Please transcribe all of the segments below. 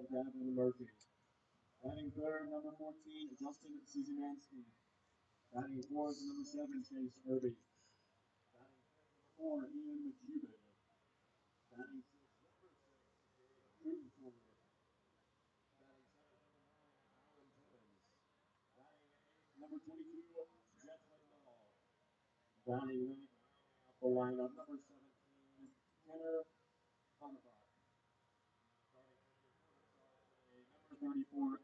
Gavin Murphy. Batting third, number 14, Justin Szymanski. Batting fourth, number 7, Chase Irby. Batting four, Ian McCubbin. Batting Newton Ford. Number 22, Jeff Lindahl. Batting ninth off the lineup, number 17, Tanner Conover. Number 34,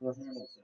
Asher Hamilton.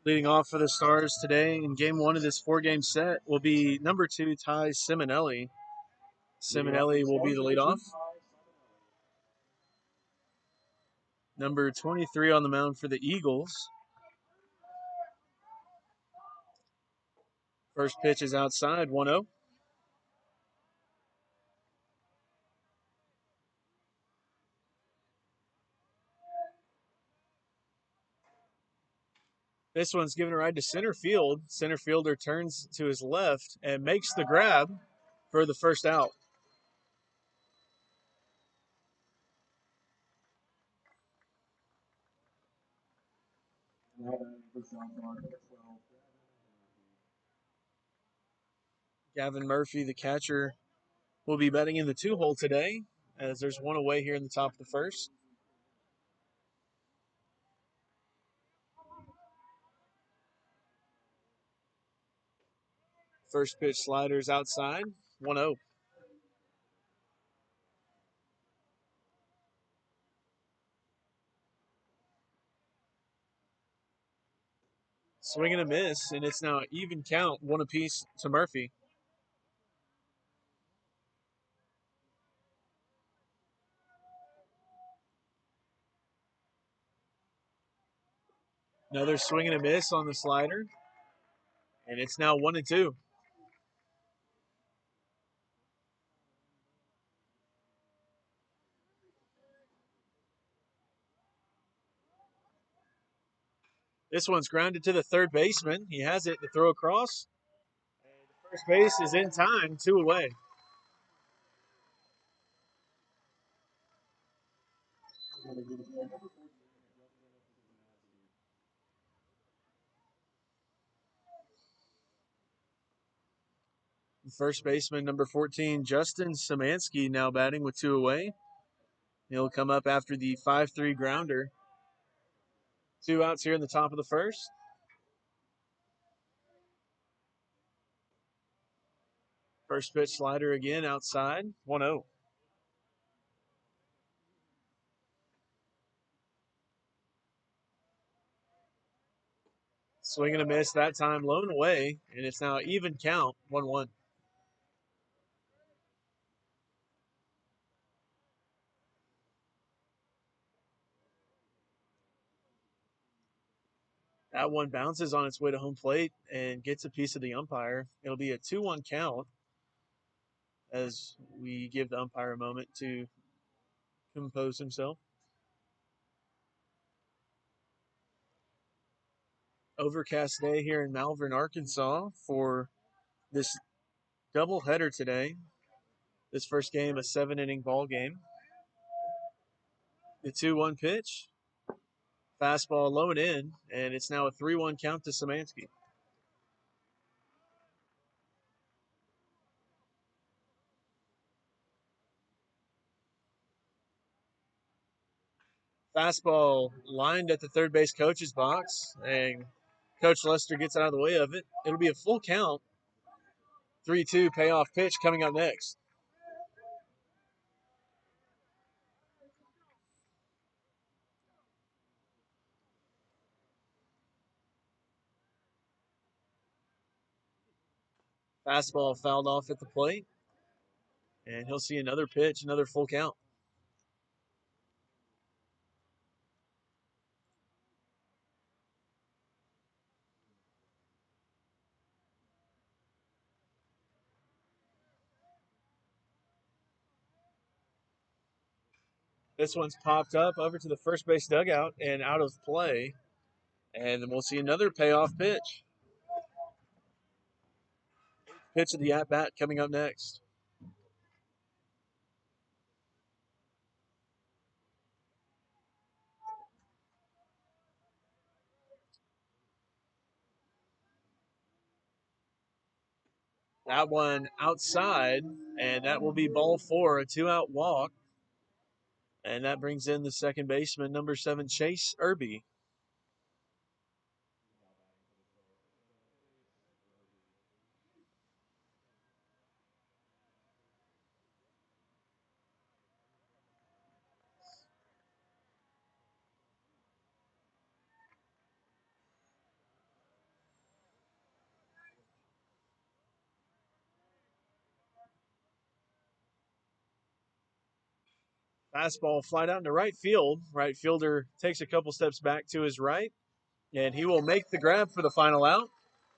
Leading off for the Stars today in game one of this four-game set will be number 2, Ty Simonelli. Simonelli will be the leadoff. Number 23 on the mound for the Eagles. First pitch is outside, 1-0. This one's given a ride to center field. Center fielder turns to his left and makes the grab for the first out. Gavin Murphy, the catcher, will be batting in the 2-hole today, as there's one away here in the top of the first. First pitch sliders outside, 1-0. Swing and a miss, and it's now even count, one apiece to Murphy. Another swing and a miss on the slider, and it's now 1-2. This one's grounded to the third baseman. He has it to throw across. And first base is in time, 2 away. First baseman number 14, Justin Szymanski, now batting with 2 away. He'll come up after the 5-3 grounder. 2 outs here in the top of the first. First pitch slider again outside, 1-0. Swing and a miss that time, blown away, and it's now even count, 1-1. That one bounces on its way to home plate and gets a piece of the umpire. It'll be a 2-1 count. as we give the umpire a moment to compose himself. Overcast day here in Malvern, Arkansas for this doubleheader today. This first game, a 7-inning ball game. The 2-1 pitch. Fastball low and in, and it's now a 3-1 count to Szymanski. Fastball lined at the third base coach's box, and Coach Lester gets out of the way of it. It'll be a full count. 3-2 payoff pitch coming up next. Fastball fouled off at the plate, and he'll see another pitch, another full count. This one's popped up over to the first base dugout and out of play. And then we'll see another payoff pitch. Pitch of the at-bat coming up next. That one outside, and that will be ball 4, a 2-out walk. And that brings in the second baseman, number 7, Chase Irby. Fastball flied out into right field. Right fielder takes a couple steps back to his right, and he will make the grab for the final out.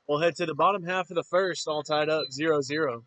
We'll head to the bottom half of the first, all tied up 0-0.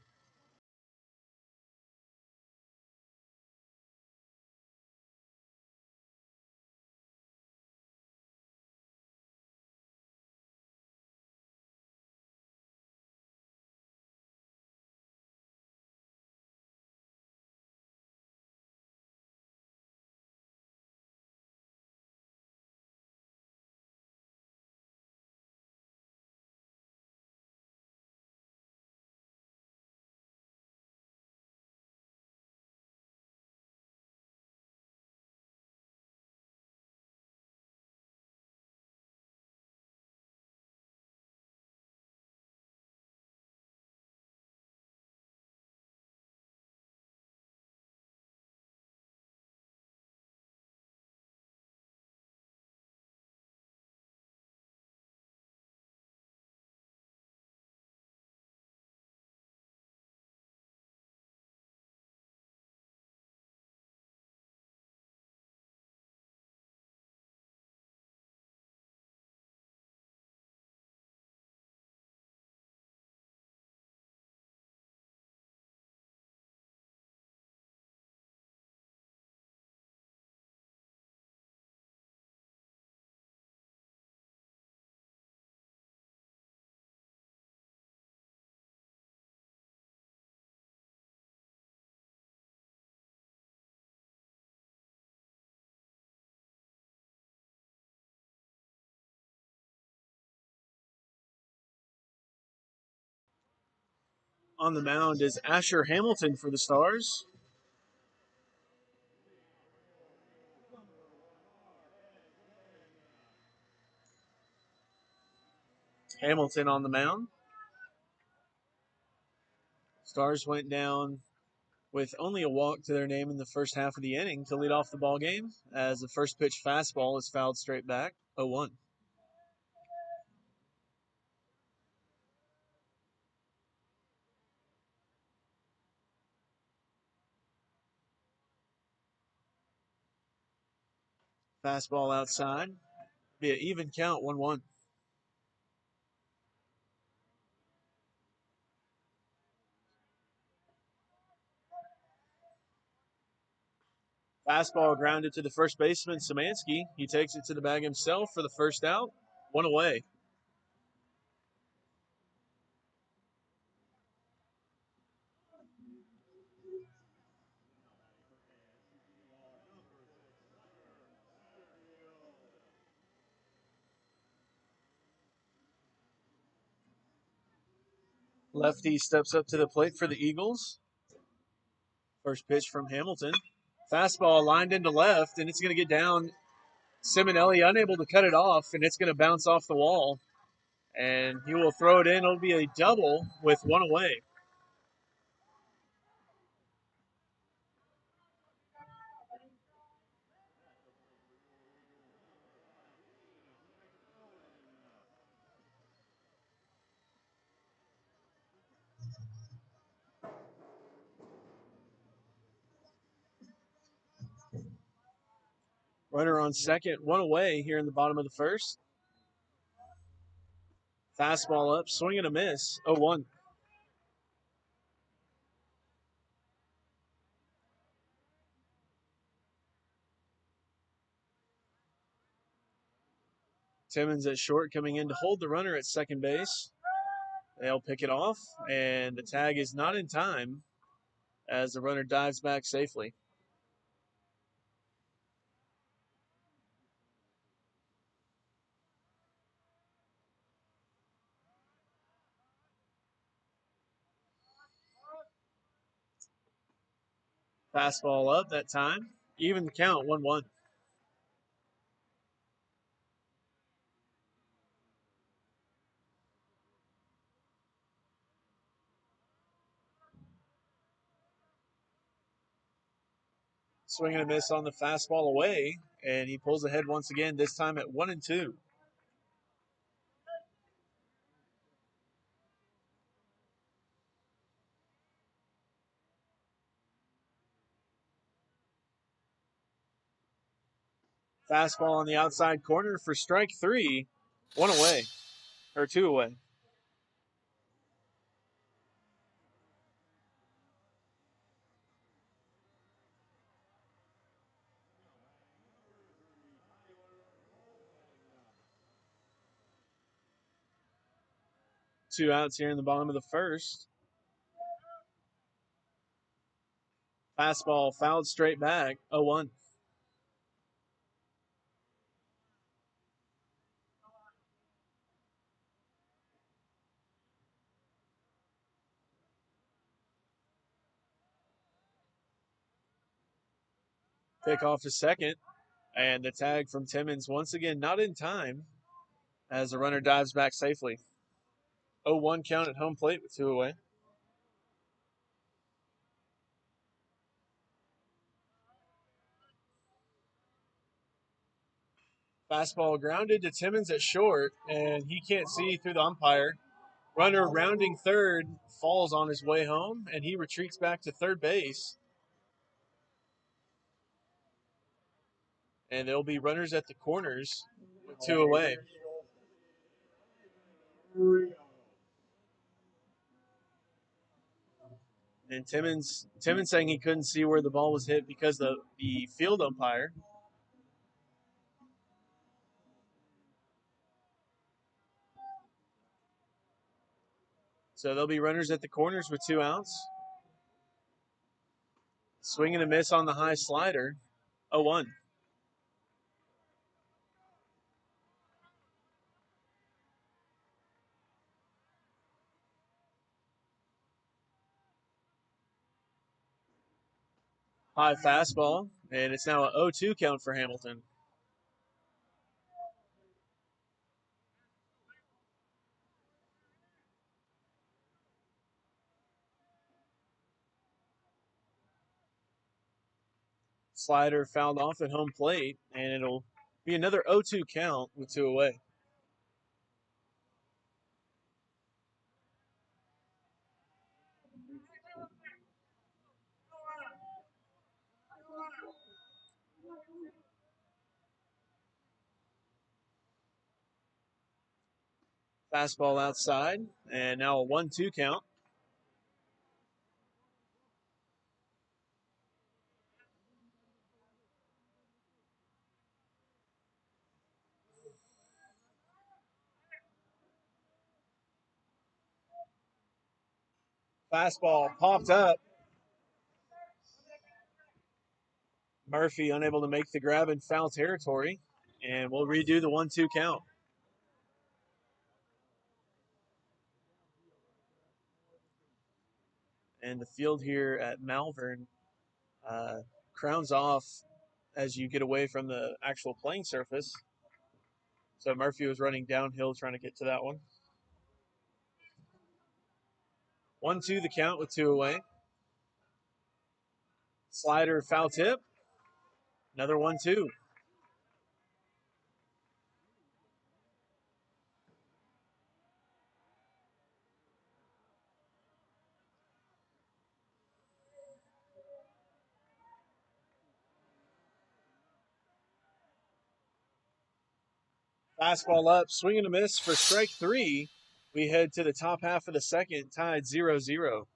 On the mound is Asher Hamilton for the Stars. Hamilton on the mound. Stars went down with only a walk to their name in the first half of the inning to lead off the ball game, as the first pitch fastball is fouled straight back, 0-1. Fastball outside, be an even count, 1-1. Fastball grounded to the first baseman, Szymanski. He takes it to the bag himself for the first out. One away. Lefty steps up to the plate for the Eagles. First pitch from Hamilton. Fastball lined into left, and it's going to get down. Simonelli unable to cut it off, and it's going to bounce off the wall. And he will throw it in. It'll be a double with one away. Runner on second, one away here in the bottom of the first. Fastball up, swing and a miss. 0-1. Timmons at short coming in to hold the runner at second base. They'll pick it off, and the tag is not in time as the runner dives back safely. Fastball up that time. Even the count, 1-1. Swing and a miss on the fastball away, and he pulls ahead once again, this time at 1-2. Fastball on the outside corner for strike three. One away, or two away. Two outs here in the bottom of the first. Fastball fouled straight back, 0-1. Pick off to second, and the tag from Timmons once again not in time as the runner dives back safely. 0-1 count at home plate with two away. Fastball grounded to Timmons at short, and he can't see through the umpire. Runner rounding third falls on his way home, and he retreats back to third base. And there'll be runners at the corners with two away. And Timmons saying he couldn't see where the ball was hit because of the field umpire. So there'll be runners at the corners with two outs. Swing and a miss on the high slider. 0-1. High fastball, and it's now a 0-2 count for Hamilton. Slider fouled off at home plate, and it'll be another 0-2 count with two away. Fastball outside, and now a 1-2 count. Fastball popped up. Murphy unable to make the grab in foul territory. And we'll redo the 1-2 count. And the field here at Malvern crowns off as you get away from the actual playing surface. So Murphy was running downhill trying to get to that one. 1-2 the count with 2 away. Slider foul tip. Another 1-2. Fastball up, swing and a miss for strike 3. We head to the top half of the second, tied 0-0.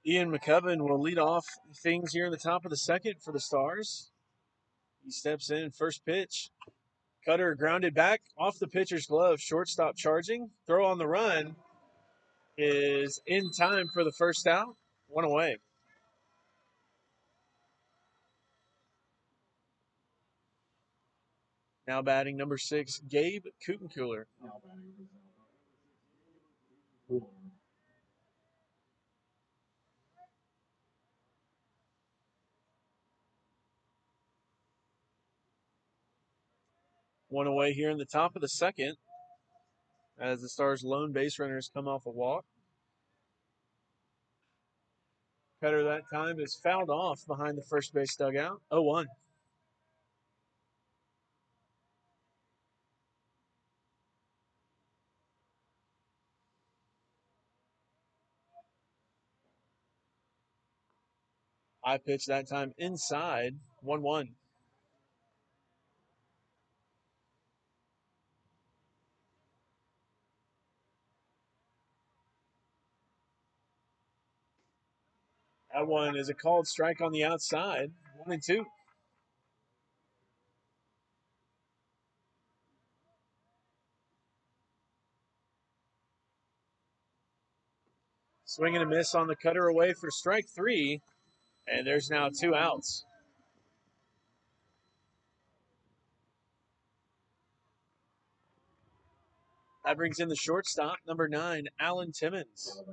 Ian McCubbin will lead off things here in the top of the second for the Stars. He steps in, first pitch. Cutter grounded back off the pitcher's glove. Shortstop charging. Throw on the run is in time for the first out. 1 away. Now batting number 6, Gabe Kutenkeuler. 1 away here in the top of the second as the Stars' lone base runners come off a walk. Cutter that time is fouled off behind the first base dugout. 0-1. High pitch that time inside. 1-1. That one is a called strike on the outside. 1-2. Swing and a miss on the cutter away for strike 3. And there's now 2 outs. That brings in the shortstop, number 9, Alan Timmons.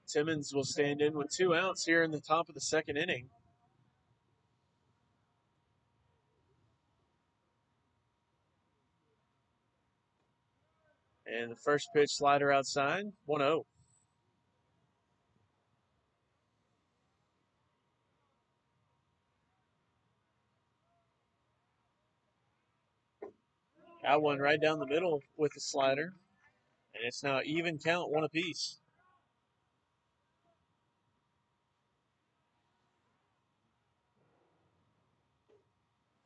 Timmons will stand in with 2 outs here in the top of the second inning. And the first pitch slider outside, 1-0. Got one right down the middle with the slider. And it's now even count, one apiece.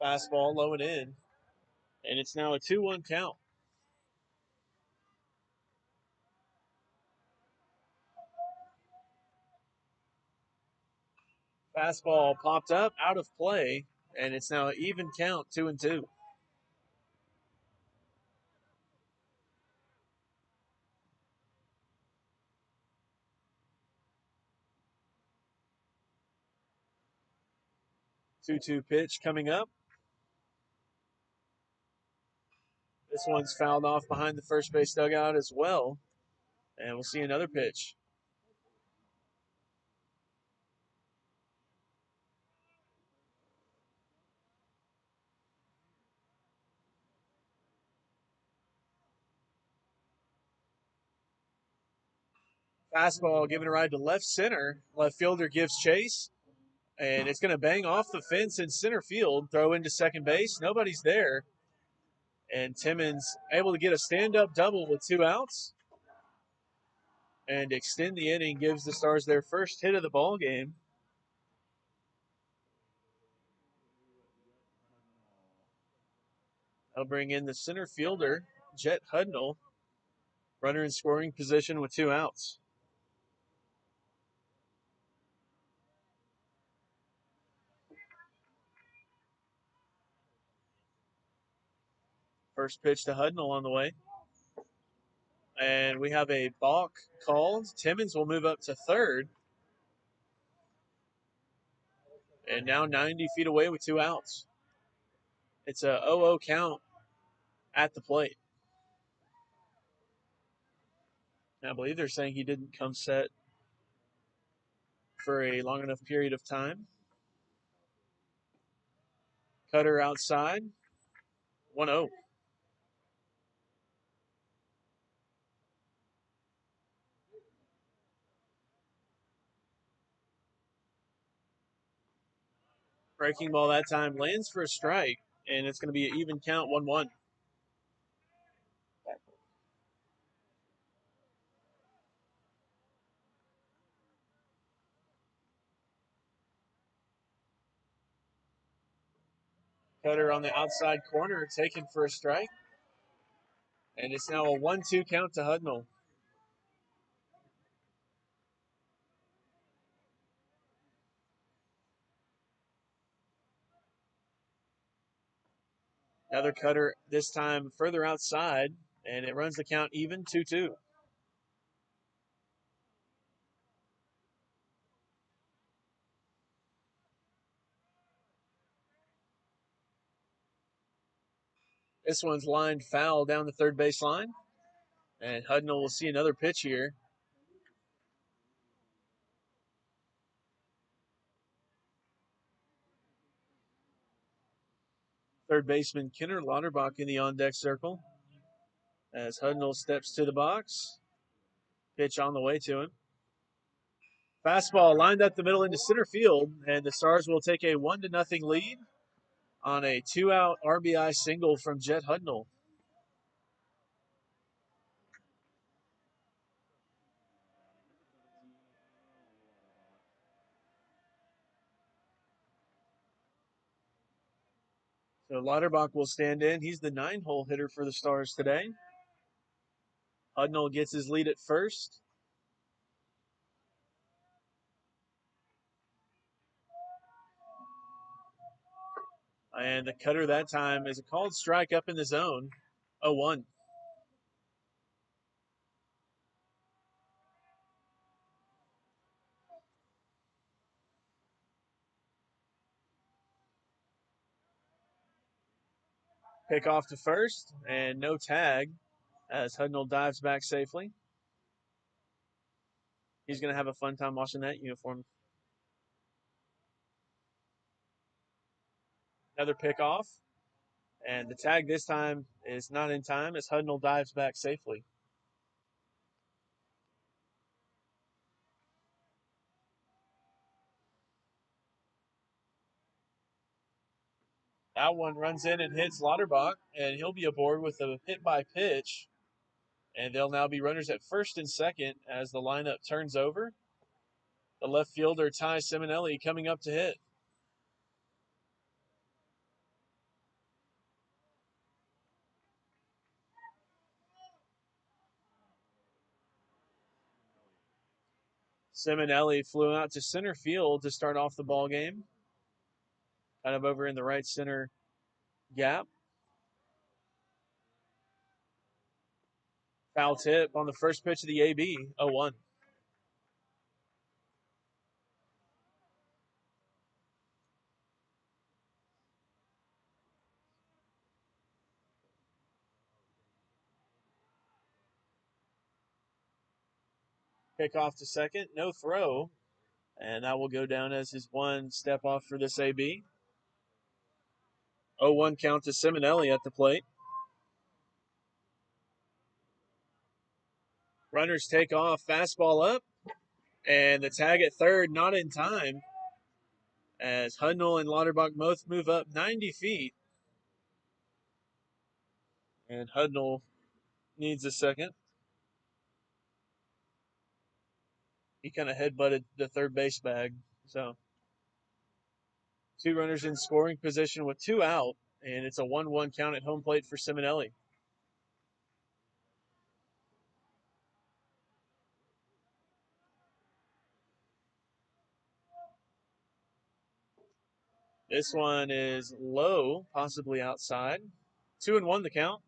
Fastball low and in. And it's now a 2-1 count. Fastball popped up, out of play, and it's now an even count, 2-2. Two-two pitch coming up. This one's fouled off behind the first base dugout as well. And we'll see another pitch. Fastball giving a ride to left center. Left fielder gives chase. And it's going to bang off the fence in center field. Throw into second base. Nobody's there. And Timmons able to get a stand-up double with 2 outs. And extend the inning, gives the Stars their first hit of the ball game. They'll bring in the center fielder, Jet Hudnall. Runner in scoring position with 2 outs. First pitch to Hudnall on the way. And we have a balk called. Timmons will move up to third. And now 90 feet away with 2 outs. It's a 0-0 count at the plate. And I believe they're saying he didn't come set for a long enough period of time. Cutter outside. 1-0. Breaking ball that time lands for a strike, and it's going to be an even count, 1-1. Cutter on the outside corner, taken for a strike. And it's now a 1-2 count to Hudnall. Another cutter, this time further outside, and it runs the count even, 2-2. This one's lined foul down the third base line. And Hudnall will see another pitch here. Third baseman Kenner Lauterbach in the on-deck circle. As Hudnall steps to the box. Pitch on the way to him. Fastball lined up the middle into center field, and the Stars will take a 1-0 lead on a 2-out RBI single from Jet Hudnall. So Lauterbach will stand in. He's the 9-hole hitter for the Stars today. Hudnall gets his lead at first. And the cutter that time is a called strike up in the zone, 0-1. Pick off to first, and no tag as Hudnall dives back safely. He's going to have a fun time watching that uniform. Another pick off, and the tag this time is not in time as Hudnall dives back safely. That one runs in and hits Lauterbach, and he'll be aboard with a hit by pitch. And they'll now be runners at first and second as the lineup turns over. The left fielder, Ty Simonelli, coming up to hit. Simonelli flew out to center field to start off the ball game, kind of over in the right center gap. Foul tip on the first pitch of the AB, 0-1. Pick off to second, no throw, and that will go down as his one step off for this AB. 0-1 count to Simonelli at the plate. Runners take off, fastball up, and the tag at third not in time as Hudnall and Lauterbach both move up 90 feet. And Hudnall needs a second. He kind of headbutted the third base bag. So 2 runners in scoring position with 2 out, and it's a 1-1 count at home plate for Simonelli. This one is low, possibly outside. 2-1 the count.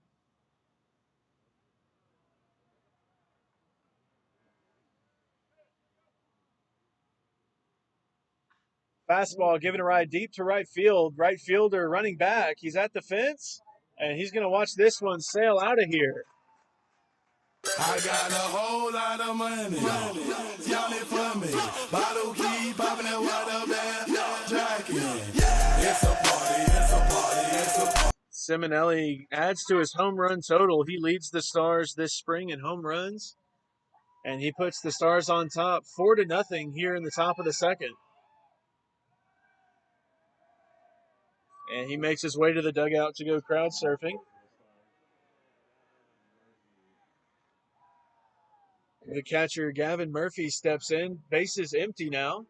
Fastball given a ride deep to right field. Right fielder running back. He's at the fence, and he's going to watch this one sail out of here. I got a whole lot of money. Y'all it for me. Bottle keep popping that water band. Jacking. It's a party, it's a party, it's a party. Simonelli adds to his home run total. He leads the Stars this spring in home runs, and he puts the Stars on top 4-0 here in the top of the second. And he makes his way to the dugout to go crowd surfing. The catcher, Gavin Murphy, steps in. Bases empty now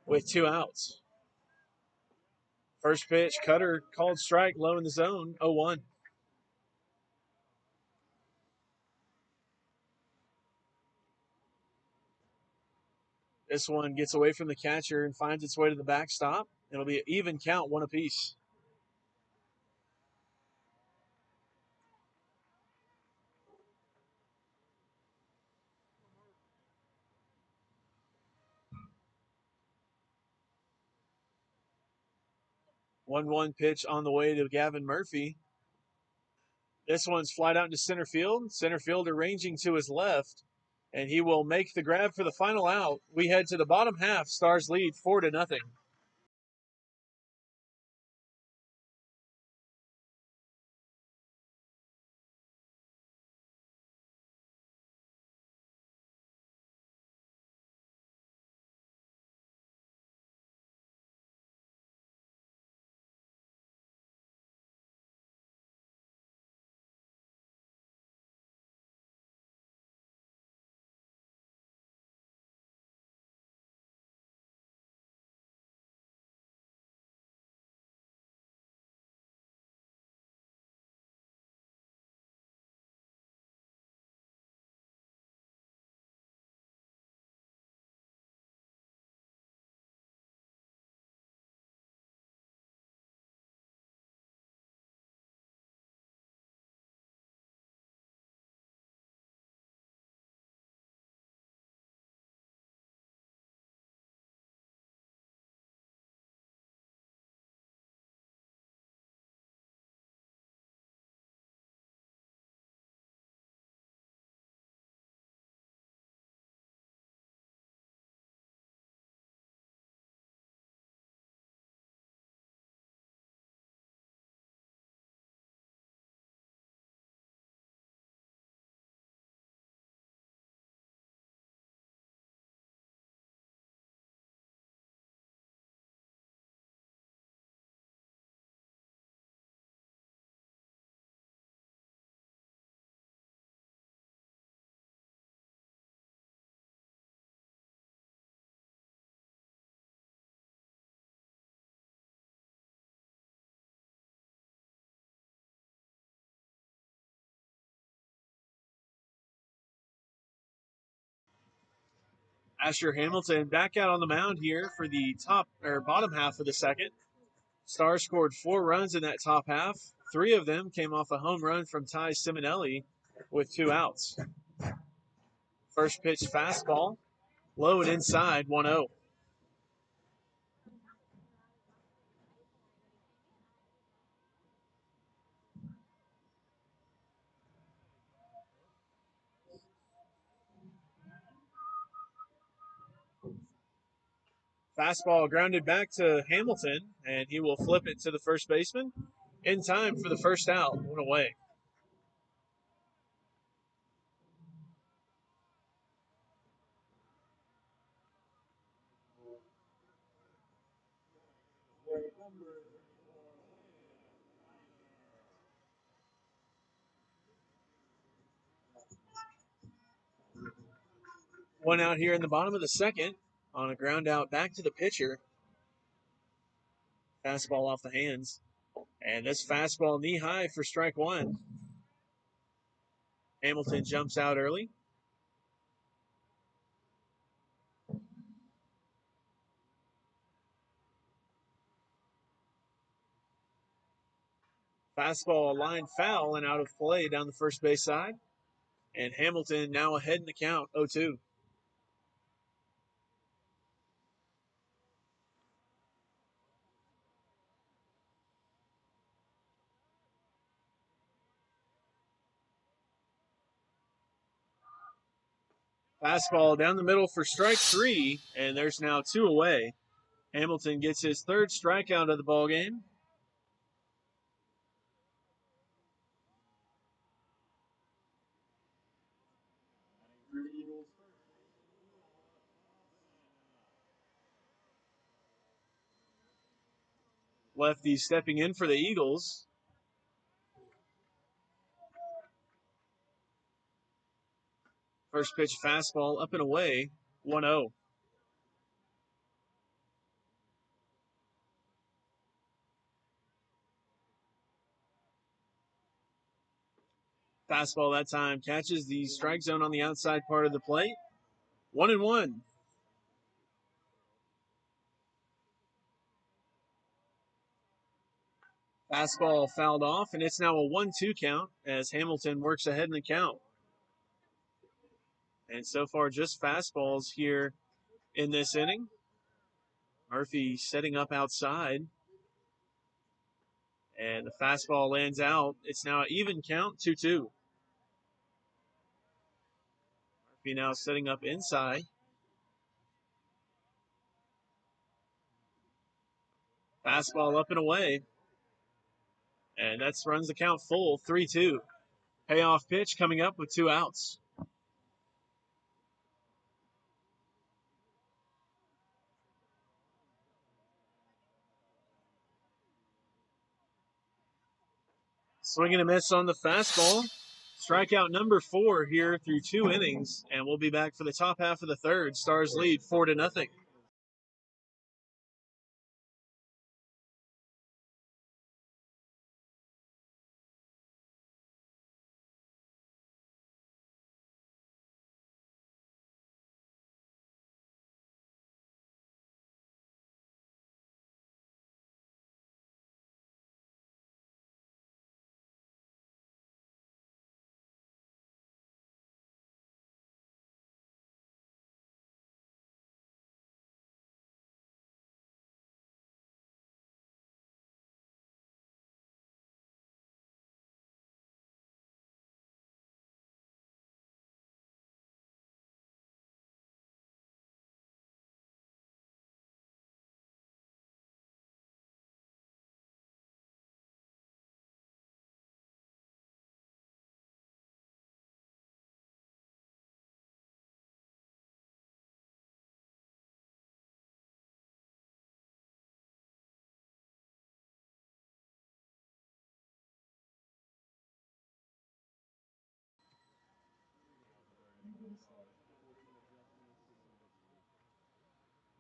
with 2 outs. First pitch, cutter called strike, low in the zone, 0-1. This one gets away from the catcher and finds its way to the backstop. It'll be an even count, 1 apiece. One pitch on the way to Gavin Murphy. This one's flied out into center field. Center fielder ranging to his left, and he will make the grab for the final out. We head to the bottom half. Stars lead 4-0. Asher Hamilton back out on the mound here for the bottom half of the second. Stars scored 4 runs in that top half. 3 of them came off a home run from Ty Simonelli with 2 outs. First pitch fastball, low and inside, 1-0. Fastball grounded back to Hamilton, and he will flip it to the first baseman in time for the first out, 1 away. One out here in the bottom of the second on a ground out back to the pitcher. Fastball off the hands. And this fastball knee high for strike 1. Hamilton jumps out early. Fastball line foul and out of play down the first base side. And Hamilton now ahead in the count, 0-2. Fastball down the middle for strike 3, and there's now 2 away. Hamilton gets his 3rd strikeout of the ball game. Lefty stepping in for the Eagles. First pitch fastball up and away, 1-0. Fastball that time catches the strike zone on the outside part of the plate. 1-1. Fastball fouled off, and it's now a 1-2 count as Hamilton works ahead in the count. And so far, just fastballs here in this inning. Murphy setting up outside. And the fastball lands out. It's now an even count, 2-2. Murphy now setting up inside. Fastball up and away. And that runs the count full, 3-2. Payoff pitch coming up with 2 outs. Swing and a miss on the fastball. Strikeout number 4 here through 2 innings, and we'll be back for the top half of the third. Stars lead 4-0.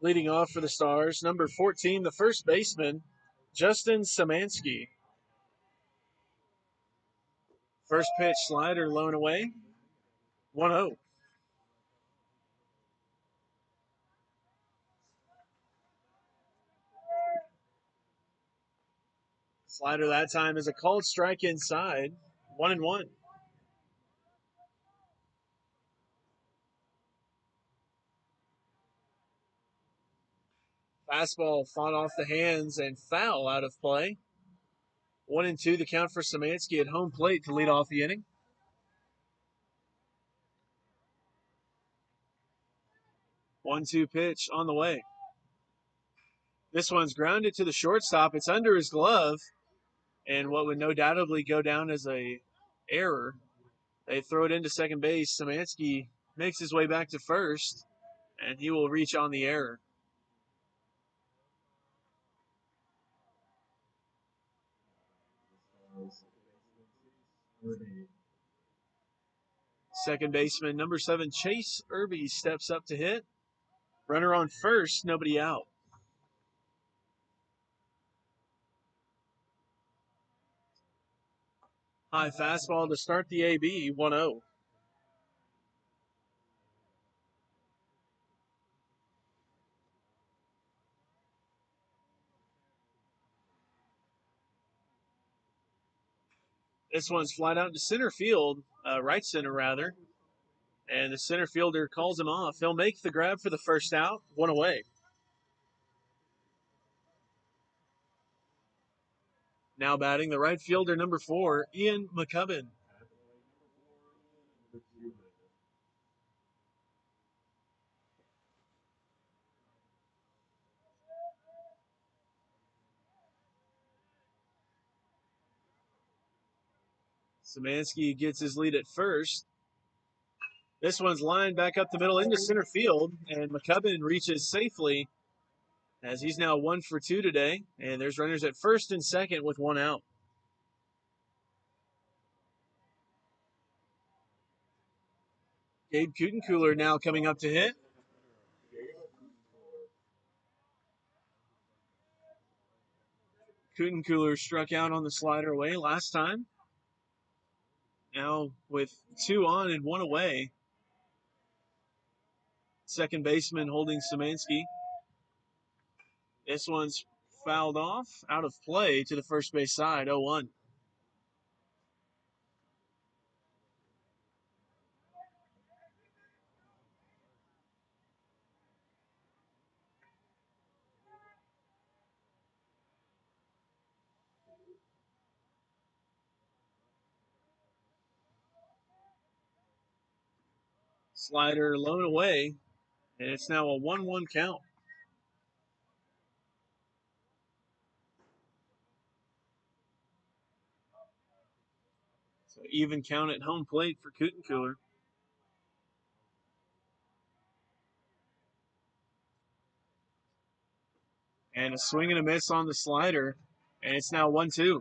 Leading off for the Stars, number 14, the first baseman, Justin Szymanski. First pitch slider low and away, 1-0. Slider that time is a called strike inside. 1-1. Fastball fought off the hands and foul out of play. 1-2 the count for Szymanski at home plate to lead off the inning. 1-2 pitch on the way. This one's grounded to the shortstop. It's under his glove, and what would no doubtably go down as a error. They throw it into second base. Szymanski makes his way back to first, and he will reach on the error. Second baseman number 7, Chase Irby, steps up to hit. Runner on first, nobody out. High fastball to start the AB, 1-0. This one's flat out to center field, right center rather. And the center fielder calls him off. He'll make the grab for the first out, 1 away. Now batting the right fielder, number 4, Ian McCubbin. Szymanski gets his lead at first. This one's lined back up the middle into center field, and McCubbin reaches safely as he's now 1 for 2 today. And there's runners at first and second with 1 out. Gabe Kutencooler now coming up to hit. Kutencooler struck out on the slider away last time. Now with 2 on and 1 away. Second baseman holding Szymanski. This one's fouled off, out of play to the first base side, 0-1. Slider low away, and it's now a 1-1 count. So even count at home plate for Kutencooler. And a swing and a miss on the slider, and it's now 1-2.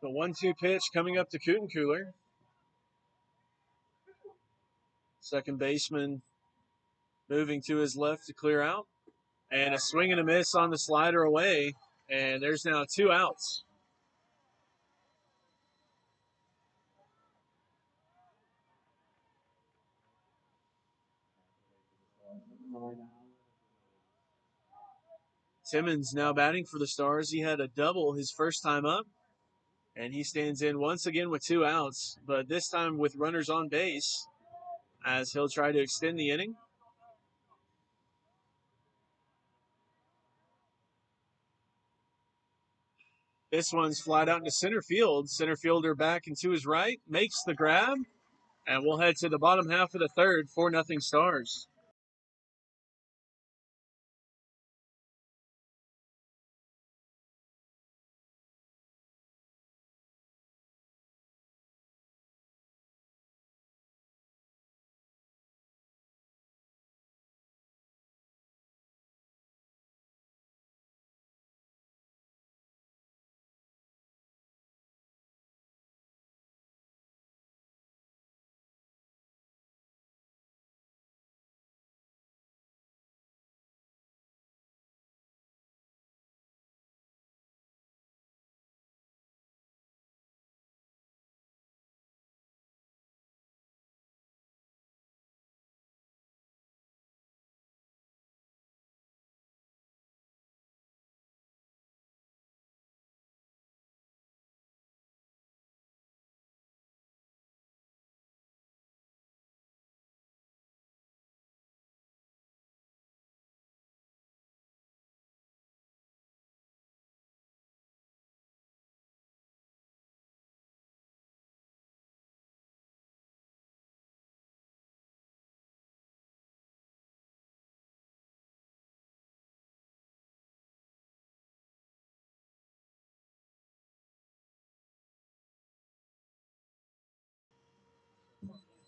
The 1-2 pitch coming up to Kutencooler. Second baseman moving to his left to clear out. And a swing and a miss on the slider away, and there's now 2 outs. Timmons now batting for the Stars. He had a double his first time up, and he stands in once again with 2 outs, but this time with runners on base as he'll try to extend the inning. This one's flat out into center field. Center fielder back and to his right, makes the grab, and we'll head to the bottom half of the third, 4-0 Stars.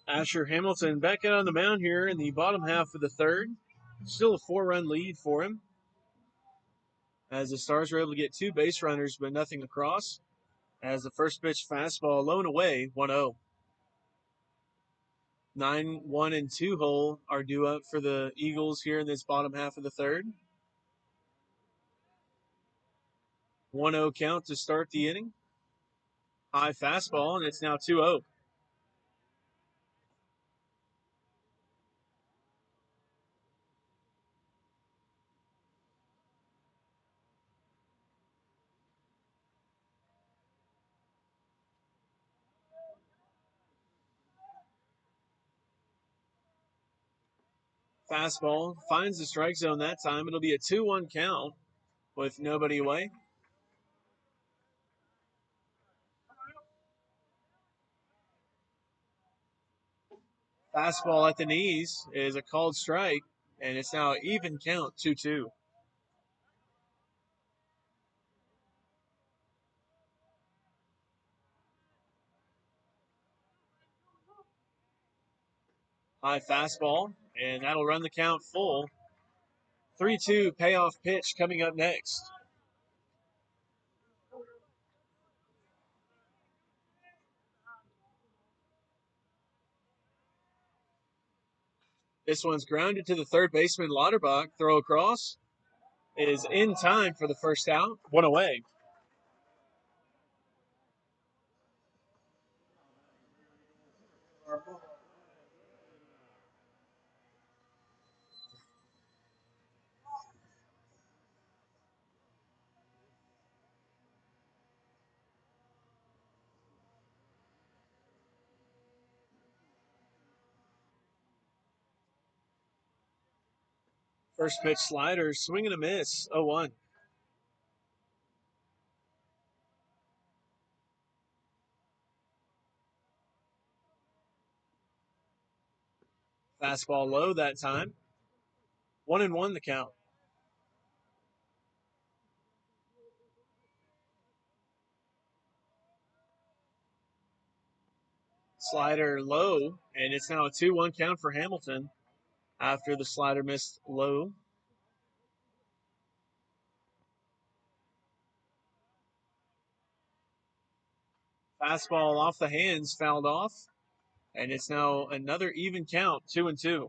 Asher Hamilton back out on the mound here in the bottom half of the third. Still a 4-run lead for him, as the Stars were able to get 2 base runners but nothing across. As the first pitch fastball low and away, 1-0. 9, 1, and 2 hole are due up for the Eagles here in this bottom half of the third. 1-0 count to start the inning. High fastball, and it's now 2-0. Fastball finds the strike zone that time. It'll be a 2-1 count with nobody away. Fastball at the knees is a called strike, and it's now even count, 2-2. High fastball, and that'll run the count full. 3-2 payoff pitch coming up next. This one's grounded to the third baseman, Lauterbach. Throw across is in time for the first out. 1 away. First pitch slider, swing and a miss, 0-1. Fastball low that time. 1-1 the count. Slider low, and it's now a 2-1 count for Hamilton after the slider missed low. Fastball off the hands, fouled off, and it's now another even count, 2-2.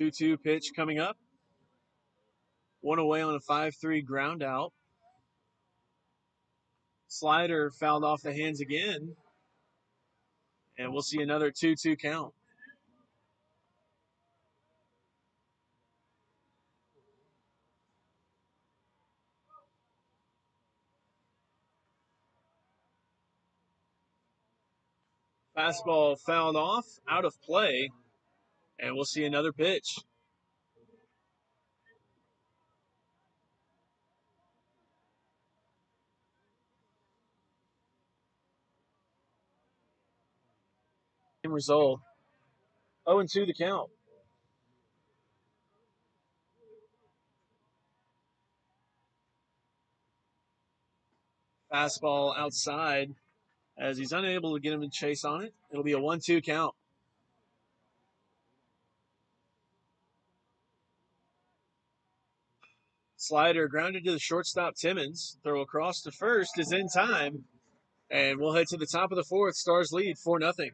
2-2 pitch coming up. 1 away on a 5-3 ground out. Slider fouled off the hands again, and we'll see another 2-2 count. Fastball fouled off, out of play, and we'll see another pitch. Result, 0-2 the count. Fastball outside as he's unable to get him to chase on it. It'll be a 1-2 count. Slider grounded to the shortstop, Timmons. Throw across to first is in time, and we'll head to the top of the fourth. Stars lead 4-0.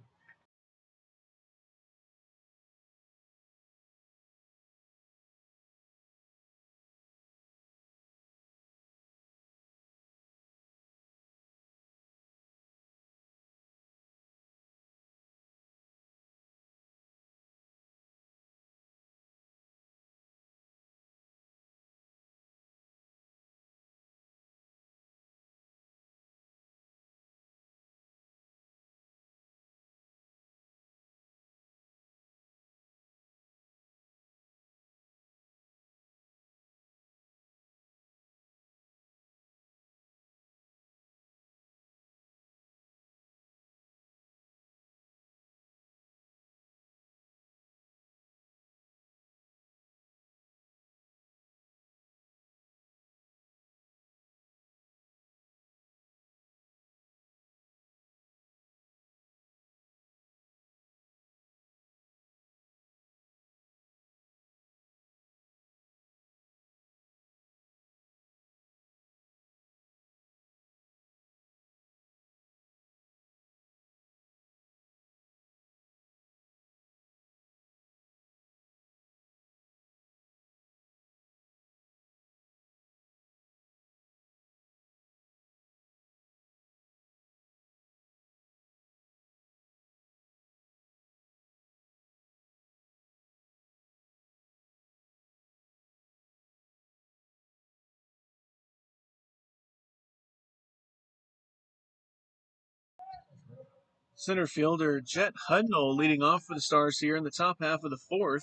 Center fielder Jet Hudnall leading off for the Stars here in the top half of the fourth.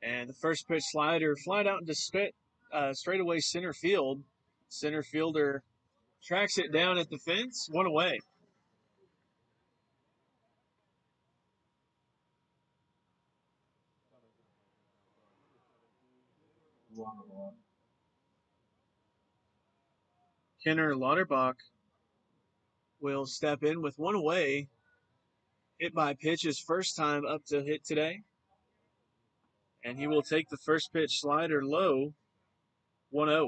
And the first pitch slider flied out into straightaway center field. Center fielder tracks it down at the fence, one away. Kenner Lauterbach will step in with one away. Hit by pitch his first time up to hit today. And he will take the first pitch slider low, 1-0.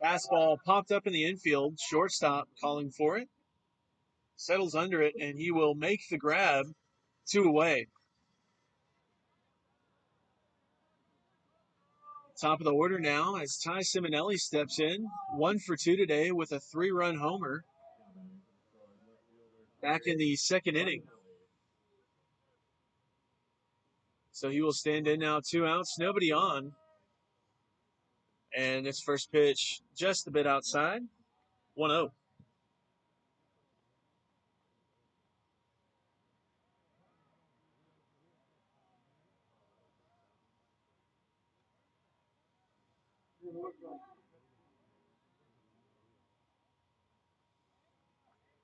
Fastball popped up in the infield. Shortstop calling for it. Settles under it, and he will make the grab, 2 away. Top of the order now as Ty Simonelli steps in. 1 for 2 today with a 3-run homer. Back in the second inning. So he will stand in now, 2 outs, nobody on. And this first pitch just a bit outside, 1-0.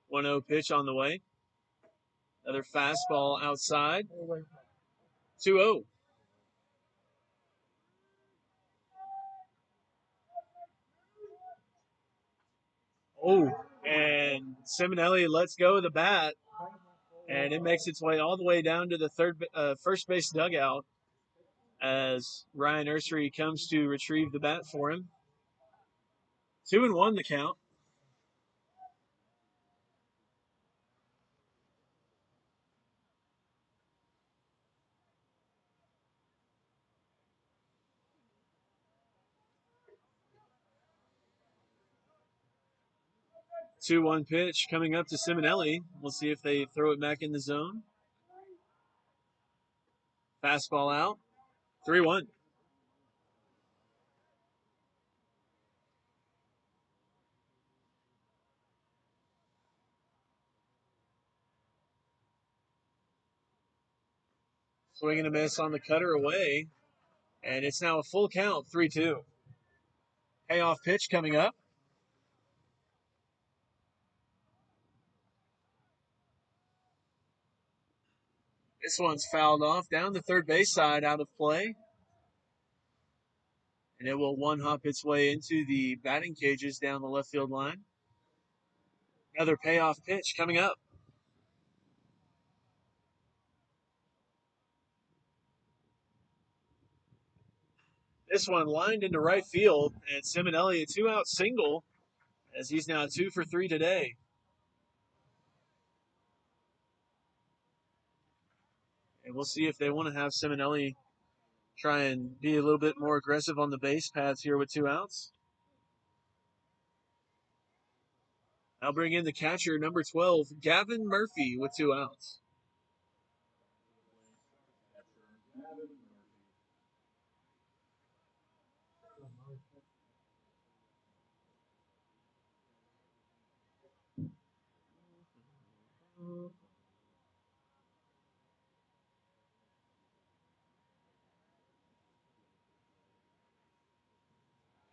One 0 pitch on the way. Another fastball outside. 2-0. Oh, and Simonelli lets go of the bat, and it makes its way all the way down to the first base dugout as Ryan Ursery comes to retrieve the bat for him. 2-1 the count. Two-one pitch coming up to Simonelli. We'll see if they throw it back in the zone. Fastball out. 3-1. Swing and a miss on the cutter away. And it's now a full count, 3-2. Payoff pitch coming up. This one's fouled off down the third base side, out of play. And it will one-hop its way into the batting cages down the left field line. Another payoff pitch coming up. This one lined into right field, and Simonelli a 2-out single as he's now 2 for 3 today. And we'll see if they want to have Simonelli try and be a little bit more aggressive on the base paths here with 2 outs. I'll bring in the catcher, number 12, Gavin Murphy, with 2 outs.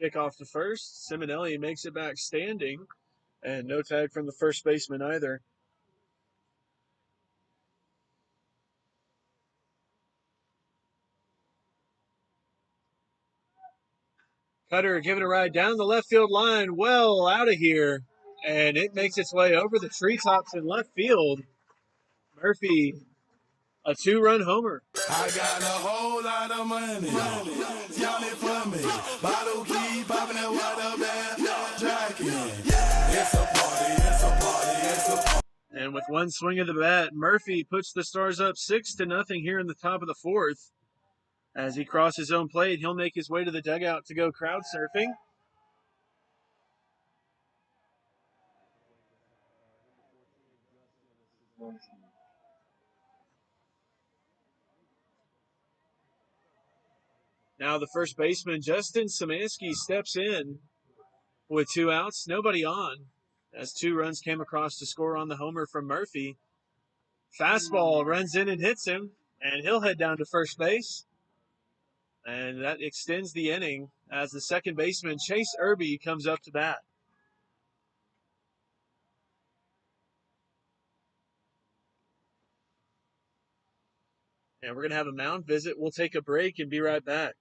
Kick off the first. Simonelli makes it back standing, and no tag from the first baseman either. Cutter giving a ride down the left field line, well out of here, and it makes its way over the treetops in left field. Murphy, a 2-run homer. I got a whole lot of money. Y'all it for me. Bottle keep popping that water band. Jacking. It's a party, it's a party, it's a party. And with one swing of the bat, Murphy puts the Stars up 6-0 here in the top of the fourth. As he crosses his own plate, he'll make his way to the dugout to go crowd surfing. Now the first baseman, Justin Szymanski, steps in with 2 outs, nobody on, as 2 runs came across to score on the homer from Murphy. Fastball runs in and hits him, and he'll head down to first base. And that extends the inning as the second baseman, Chase Irby, comes up to bat. And we're going to have a mound visit. We'll take a break and be right back.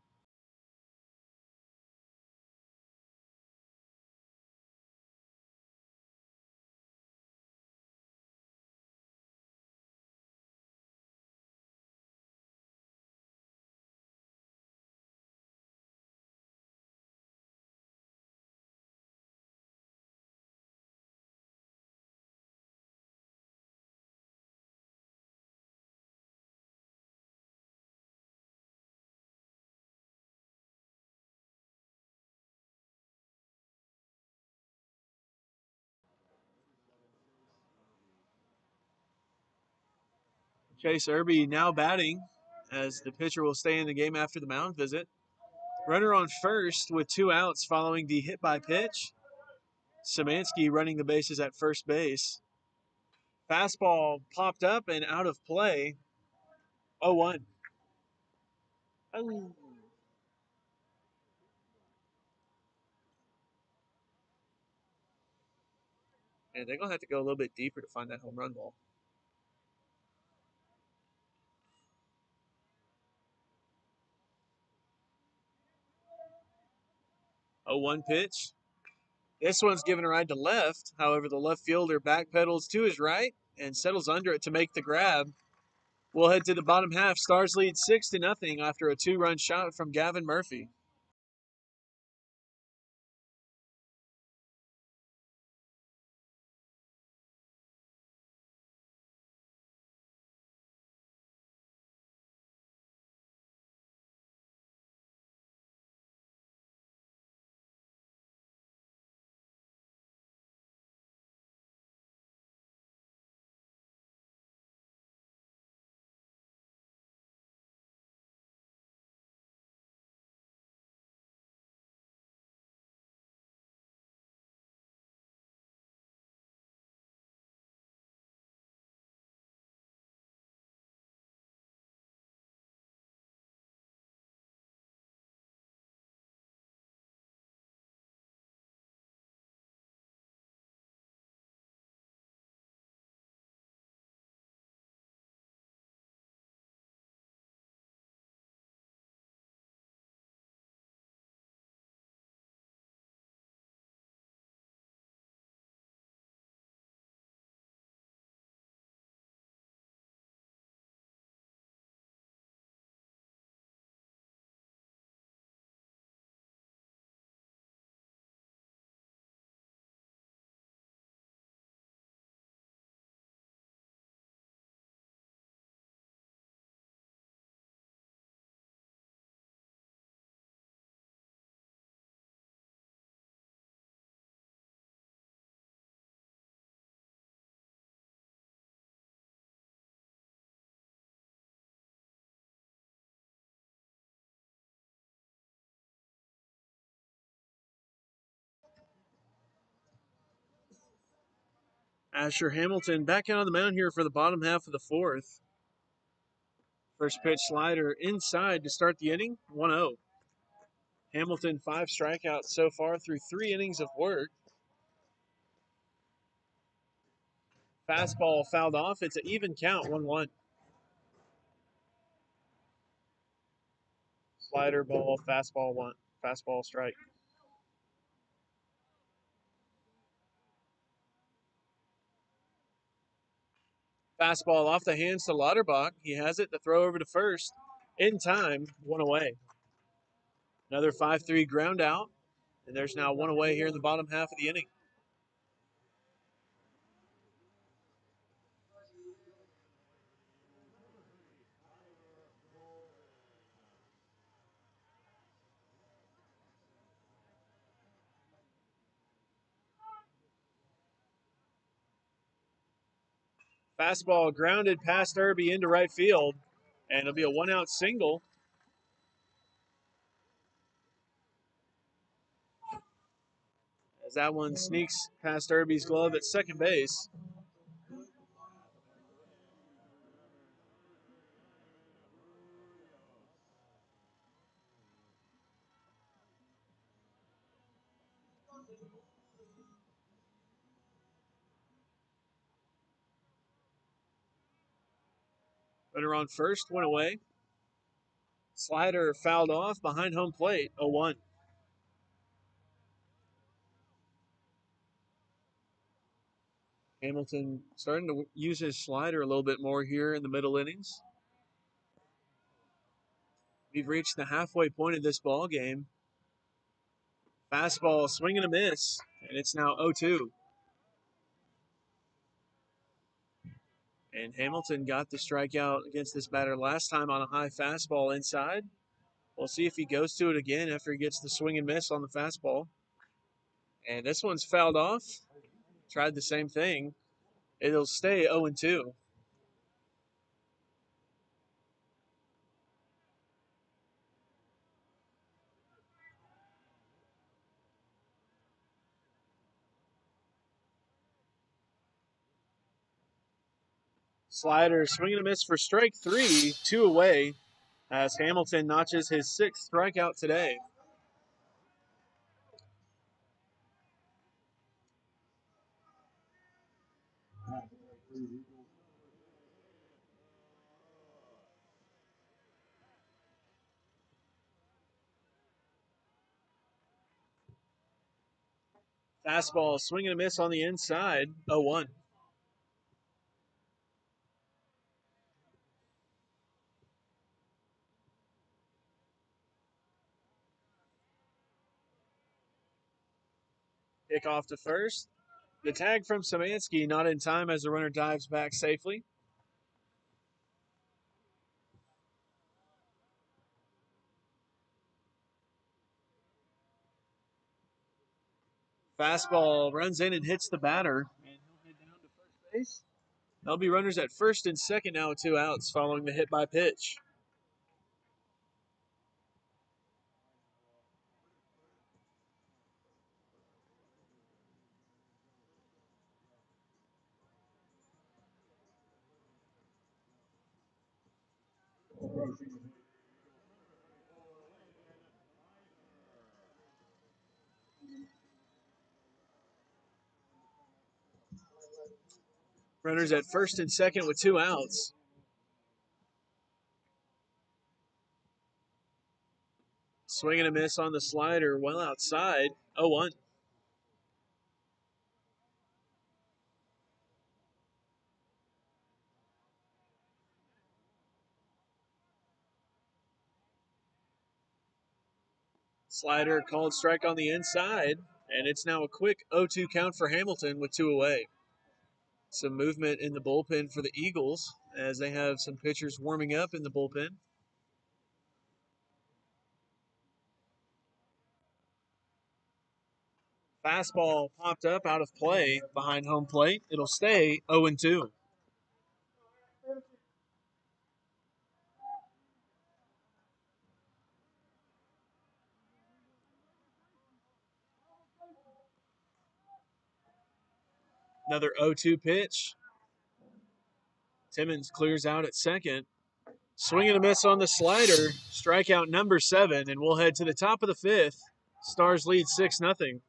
Chase Irby now batting, as the pitcher will stay in the game after the mound visit. Runner on first with 2 outs following the hit by pitch. Szymanski running the bases at first base. Fastball popped up and out of play. 0-1. Oh. And they're going to have to go a little bit deeper to find that home run ball. 0-1 pitch. This one's given a ride to left. However, the left fielder backpedals to his right and settles under it to make the grab. We'll head to the bottom half. Stars lead 6-0 after a 2-run shot from Gavin Murphy. Asher Hamilton back out on the mound here for the bottom half of the fourth. First pitch slider inside to start the inning, 1-0. Hamilton 5 strikeouts so far through 3 innings of work. Fastball fouled off. It's an even count, 1-1. Slider ball, fastball one, fastball strike. Fastball off the hands to Lauterbach. He has it to throw over to first. In time, 1 away. Another 5-3 ground out. And there's now 1 away here in the bottom half of the inning. Fastball grounded past Irby into right field. And it'll be a 1-out single. as that one sneaks past Irby's glove at second base. Runner on first, went away. Slider fouled off behind home plate, 0-1. Hamilton starting to use his slider a little bit more here in the middle innings. We've reached the halfway point of this ball game. Fastball, swing and a miss, and it's now 0-2. And Hamilton got the strikeout against this batter last time on a high fastball inside. We'll see if he goes to it again after he gets the swing and miss on the fastball. And this one's fouled off. Tried the same thing. It'll stay 0-2. Slider, swing and a miss for strike 3, 2 away, as Hamilton notches his 6th strikeout today. Fastball, swing and a miss on the inside, 0-1. Kick off to first. The tag from Szymanski not in time as the runner dives back safely. Fastball runs in and hits the batter. And he'll head down to first base. There'll be runners at first and second now with 2 outs following the hit by pitch. Runners at first and second with 2 outs. Swing and a miss on the slider, well outside, 0-1. Slider called strike on the inside, and it's now a quick 0-2 count for Hamilton with 2 away. Some movement in the bullpen for the Eagles as they have some pitchers warming up in the bullpen. Fastball popped up out of play behind home plate. It'll stay 0-2. Another 0-2 pitch. Timmons clears out at second. Swing and a miss on the slider. Strikeout number 7, and we'll head to the top of the 5th. Stars lead 6-0.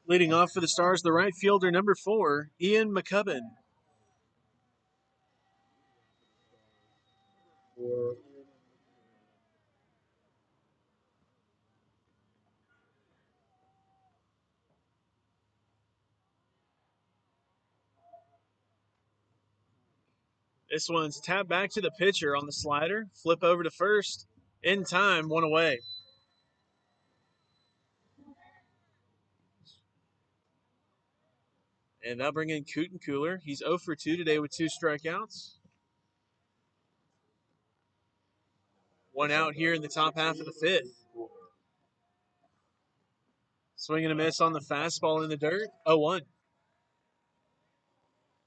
Leading off for the Stars, the right fielder, number 4, Ian McCubbin. This one's tapped back to the pitcher on the slider. Flip over to first. In time, 1 away. And that'll bring in Cooler. He's 0 for 2 today with 2 strikeouts. 1 out here in the top half of the 5th. Swing and a miss on the fastball in the dirt. 0-1.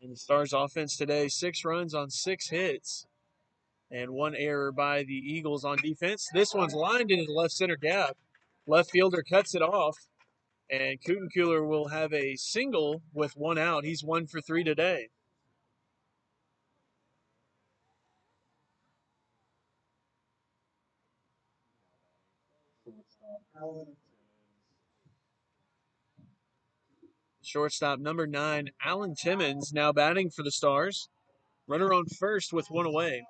And the Stars offense today, 6 runs on 6 hits. And 1 error by the Eagles on defense. This one's lined into the left center gap. Left fielder cuts it off. And Cooler will have a single with 1 out. He's 1 for 3 today. Shortstop number 9, Alan Timmons, now batting for the Stars. Runner on first with 1 away.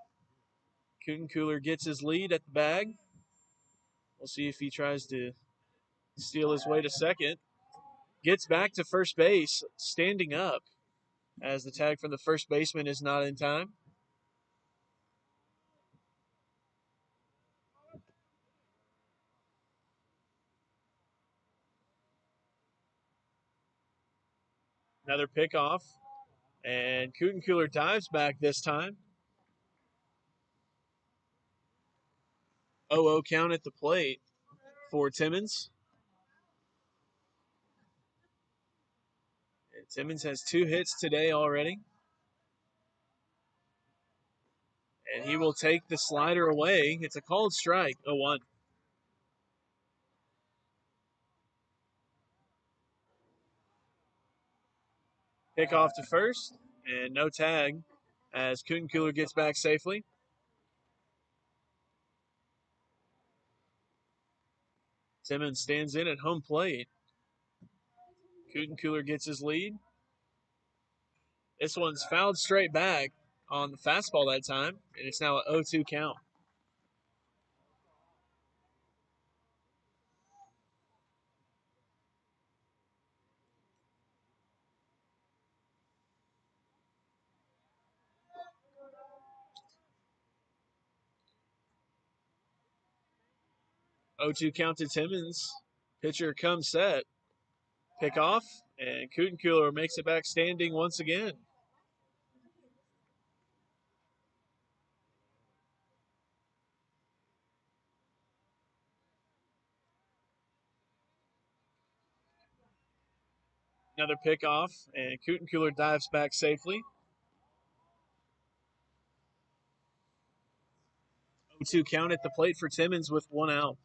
Cooler gets his lead at the bag. We'll see if he tries to steal his way to second. Gets back to first base, standing up, as the tag from the first baseman is not in time. Another pickoff, and Cooler dives back this time. 0-0 count at the plate for Timmons. And Timmons has 2 hits today already. And he will take the slider away. It's a called strike, 0-1. Pick off to first, and no tag as Cooler gets back safely. Timmons stands in at home plate. Cooler gets his lead. This one's fouled straight back on the fastball that time, and it's now an 0-2 count. Oh-2 count to Timmons. Pitcher comes set. Pick off, and Cooler makes it back standing once again. Another pick off, and Cooler dives back safely. 0-2 count at the plate for Timmons with 1 out.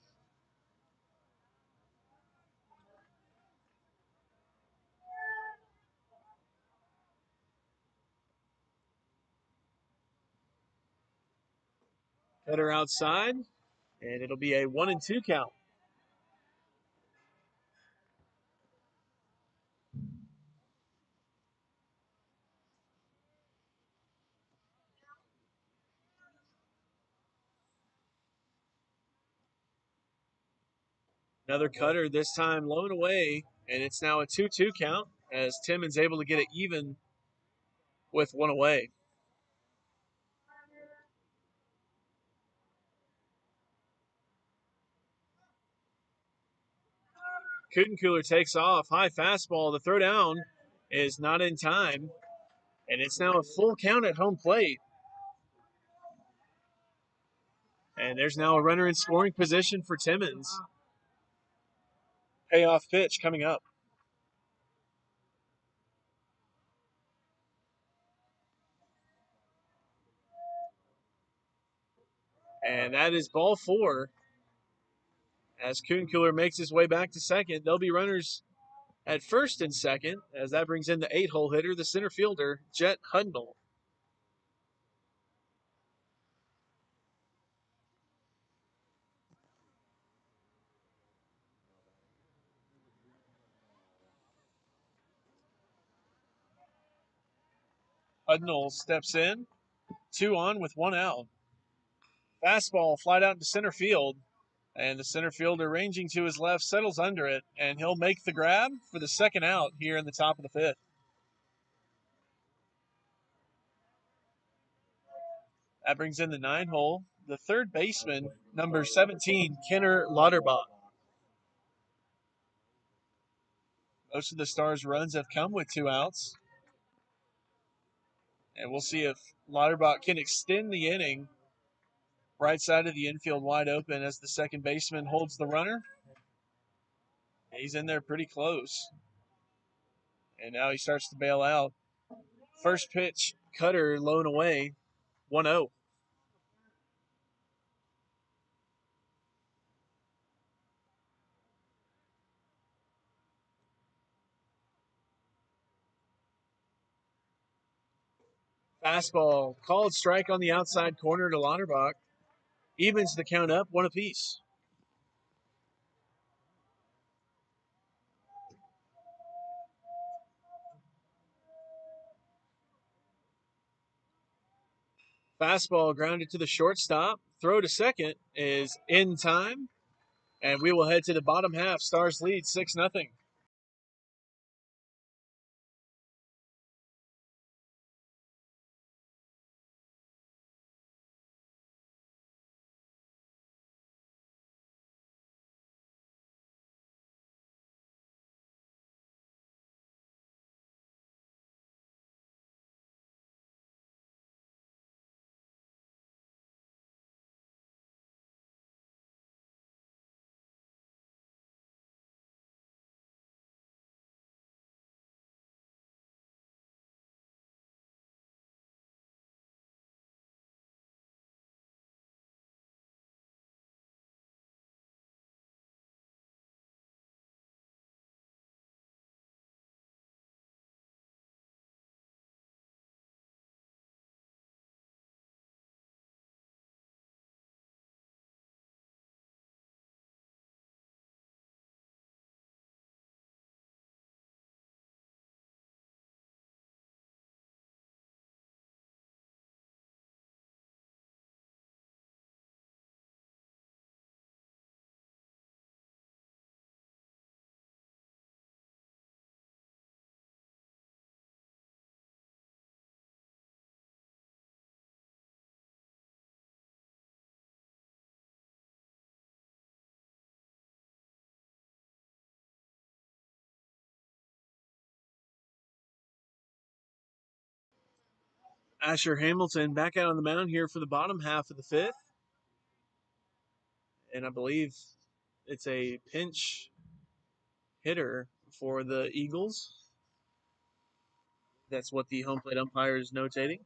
Cutter outside, and it'll be a 1-2 count. Another cutter, this time low and away, and it's now a 2-2 count as Timmons able to get it even with 1 away. Cooler takes off. High fastball. The throw down is not in time, and it's now a full count at home plate. And there's now a runner in scoring position for Timmons. Payoff pitch coming up. And that is ball 4. As Cooler makes his way back to second, there'll be runners at first and second, as that brings in the 8-hole hitter, the center fielder, Jet Hundle. Hudnall steps in, 2 on with 1 out. Fastball flied out into center field, and the center fielder ranging to his left settles under it, and he'll make the grab for the second out here in the top of the 5th. That brings in the 9 hole, the third baseman, number 17, Kenner Lauterbach. Most of the Stars' runs have come with 2 outs. And we'll see if Lauterbach can extend the inning. Right side of the infield wide open as the second baseman holds the runner. He's in there pretty close. And now he starts to bail out. First pitch, cutter, low and away, 1-0. Fastball, called strike on the outside corner to Lauterbach. Evens the count up, 1 apiece. Fastball grounded to the shortstop. Throw to second is in time. And we will head to the bottom half. Stars lead 6-0. Asher Hamilton back out on the mound here for the bottom half of the 5th. And I believe it's a pinch hitter for the Eagles. That's what the home plate umpire is notating.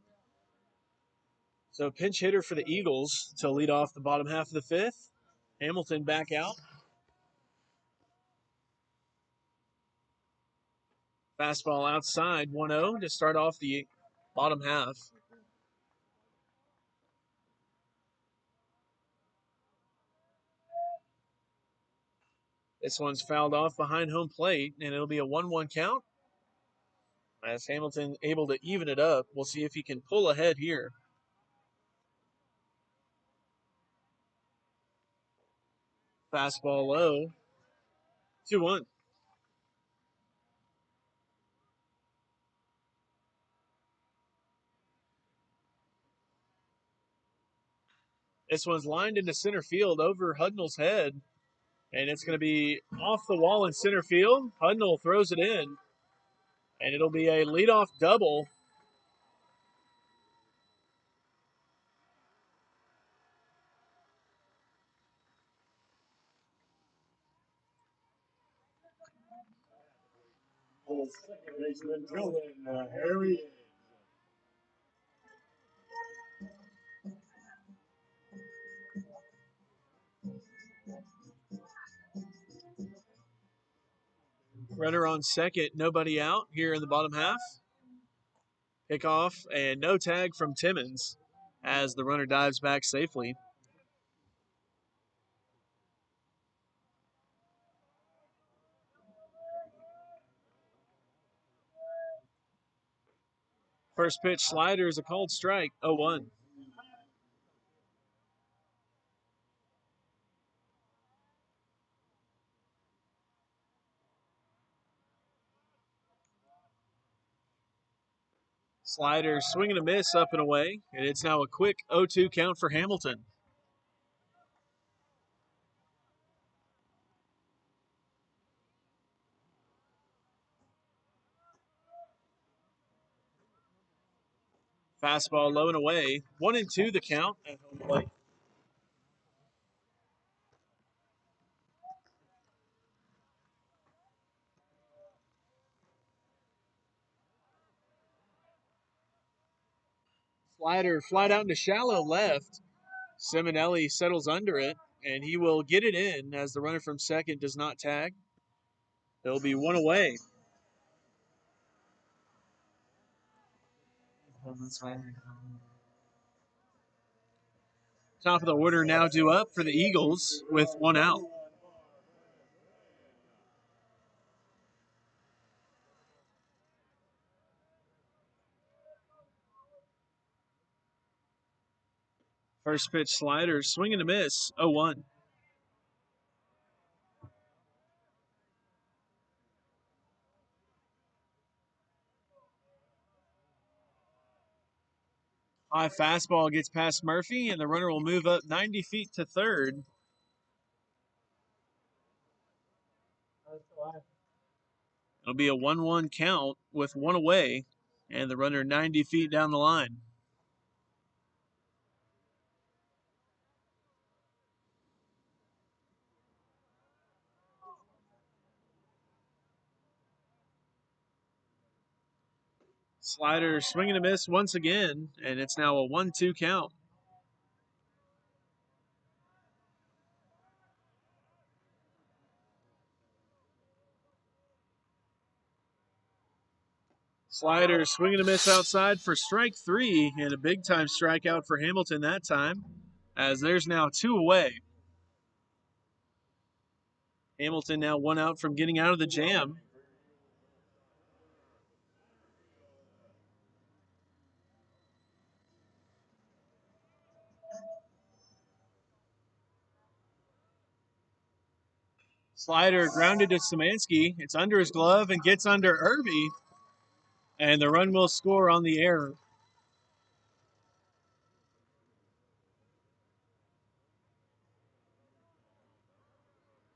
So pinch hitter for the Eagles to lead off the bottom half of the 5th. Hamilton back out. Fastball outside, 1-0 to start off the bottom half. This one's fouled off behind home plate, and it'll be a 1-1 count. As Hamilton able to even it up, we'll see if he can pull ahead here. Fastball low, 2-1. This one's lined into center field over Hudnall's head, and it's going to be off the wall in center field. Hudnall throws it in, and it'll be a leadoff double. Second baseman, Dylan Harry. Runner on second, nobody out here in the bottom half. Pickoff and no tag from Timmons as the runner dives back safely. First pitch slider is a called strike, 0-1. Slider swing and a miss up and away, and it's now a quick 0-2 count for Hamilton. Fastball low and away, 1-2 the count at home plate. Slider flied out into shallow left. Simonelli settles under it, and he will get it in as the runner from second does not tag. There'll be one away. Top of the order now due up for the Eagles with one out. First pitch slider, swing and a miss, 0-1. High fastball gets past Murphy, and the runner will move up 90 feet to third. It'll be a 1-1 count with one away, and the runner 90 feet down the line. Slider swing and a miss once again, and it's now a 1-2 count. Slider swing and a miss outside for strike three, and a big-time strikeout for Hamilton that time, as there's now two away. Hamilton now one out from getting out of the jam. Slider grounded to Szymanski. It's under his glove and gets under Irby, and the run will score on the error.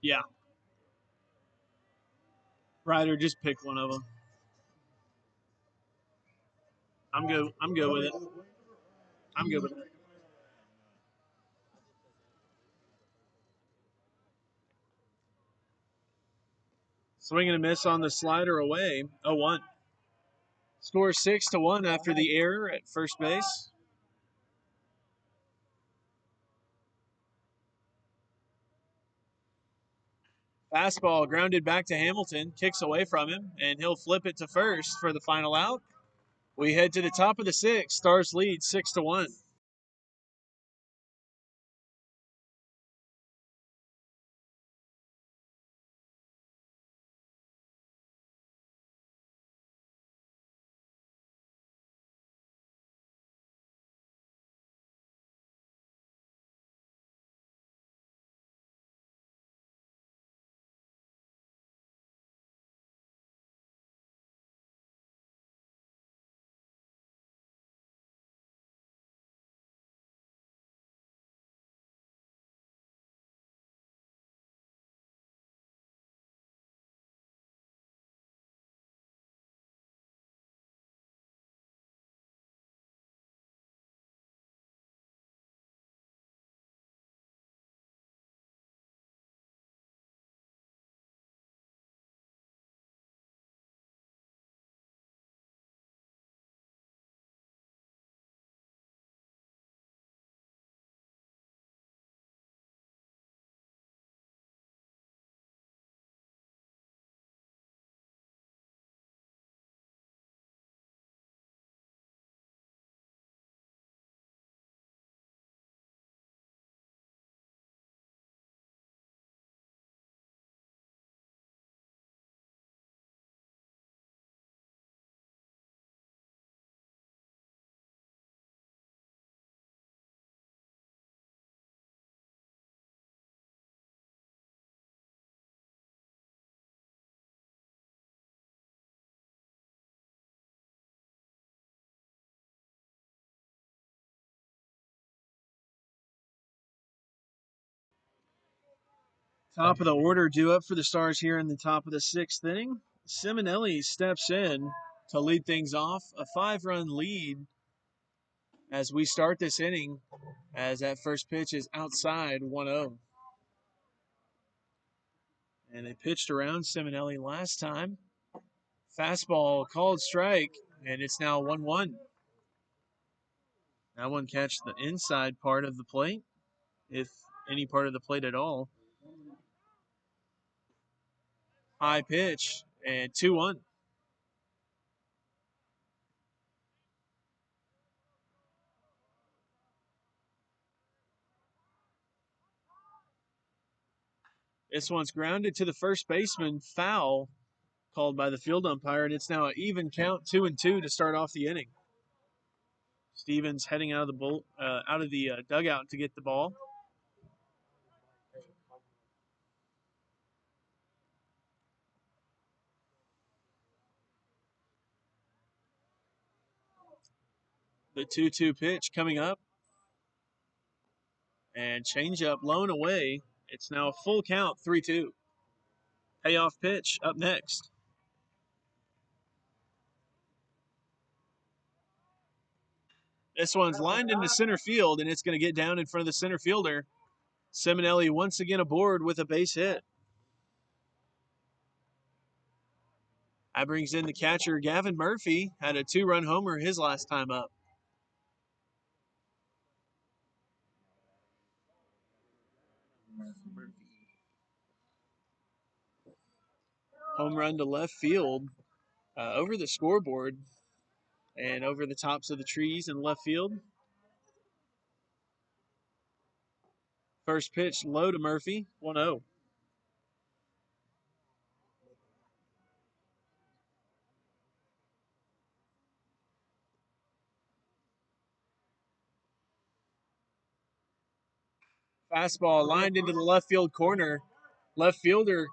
Yeah. Ryder, just pick one of them. I'm good. I'm good with it. I'm good with it. Swing and a miss on the slider away, 0-1. Score 6-1 after the error at first base. Fastball grounded back to Hamilton, kicks away from him, and he'll flip it to first for the final out. We head to the top of the sixth. Stars lead 6-1. Top of the order due up for the Stars here in the top of the 6th inning. Simonelli steps in to lead things off. A 5-run lead as we start this inning, as that first pitch is outside 1-0. And they pitched around Simonelli last time. Fastball called strike, and it's now 1-1. That one catch the inside part of the plate, if any part of the plate at all. High pitch, and 2-1. This one's grounded to the first baseman, foul called by the field umpire, and it's now an even count, 2-2 to start off the inning. Stevens heading out of the dugout to get the ball. The 2-2 pitch coming up, and changeup blown away. It's now a full count, 3-2. Payoff pitch up next. This one's lined into center field, and it's going to get down in front of the center fielder. Simonelli once again aboard with a base hit. That brings in the catcher, Gavin Murphy. Had a 2-run homer his last time up. Home run to left field, over the scoreboard and over the tops of the trees in left field. First pitch low to Murphy, 1-0. Fastball lined into the left field corner. Left fielder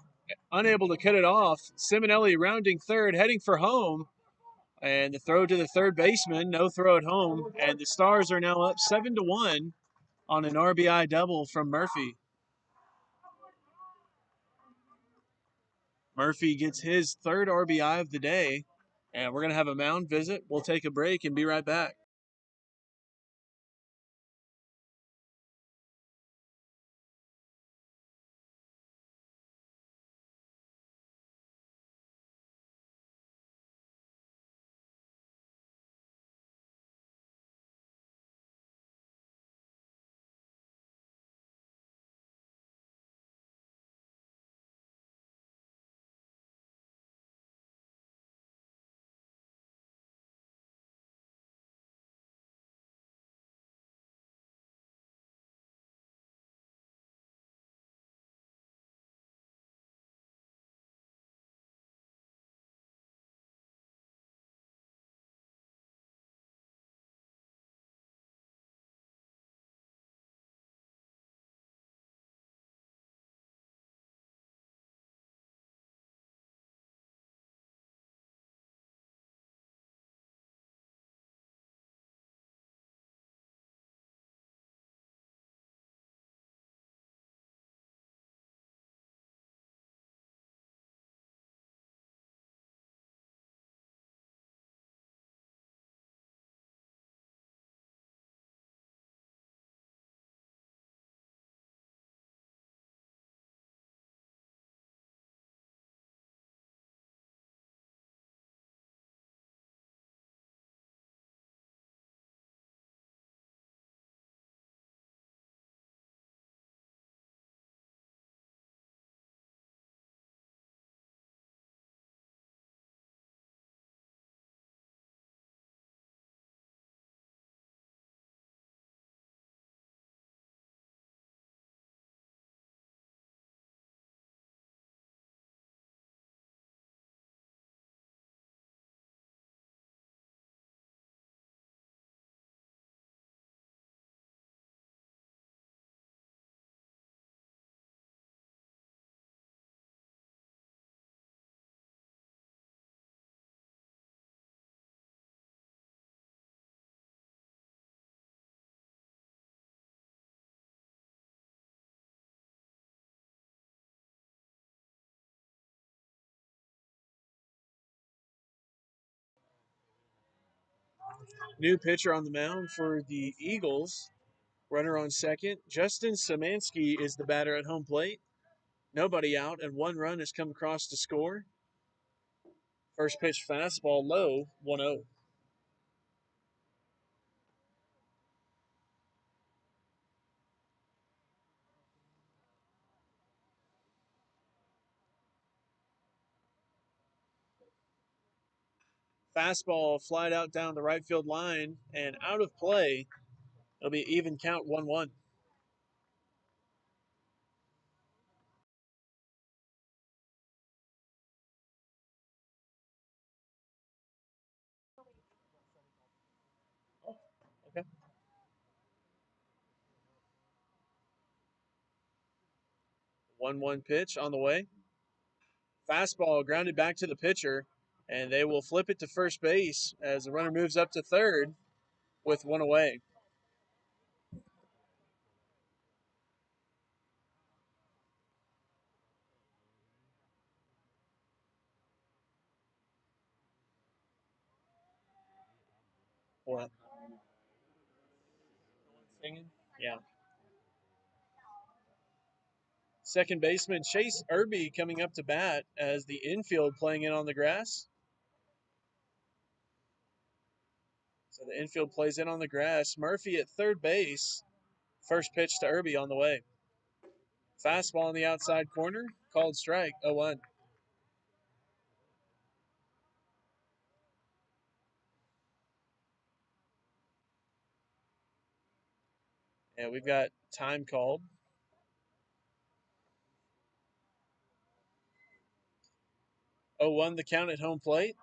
unable to cut it off. Simonelli rounding third, heading for home. And the throw to the third baseman, no throw at home. And the Stars are now up 7-1 on an RBI double from Murphy. Murphy gets his third RBI of the day. And we're going to have a mound visit. We'll take a break and be right back. New pitcher on the mound for the Eagles. Runner on second. Justin Szymanski is the batter at home plate. Nobody out, and one run has come across to score. First pitch fastball low, 1-0. Fastball flied out down the right field line and out of play. It'll be even count 1-1. Okay. 1-1 pitch on the way. Fastball grounded back to the pitcher, and they will flip it to first base as the runner moves up to third with one away. What? Singing? Yeah. Second baseman Chase Irby coming up to bat as the infield playing in on the grass. So the infield plays in on the grass. Murphy at third base. First pitch to Irby on the way. Fastball on the outside corner. Called strike, 0-1. And we've got time called. 0-1 the count at home plate.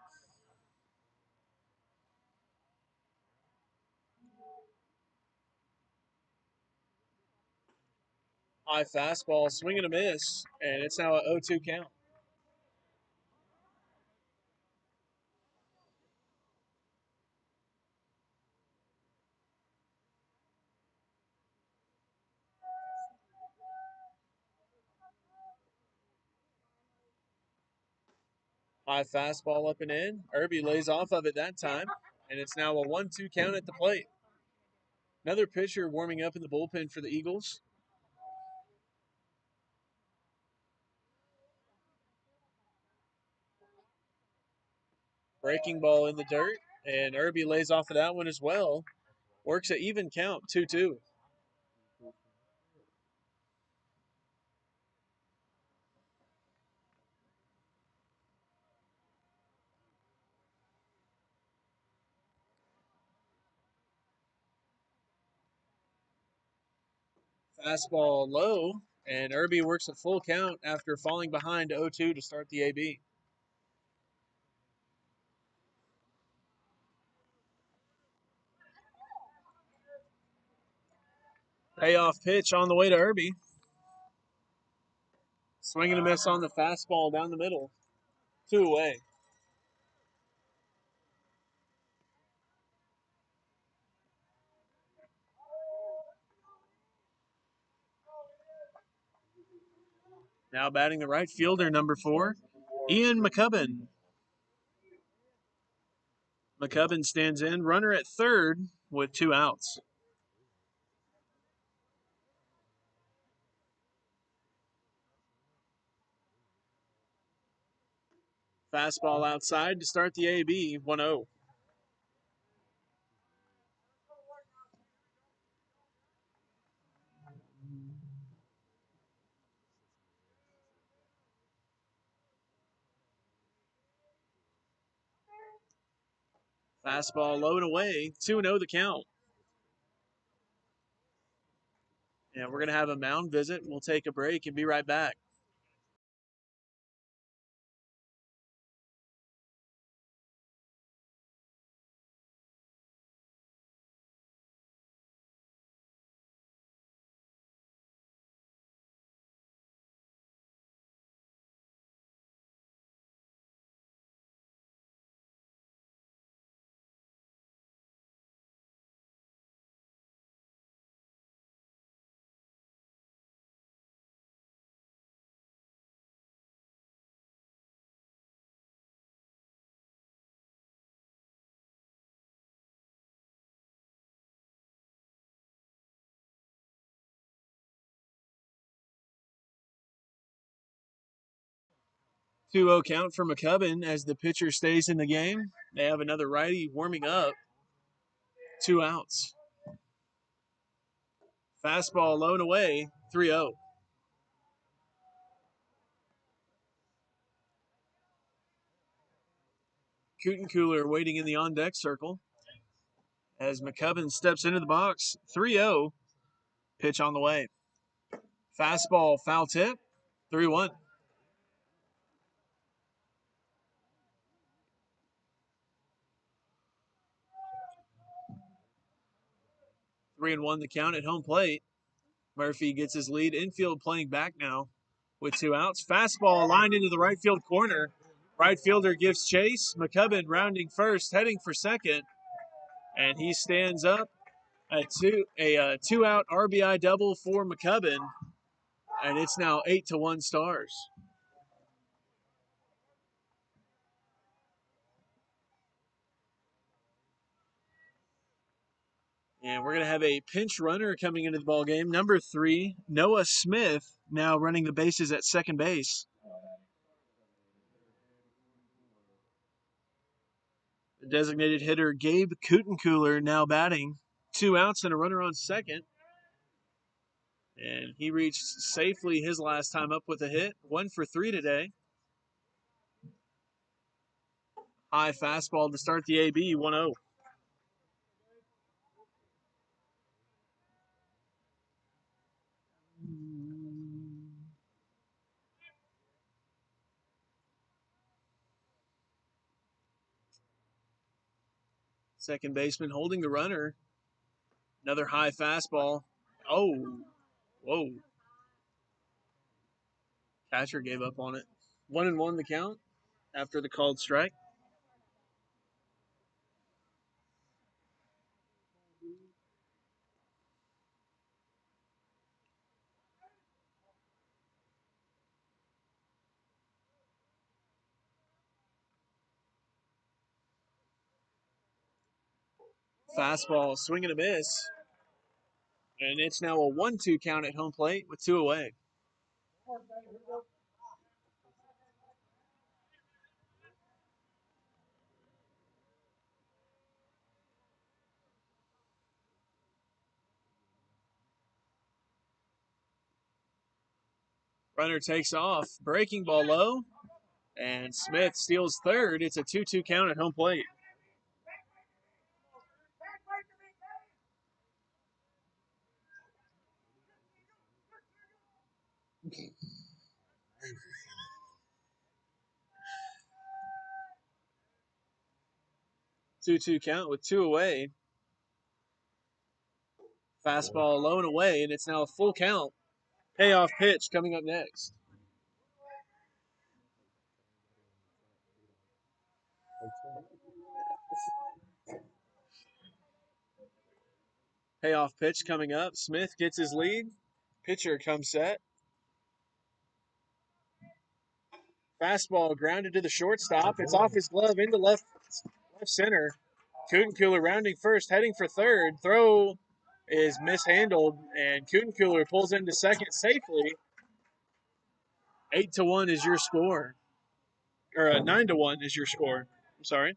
High fastball, swing and a miss, and it's now a 0-2 count. High fastball up and in. Irby lays off of it that time, and it's now a 1-2 count at the plate. Another pitcher warming up in the bullpen for the Eagles. Breaking ball in the dirt, and Irby lays off of that one as well. Works at even count, 2-2. Fastball low, and Irby works a full count after falling behind 0-2 to start the AB. Payoff pitch on the way to Irby. Swing and a miss on the fastball down the middle. 2 away. Now batting the right fielder, number 4, Ian McCubbin. McCubbin stands in, runner at third with 2 outs. Fastball outside to start the AB, 1-0. Fastball low and away, 2-0 the count. And we're going to have a mound visit. We'll take a break and be right back. 2-0 count for McCubbin as the pitcher stays in the game. They have another righty warming up. 2 outs. Fastball low and away, 3-0. Cooler waiting in the on-deck circle as McCubbin steps into the box. 3-0, pitch on the way. Fastball foul tip, 3-1. 3-1 the count at home plate. Murphy gets his lead. Infield playing back now with 2 outs. Fastball lined into the right field corner. Right fielder gives chase. McCubbin rounding first, heading for second. And he stands up. A 2-out RBI double for McCubbin. And it's now 8-1 Stars. And we're going to have a pinch runner coming into the ball game. Number 3, Noah Smith, now running the bases at second base. The designated hitter, Gabe Cooler, now batting. 2 outs and a runner on second. And he reached safely his last time up with a hit. 1 for 3 today. High fastball to start the AB, 1-0. Second baseman holding the runner. Another high fastball. Oh, whoa. Catcher gave up on it. 1-1 the count after the called strike. Fastball, swing and a miss. And it's now a 1-2 count at home plate with 2 away. Runner takes off. Breaking ball low. And Smith steals third. It's a 2-2 count at home plate. Two count with 2 away. Fastball low and away, and it's now a full count. Payoff pitch coming up next. Payoff pitch coming up. Smith gets his lead. Pitcher comes set. Fastball grounded to the shortstop. It's off his glove into left center. Cooler rounding first, heading for third. Throw is mishandled, and Cooler pulls into second safely. 8-1 is your score. Or 9-1 is your score. I'm sorry.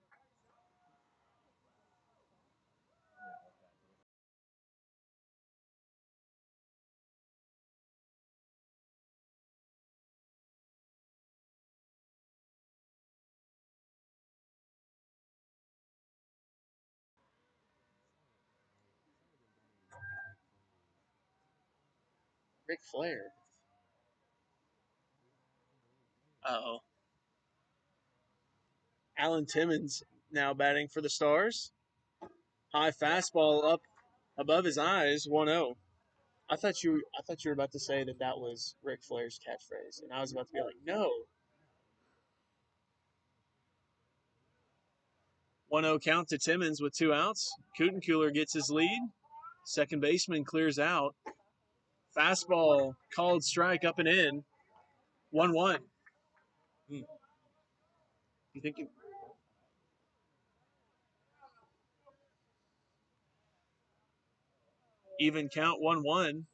Ric Flair. Uh-oh. Alan Timmons now batting for the Stars. High fastball up above his eyes, 1-0. I thought you were about to say that was Ric Flair's catchphrase, and I was about to be like, no. 1-0 count to Timmons with 2 outs. Cooler gets his lead. Second baseman clears out. Fastball called strike up and in. 1-1. You think even count 1-1.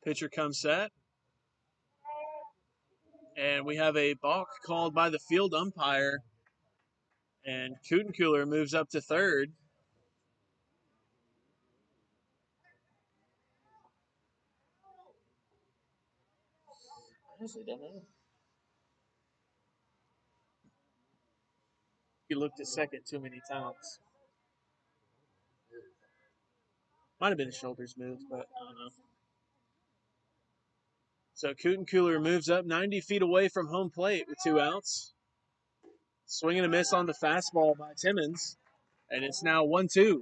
Pitcher comes set. And we have a balk called by the field umpire. And Kutencooler moves up to third. I honestly don't know. He looked at second too many times. Might have been his shoulders moved, but I don't know. So Kutencooler moves up 90 feet away from home plate with 2 outs. Swing and a miss on the fastball by Timmons, and it's now 1-2.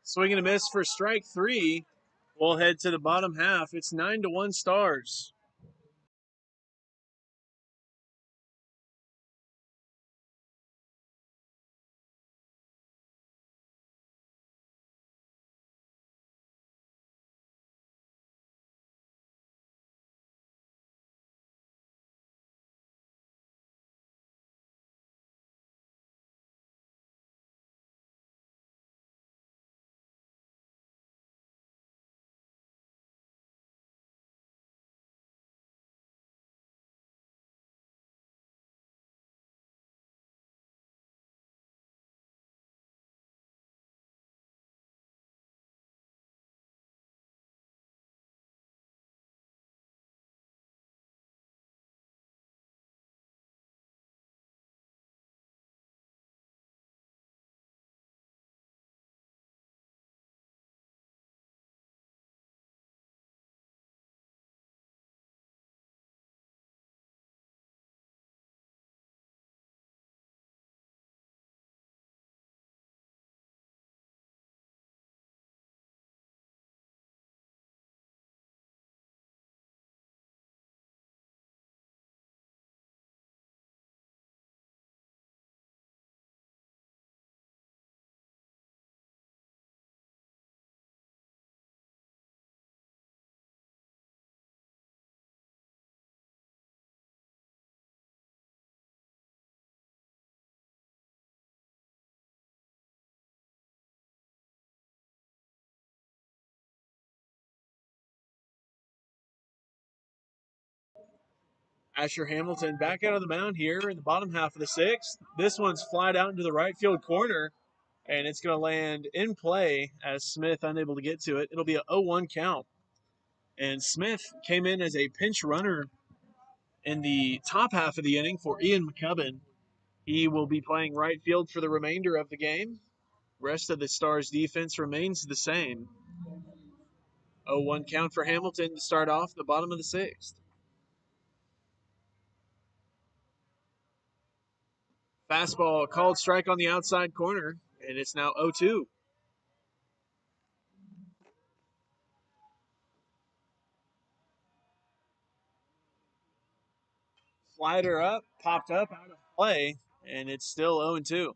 Swing and a miss for strike 3. We'll head to the bottom half. It's 9-1 Stars. Asher Hamilton back out of the mound here in the bottom half of the 6th. This one's flied out into the right field corner, and it's going to land in play as Smith unable to get to it. It'll be a 0-1 count. And Smith came in as a pinch runner in the top half of the inning for Ian McCubbin. He will be playing right field for the remainder of the game. Rest of the Stars defense remains the same. 0-1 count for Hamilton to start off the bottom of the 6th. Fastball called strike on the outside corner, and it's now 0-2. Slider up, popped up out of play, and it's still 0-2.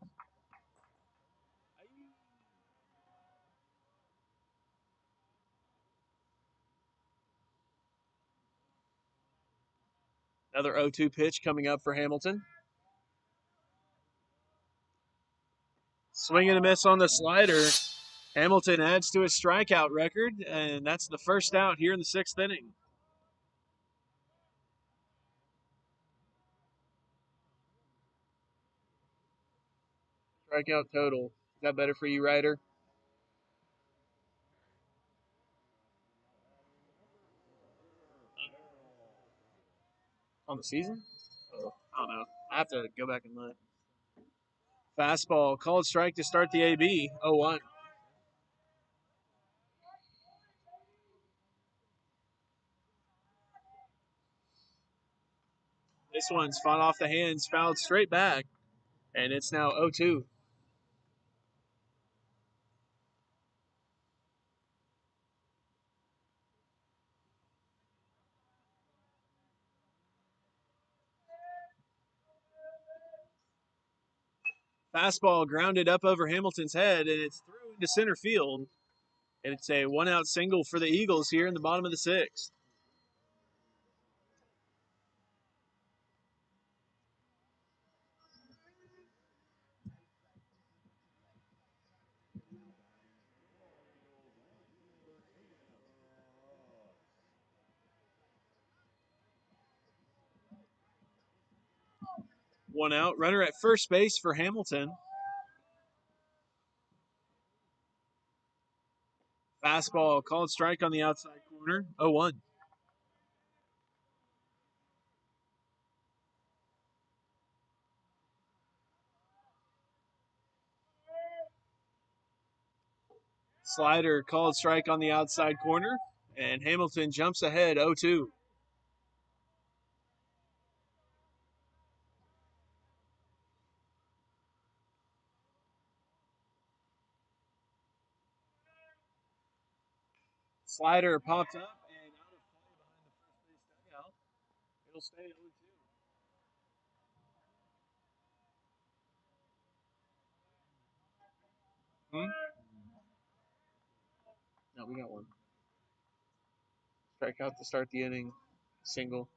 Another 0-2 pitch coming up for Hamilton. Swing and a miss on the slider. Hamilton adds to his strikeout record, and that's the first out here in the 6th inning. Strikeout total. Is that better for you, Ryder? On the season? Oh, I don't know. I have to go back and look. Fastball called strike to start the AB. 0-1. This one's fought off the hands, fouled straight back, and it's now 0-2. Fastball grounded up over Hamilton's head, and it's through into center field. And it's a 1-out single for the Eagles here in the bottom of the 6th. One out. Runner at first base for Hamilton. Fastball, called strike on the outside corner. 0-1. Slider, called strike on the outside corner. And Hamilton jumps ahead 0-2. Slider popped up and out of play behind the first base dugout. It'll stay 0-2. No, we got one. Strikeout to start the inning. Single.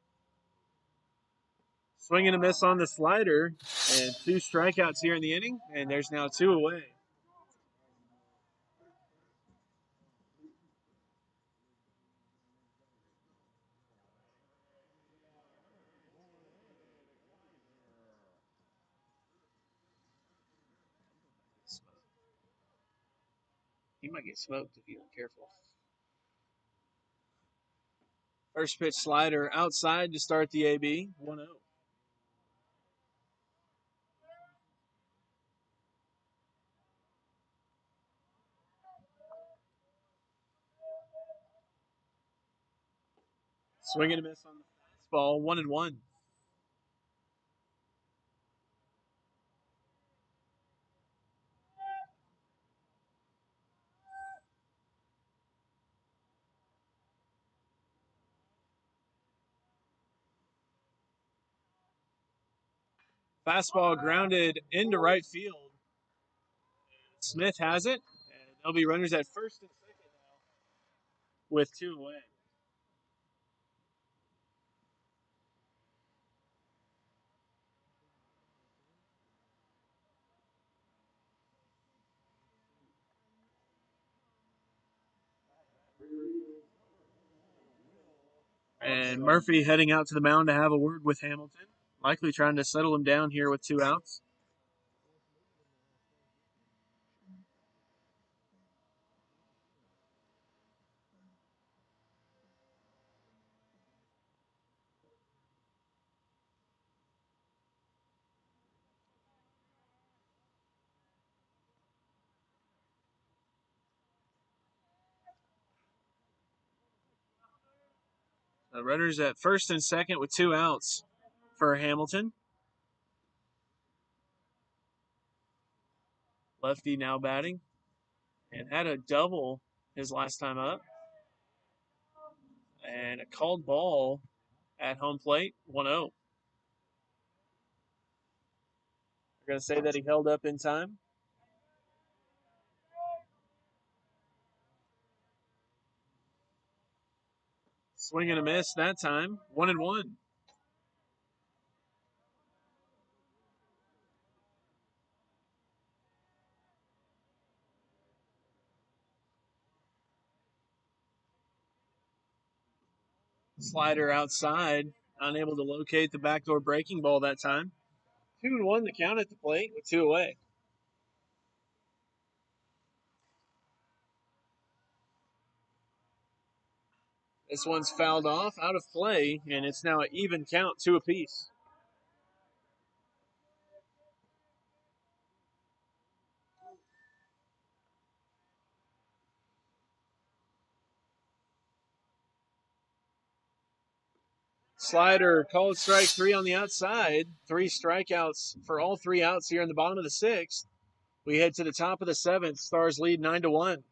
Swing and a miss on the slider. And 2 strikeouts here in the inning. And there's now 2 away. He might get smoked if you're careful. First pitch slider outside to start the AB. 1-0. Swing and a miss on the fastball. 1-1. Fastball grounded into right field. Smith has it. And there'll be runners at first and second now with 2 away. And Murphy heading out to the mound to have a word with Hamilton. Likely trying to settle him down here with 2 outs. Runners at first and second with 2 outs for Hamilton. Lefty now batting and had a double his last time up. And a called ball at home plate, 1-0. They're going to say that he held up in time. Swing and a miss that time, 1-1. Slider outside, unable to locate the backdoor breaking ball that time. 2-1 the count at the plate with 2 away. This one's fouled off, out of play, and it's now an even count, 2 apiece. Slider called strike 3 on the outside. 3 strikeouts for all 3 outs here in the bottom of the 6th. We head to the top of the 7th. Stars lead 9-1.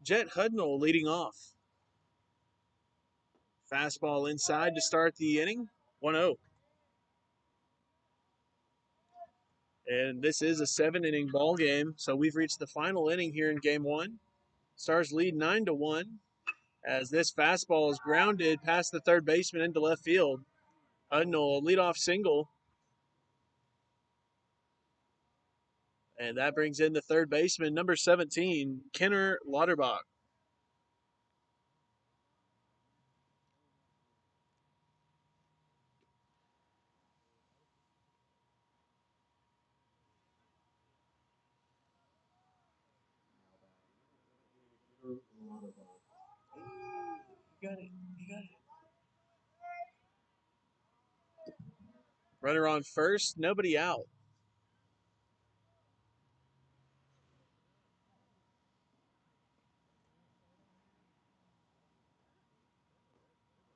Jet Hudnall leading off. Fastball inside to start the inning. 1-0. And this is a 7-inning ball game, so we've reached the final inning here in game 1. Stars lead 9-1 as this fastball is grounded past the third baseman into left field. Hudnall, a leadoff single. And that brings in the third baseman, number 17, Kenner Lauterbach. You got it. You got it. Runner on first, nobody out.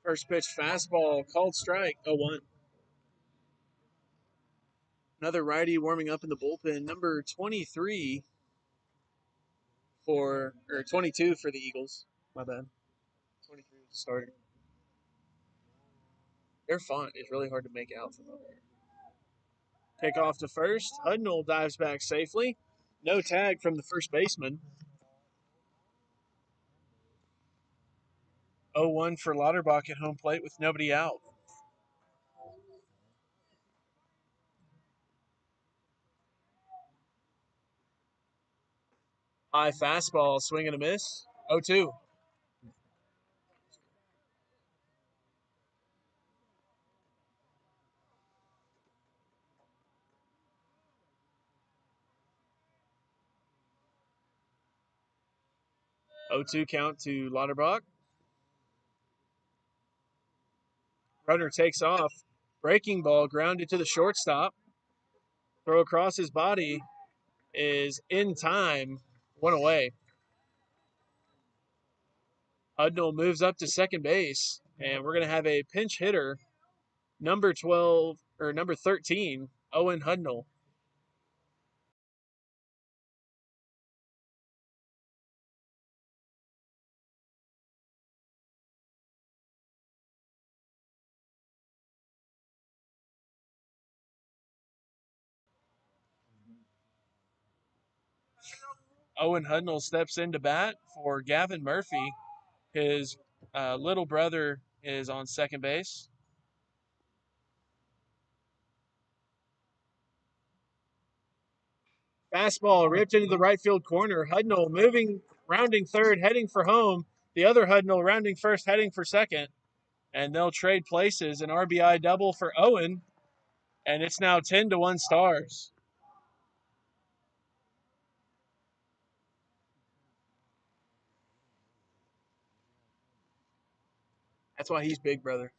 First pitch fastball, called strike, 0-1. Another righty warming up in the bullpen, number 23 or 22 for the Eagles. My bad. 23 was the starter. Their font is really hard to make out from over here. Pick off to first. Hudnall dives back safely. No tag from the first baseman. 0-1 for Lauterbach at home plate with nobody out. High fastball, swing and a miss. 0-2. Count to Lauterbach. Runner takes off. Breaking ball grounded to the shortstop. Throw across his body is in time. 1 away. Hudnall moves up to second base, and we're going to have a pinch hitter, number 12 or number 13, Owen Hudnall. Owen Hudnall steps in to bat for Gavin Murphy. His little brother is on second base. Fastball ripped into the right field corner. Hudnall moving, rounding third, heading for home. The other Hudnall rounding first, heading for second. And they'll trade places. An RBI double for Owen. And it's now 10-1 Stars. That's why he's big brother.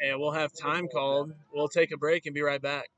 And we'll have time called. We'll take a break and be right back.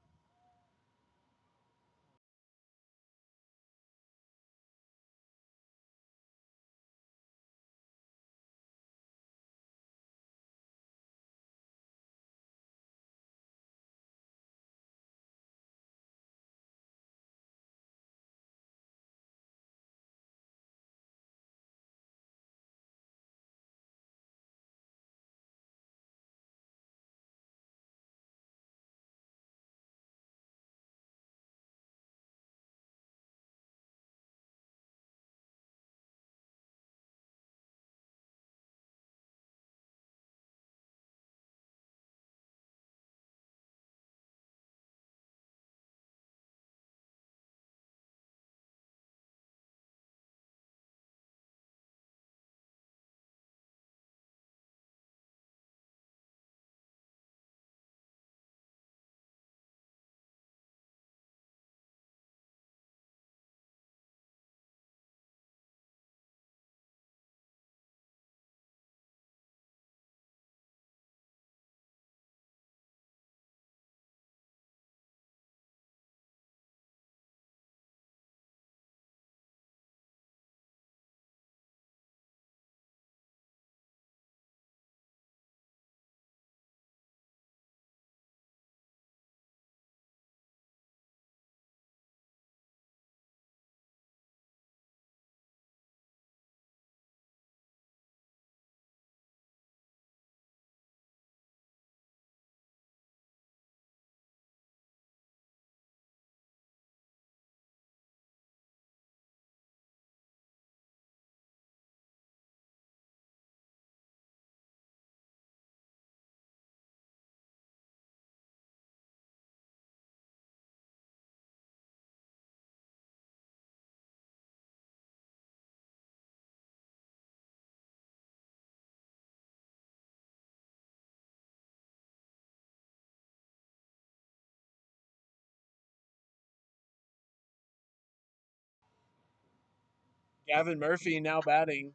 Gavin Murphy now batting.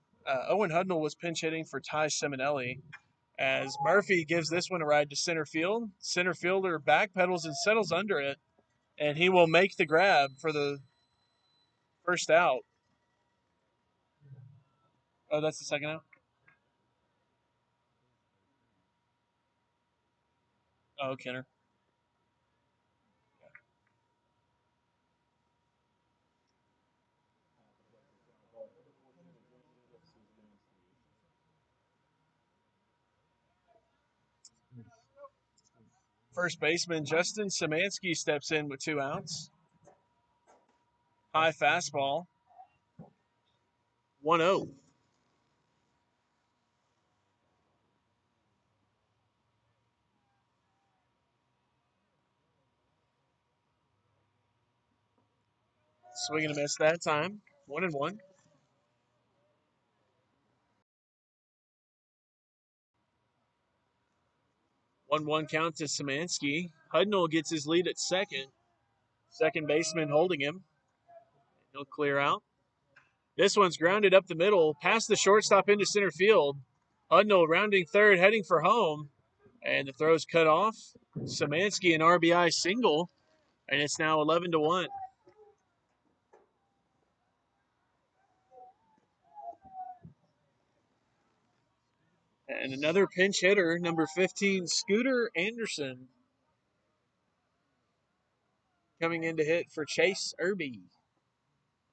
Owen Hudnall was pinch hitting for Ty Simonelli as Murphy gives this one a ride to center field. Center fielder backpedals and settles under it, and he will make the grab for the first out. Oh, that's the second out? Oh, Kenner. First baseman Justin Szymanski steps in with 2 outs. High fastball. 1-0. Swing and a miss that time. 1-1. 1-1 count to Szymanski. Hudnall gets his lead at second. Second baseman holding him. He'll clear out. This one's grounded up the middle, past the shortstop into center field. Hudnall rounding third, heading for home. And the throw's cut off. Szymanski an RBI single. And it's now 11-1. And another pinch hitter, number 15, Scooter Anderson, coming in to hit for Chase Irby.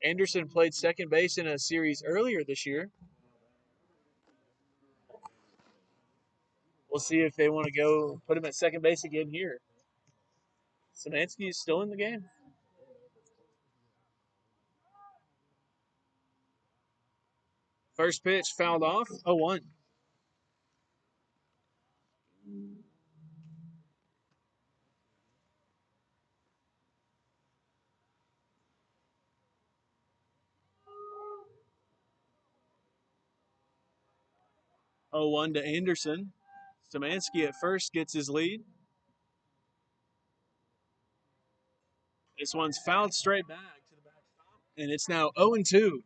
Anderson played second base in a series earlier this year. We'll see if they want to go put him at second base again here. Szymanski is still in the game. First pitch fouled off, 0-1. 0-1 to Anderson. Szymanski at first gets his lead. This one's fouled straight back to the backstop, and it's now 0-2.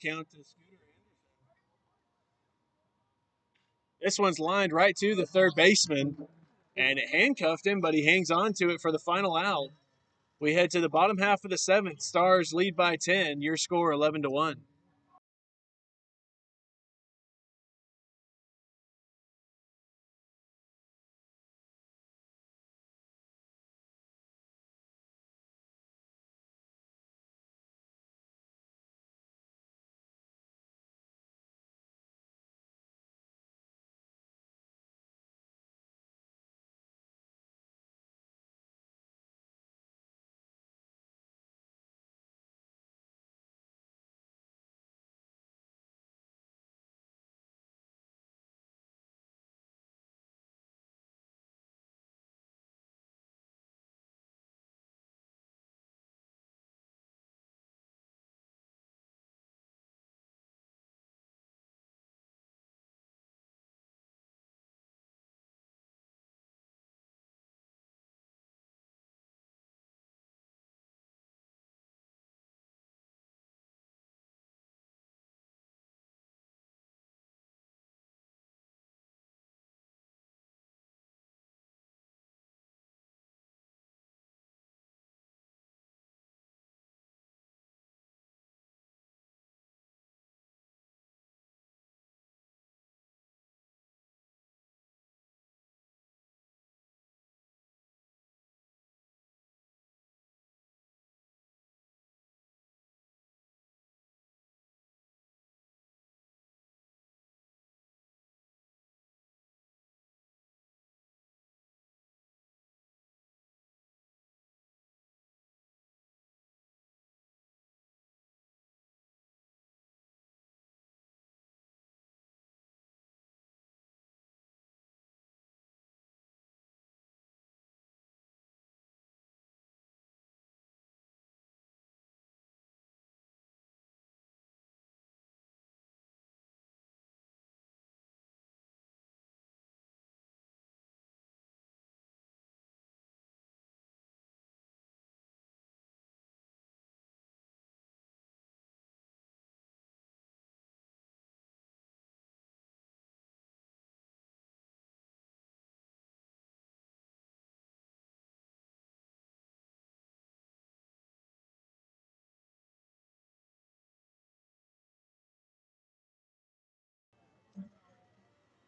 Count to Scooter Anderson. This one's lined right to the third baseman, and it handcuffed him, but he hangs on to it for the final out. We head to the bottom half of the seventh. Stars lead by 10. Your score 11-1.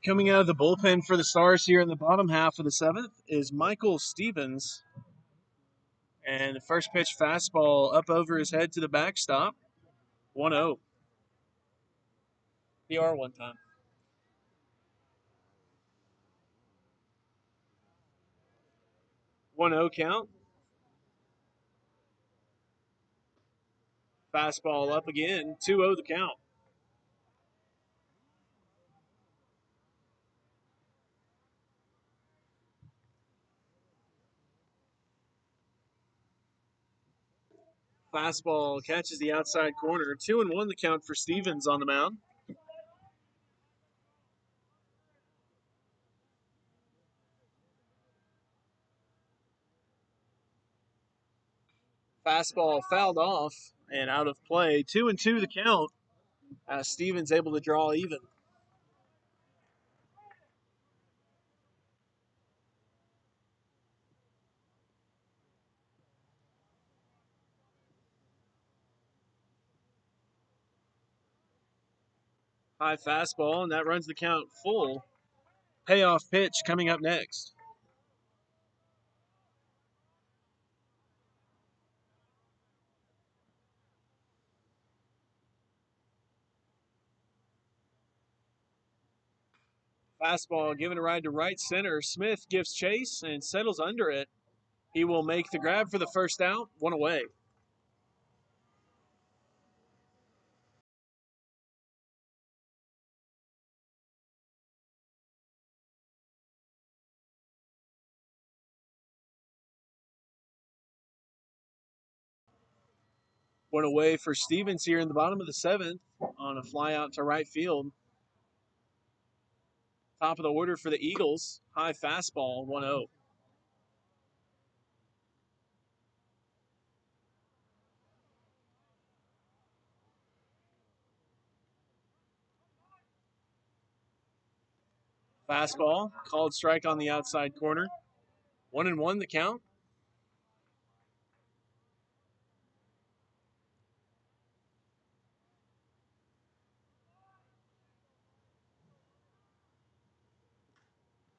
Coming out of the bullpen for the Stars here in the bottom half of the seventh is Michael Stevens. And the first pitch fastball up over his head to the backstop. 1-0. PR one time. 1-0 count. Fastball up again. 2-0 the count. Fastball catches the outside corner. 2-1 the count for Stevens on the mound. Fastball fouled off and out of play. 2-2 the count as Stevens able to draw even. High fastball, and that runs the count full. Payoff pitch coming up next. Fastball given a ride to right center. Smith gives chase and settles under it. He will make the grab for the first out. 1 away. One away for Stevens here in the bottom of the seventh on a fly out to right field. Top of the order for the Eagles. High fastball, 1-0. Fastball, called strike on the outside corner. 1-1 the count.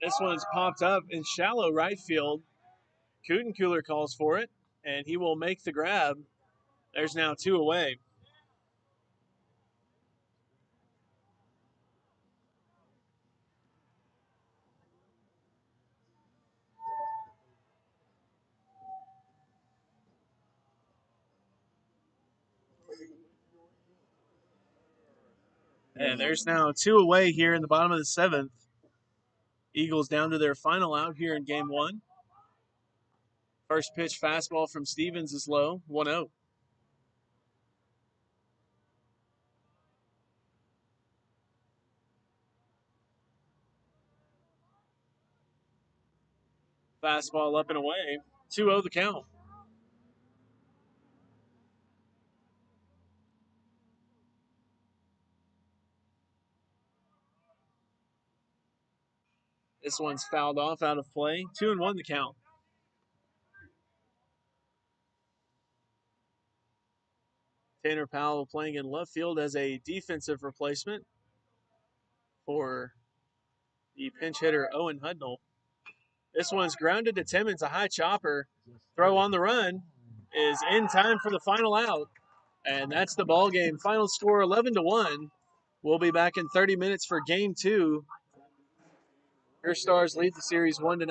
This one's popped up in shallow right field. Kutencooler calls for it, and he will make the grab. There's now 2 away. And there's now 2 away here in the bottom of the seventh. Eagles down to their final out here in game one. First pitch fastball from Stevens is low, 1-0. Fastball up and away, 2-0 the count. This one's fouled off out of play, 2-1 the count. Tanner Powell playing in left field as a defensive replacement for the pinch hitter Owen Hudnall. This one's grounded to Timmons, a high chopper. Throw on the run is in time for the final out. And that's the ball game. Final score 11-1. We'll be back in 30 minutes for game two. Your Stars lead the series 1-0.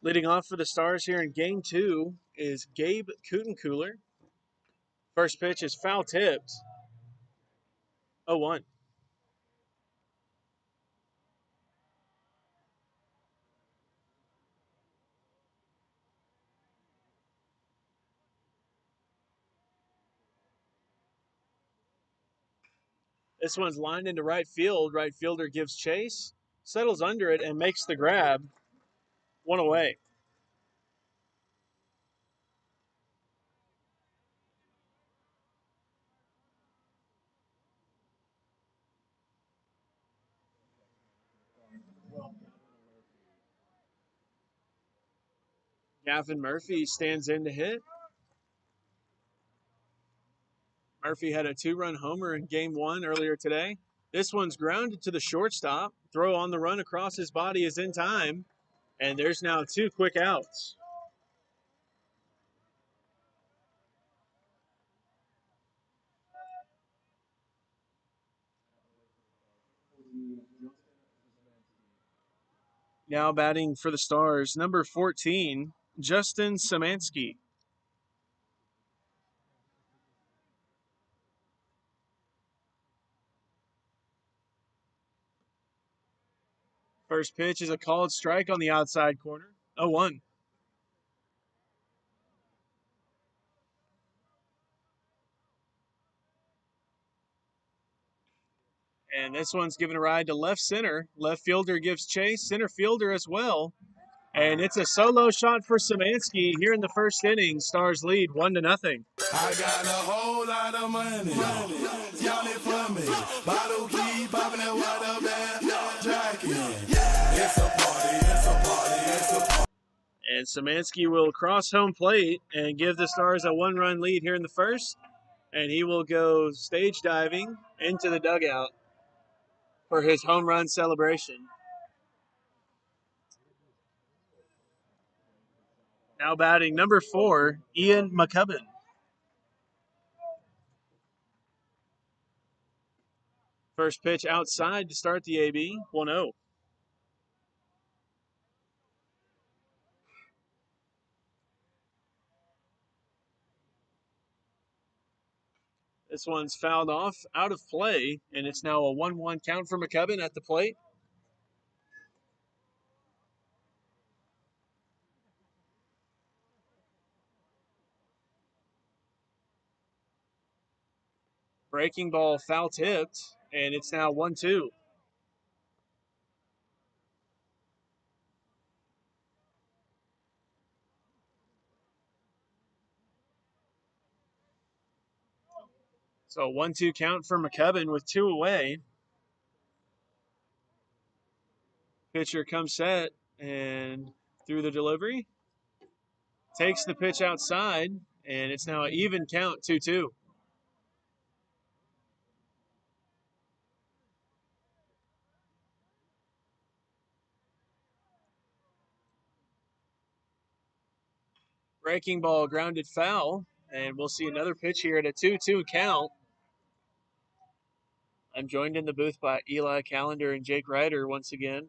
Leading off for the Stars here in Game 2 is Gabe Kutencooler. First pitch is foul tipped. 0-1. This one's lined into right field. Right fielder gives chase, settles under it, and makes the grab. One away. Gavin Murphy stands in to hit. Murphy had a 2-run homer in Game 1 earlier today. This one's grounded to the shortstop. Throw on the run across his body is in time. And there's now 2 quick outs. Now batting for the Stars, number 14, Justin Szymanski. First pitch is a called strike on the outside corner. 0-1. And this one's given a ride to left center. Left fielder gives chase, center fielder as well. And it's a solo shot for Szymanski here in the first inning. Stars lead 1-0. I got a whole lot of money. Y'all it for me. Bottle keep popping that water band. Jacking. It's a party, it's a party, it's a party. And Szymanski will cross home plate and give the Stars a 1-run lead here in the first. And he will go stage diving into the dugout for his home run celebration. Now batting number 4, Ian McCubbin. First pitch outside to start the AB, 1-0. This one's fouled off, out of play, and it's now a 1-1 count for McCubbin at the plate. Breaking ball foul tipped, and it's now 1-2. So 1-2 count for McCubbin with 2 away. Pitcher comes set and through the delivery. Takes the pitch outside, and it's now an even count, 2-2. Breaking ball grounded foul, and we'll see another pitch here at a 2-2 count. I'm joined in the booth by Eli Callender and Jake Ryder once again.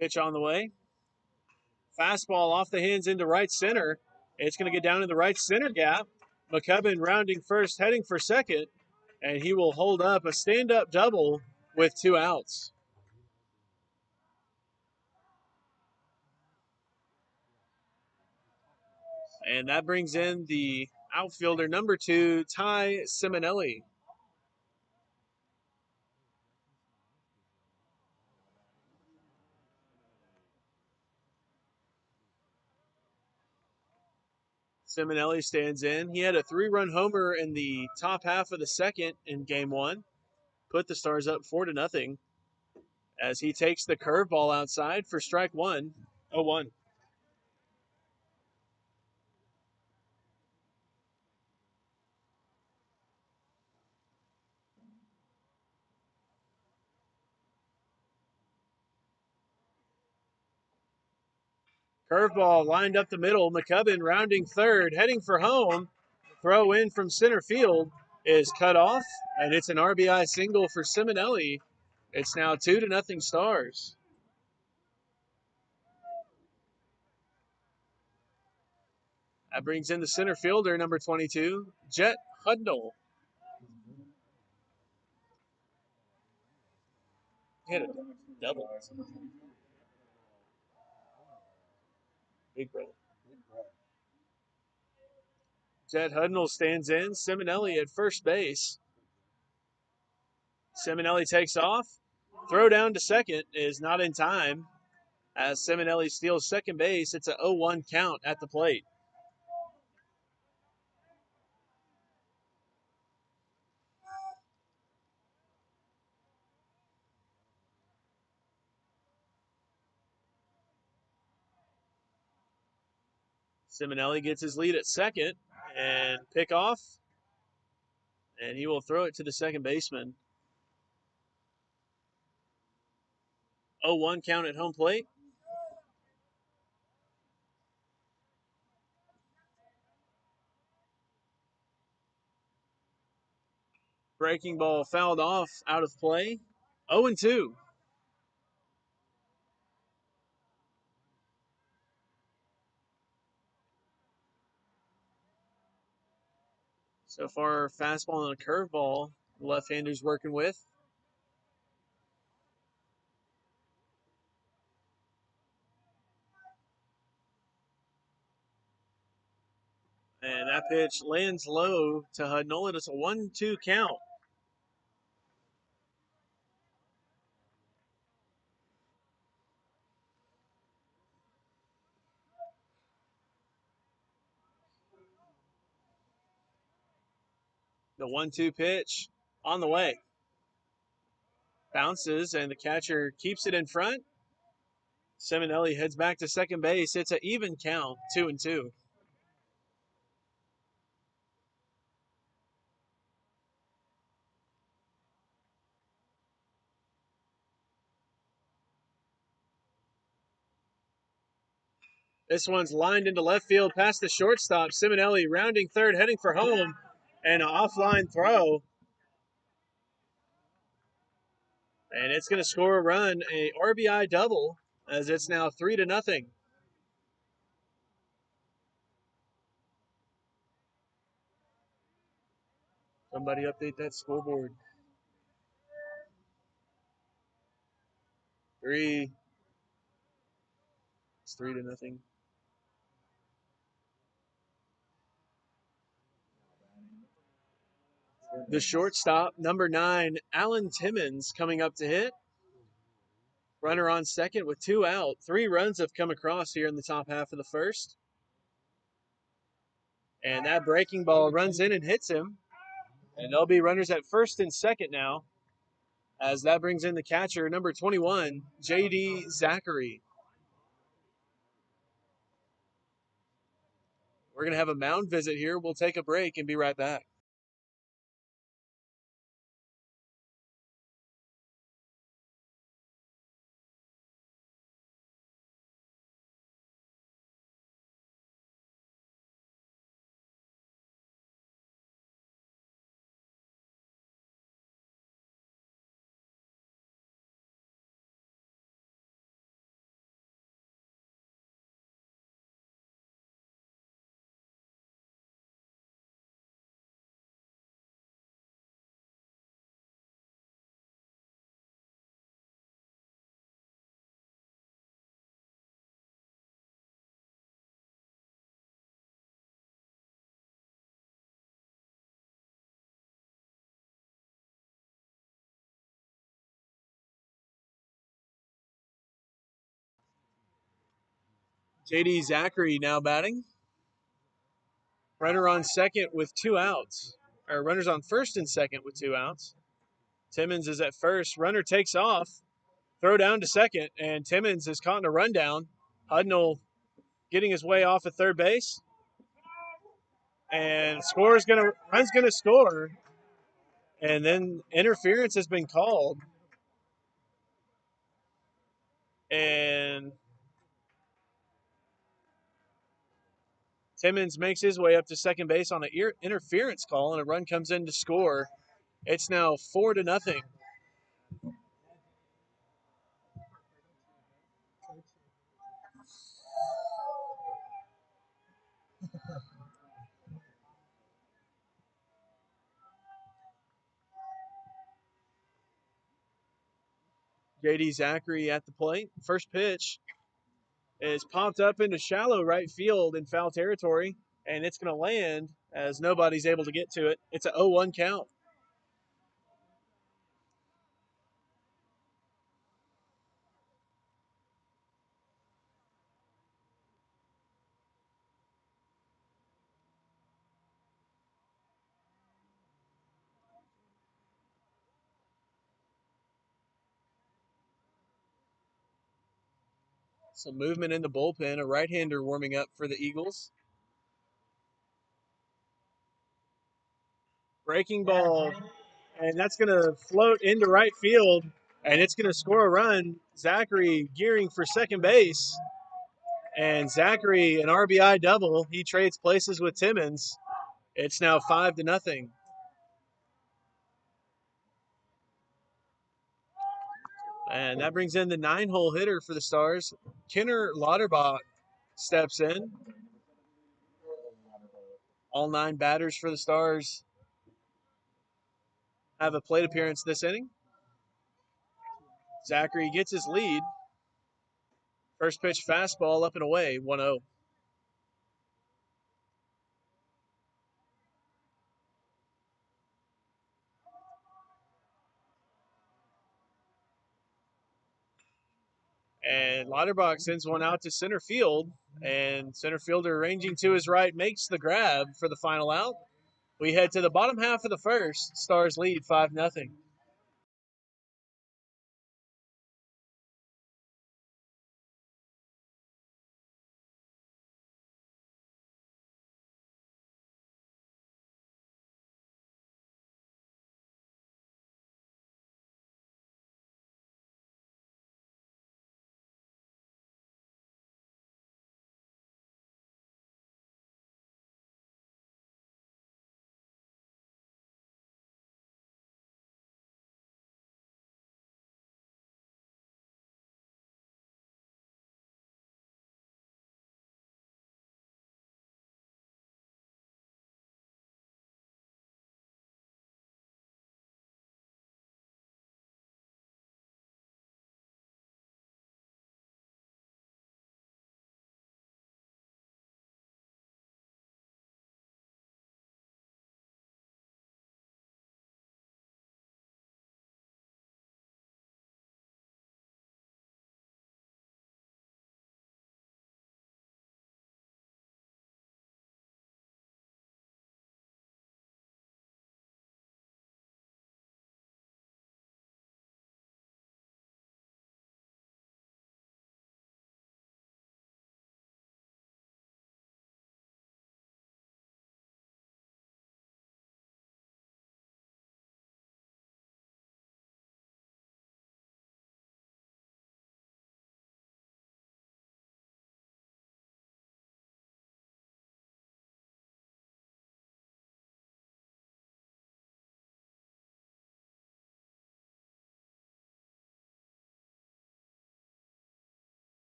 Pitch on the way. Fastball off the hands into right center. It's going to get down in the right center gap. McCubbin rounding first, heading for second, and he will hold up a stand-up double with 2 outs. And that brings in the outfielder number 2, Ty Simonelli. Simonelli stands in. He had a 3-run homer in the top half of the second in Game 1. Put the Stars up 4-0 as he takes the curveball outside for strike 1, 0-1. Curveball lined up the middle. McCubbin rounding third, heading for home. Throw in from center field. is cut off, and it's an RBI single for Simonelli. It's now 2-0 Stars. That brings in the center fielder, number 22, Jet Hudnall. He had a double. Big brother. Jet Hudnall stands in. Simonelli at first base. Simonelli takes off. Throw down to second is not in time. As Simonelli steals second base, it's a 0-1 count at the plate. Simonelli gets his lead at second and pick off, and he will throw it to the second baseman. 0-1 count at home plate. Breaking ball fouled off out of play. 0-2. So far, fastball and a curveball, the left-hander's working with. And that pitch lands low to Hudnall, and it's a 1-2 count. The 1-2 pitch on the way. Bounces, and the catcher keeps it in front. Simonelli heads back to second base. It's an even count, 2-2. This one's lined into left field past the shortstop. Simonelli rounding third, heading for home, and an offline throw. And it's going to score a run, a RBI double, as it's now 3-0. Somebody update that scoreboard. 3. It's 3-0. The shortstop, number 9, Alan Timmons, coming up to hit. Runner on second with 2 out. 3 runs have come across here in the top half of the first. And that breaking ball runs in and hits him. And there'll be runners at first and second now, as that brings in the catcher, number 21, J.D. Zachary. We're going to have a mound visit here. We'll take a break and be right back. J.D. Zachary now batting. Runner on second with 2 outs. Or runners on first and second with 2 outs. Timmons is at first. Runner takes off. Throw down to second, and Timmons is caught in a rundown. Hudnall getting his way off at third base. And run's gonna score. And then interference has been called. And Timmons makes his way up to second base on an interference call, and a run comes in to score. It's now 4-0. J.D. Zachary at the plate. First pitch is popped up into shallow right field in foul territory, and it's going to land as nobody's able to get to it. It's a 0-1 count. Some movement in the bullpen. A right-hander warming up for the Eagles. Breaking ball, and that's going to float into right field, and it's going to score a run. Zachary gearing for second base, and Zachary, an RBI double. He trades places with Timmons. It's now 5-0. And that brings in the 9-hole hitter for the Stars. Kenner Lauterbach steps in. All 9 batters for the Stars have a plate appearance this inning. Zachary gets his lead. First pitch fastball up and away, 1-0. And Lauterbach sends one out to center field, and center fielder ranging to his right makes the grab for the final out. We head to the bottom half of the first. Stars lead 5-0.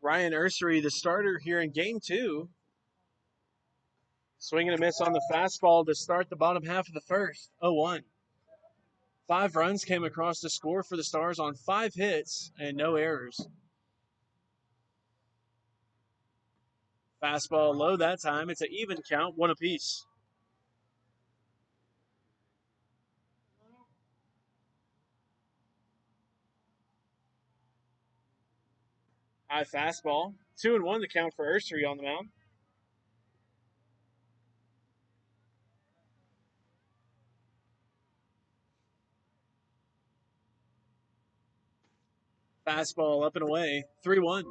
Ryan Ursery, the starter here in game 2. Swinging a miss on the fastball to start the bottom half of the first, 0-1. 5 runs came across the score for the Stars on 5 hits and no errors. Fastball low that time. It's an even count, 1 apiece. High fastball. 2-1 the count for Ursery on the mound. Fastball up and away, 3-1.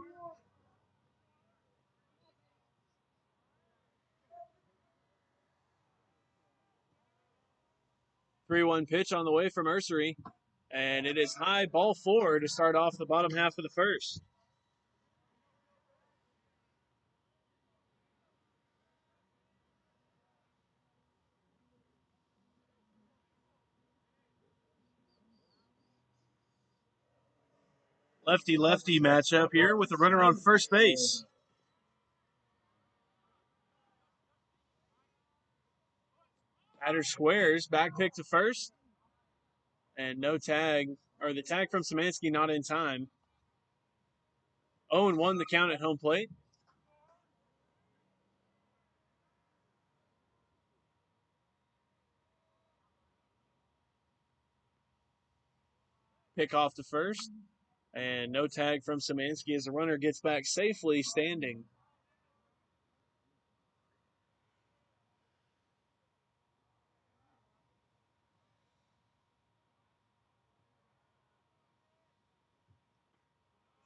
3-1 pitch on the way from Ursery. And it is high, ball 4 to start off the bottom half of the first. Lefty-lefty matchup here with the runner on first base. Batter squares, back pick to first. And no tag, or the tag from Szymanski not in time. 0-1 the count at home plate. Pick off to first. And no tag from Szymanski as the runner gets back safely standing.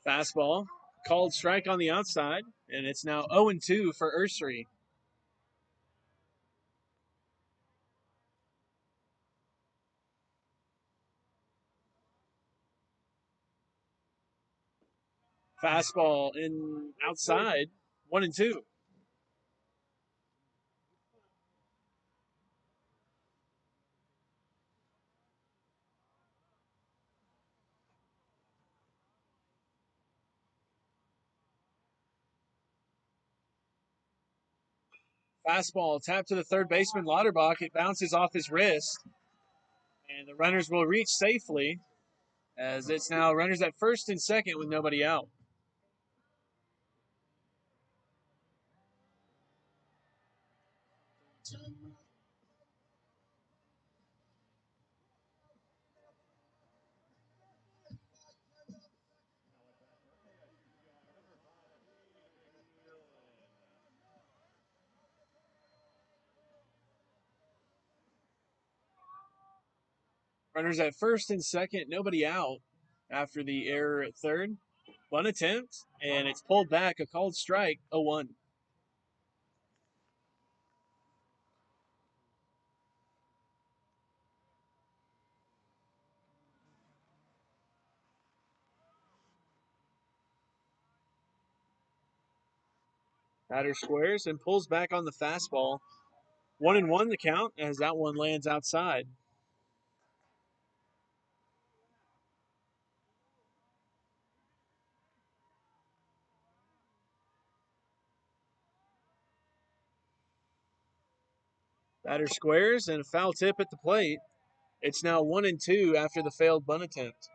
Fastball, called strike on the outside, and it's now 0-2 for Ursery. Fastball in outside, 1-2. Fastball tapped to the third baseman, Lauterbach. It bounces off his wrist, and the runners will reach safely as it's now runners at first and second with nobody out. Runners at first and second, nobody out after the error at third. One attempt, and it's pulled back, a called strike, 0-1. Batter squares and pulls back on the fastball. 1-1 the count as that one lands outside. Batter squares and a foul tip at the plate. It's now 1-2 after the failed bunt attempt.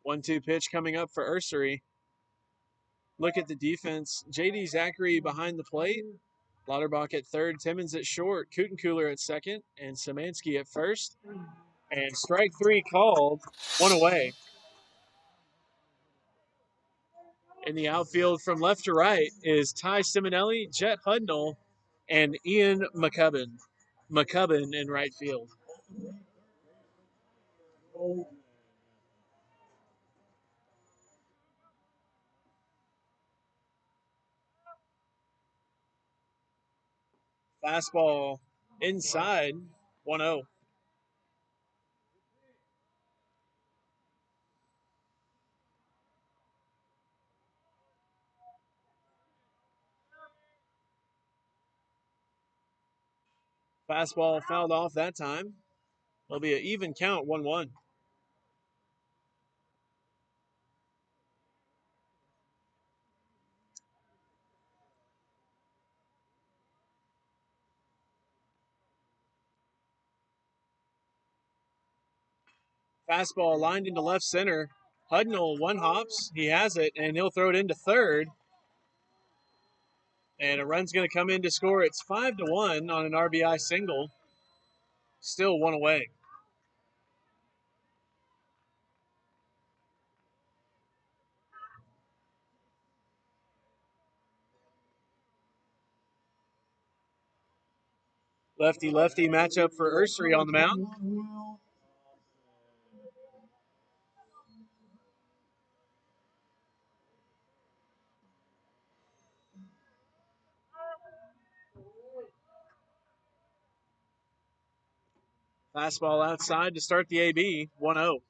One-two pitch coming up for Ursery. Look at the defense. J.D. Zachary behind the plate. Lauterbach at third. Timmons at short. Kutenkooler at second. And Szymanski at first. And strike 3 called. One away. In the outfield from left to right is Ty Simonelli, Jet Hudnall, and Ian McCubbin. McCubbin in right field. Fastball inside, 1-0. Fastball fouled off that time. It'll be an even count, 1-1. Fastball lined into left center. Hudnall one hops. He has it, and he'll throw it into third. And a run's going to come in to score. It's 5-1 on an RBI single. Still one away. Lefty-lefty matchup for Ursery on the mound. Fastball outside to start the AB, 1-0.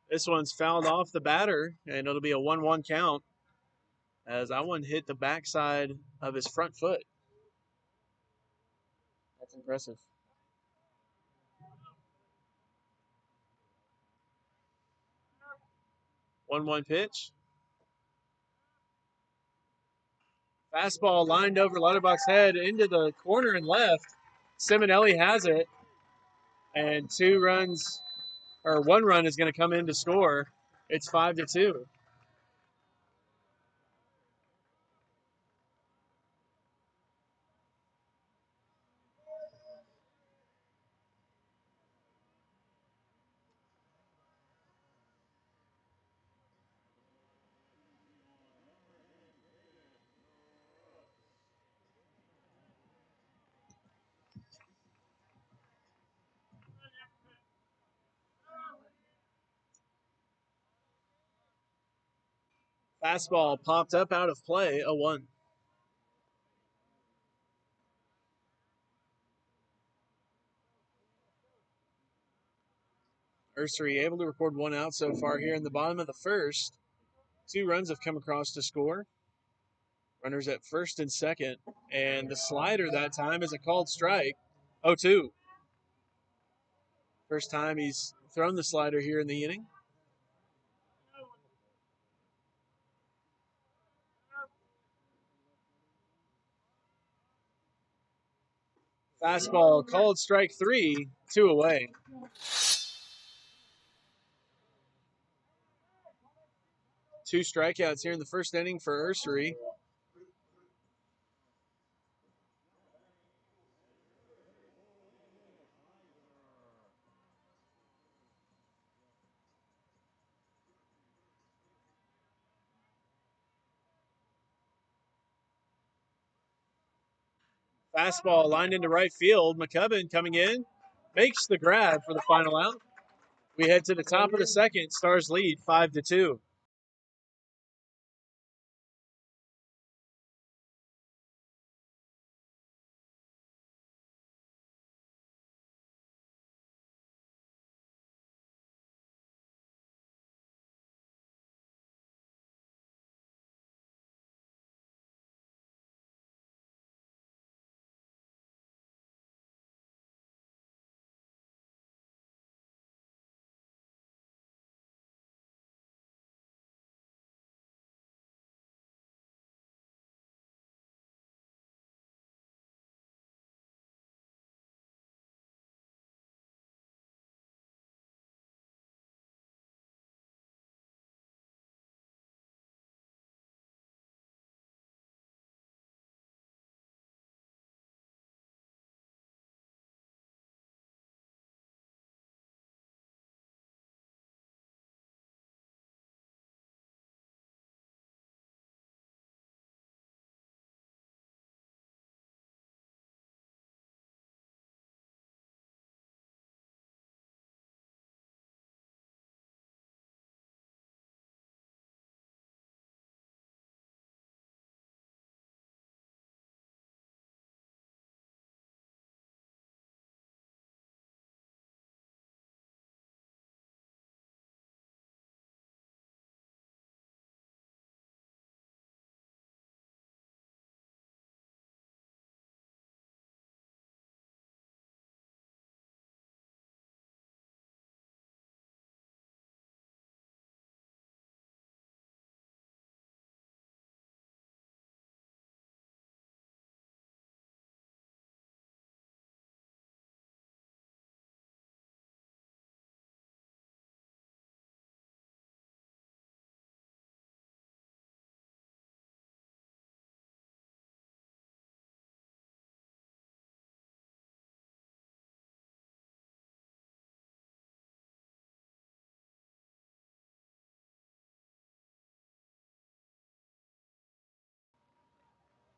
This one's fouled off the batter, and it'll be a 1-1 count as that one hit the backside of his front foot. That's impressive. 1-1 pitch. Fastball lined over Letterbuck's head into the corner and left. Simonelli has it, and 1 run is going to come in to score. It's 5-2. Fastball popped up out of play, 0-1. Ursery able to record 1 out so far here in the bottom of the first. 2 runs have come across to score. Runners at first and second. And the slider that time is a called strike, 0-2. First time he's thrown the slider here in the inning. Fastball called strike 3, 2 away. Two strikeouts here in the first inning for Ursery. Fastball lined into right field. McCubbin coming in, makes the grab for the final out. We head to the top of the second. Stars lead 5-2.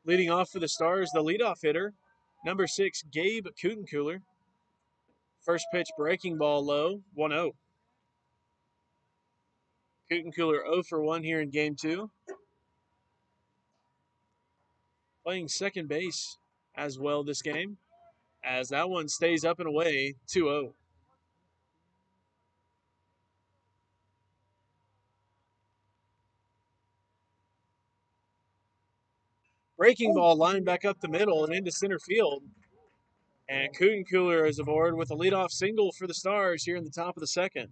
Leading off for the Stars, the leadoff hitter, number 6, Gabe Kutencooler. First pitch breaking ball low, 1-0. Cooler 0 for 1 here in game 2. Playing second base as well this game, as that one stays up and away 2-0. Breaking ball lined back up the middle and into center field. And Cooler is aboard with a leadoff single for the Stars here in the top of the second.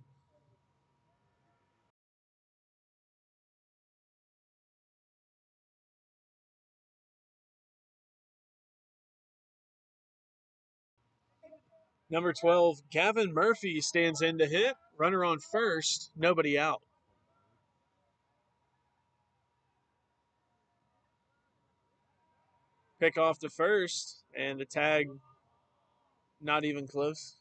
Number 12, Gavin Murphy stands in to hit. Runner on first, nobody out. Pick off to first, and the tag not even close.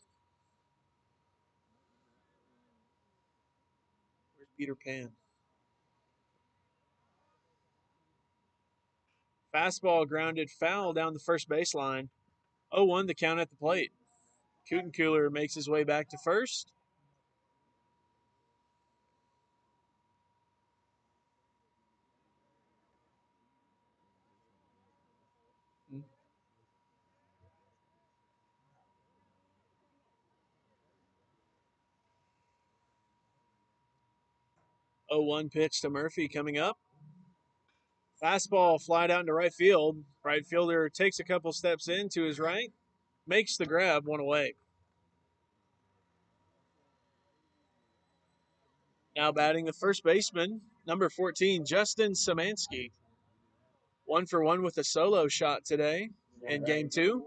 Where's Peter Pan? Fastball grounded foul down the first baseline. 0-1 the count at the plate. Cooler makes his way back to first. Mm. 0-1 pitch to Murphy coming up. Fastball flied out into right field. Right fielder takes a couple steps in to his right, makes the grab, one away. Now batting the first baseman, number 14, Justin Szymanski. 1 for 1 with a solo shot today in game 2.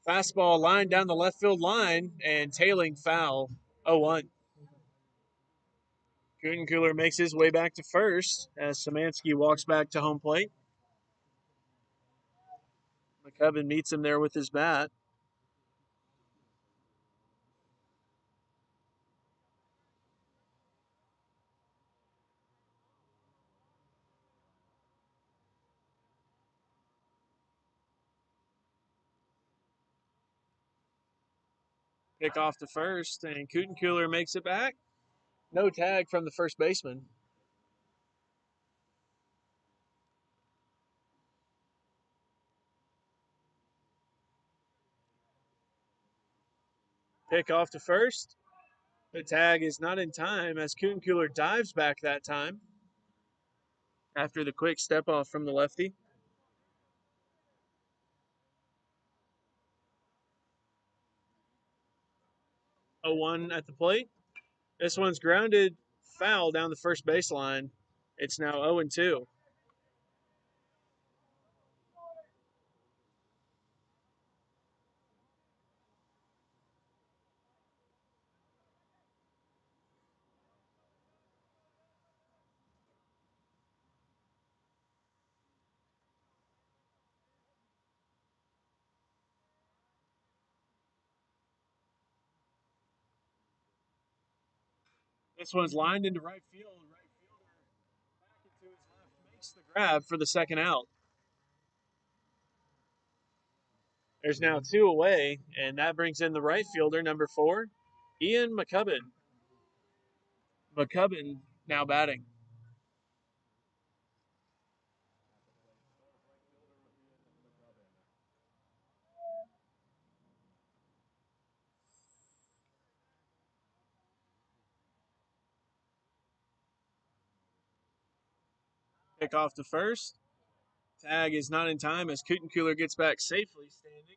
Fastball line down the left field line and tailing foul. 0-1. Cooler makes his way back to first as Szymanski walks back to home plate. McCubbin meets him there with his bat. Pick off to first, and Cooler makes it back. No tag from the first baseman. Pick off to first. The tag is not in time as Cooler dives back that time after the quick step off from the lefty. 0-1 at the plate. This one's grounded foul down the first baseline. It's now 0-2. This one's lined into right field. Right fielder back into his left makes the grab for the second out. There's now 2 away, and that brings in the right fielder, number 4, Ian McCubbin. McCubbin now batting. Pick off to first. Tag is not in time as Cooler gets back safely standing.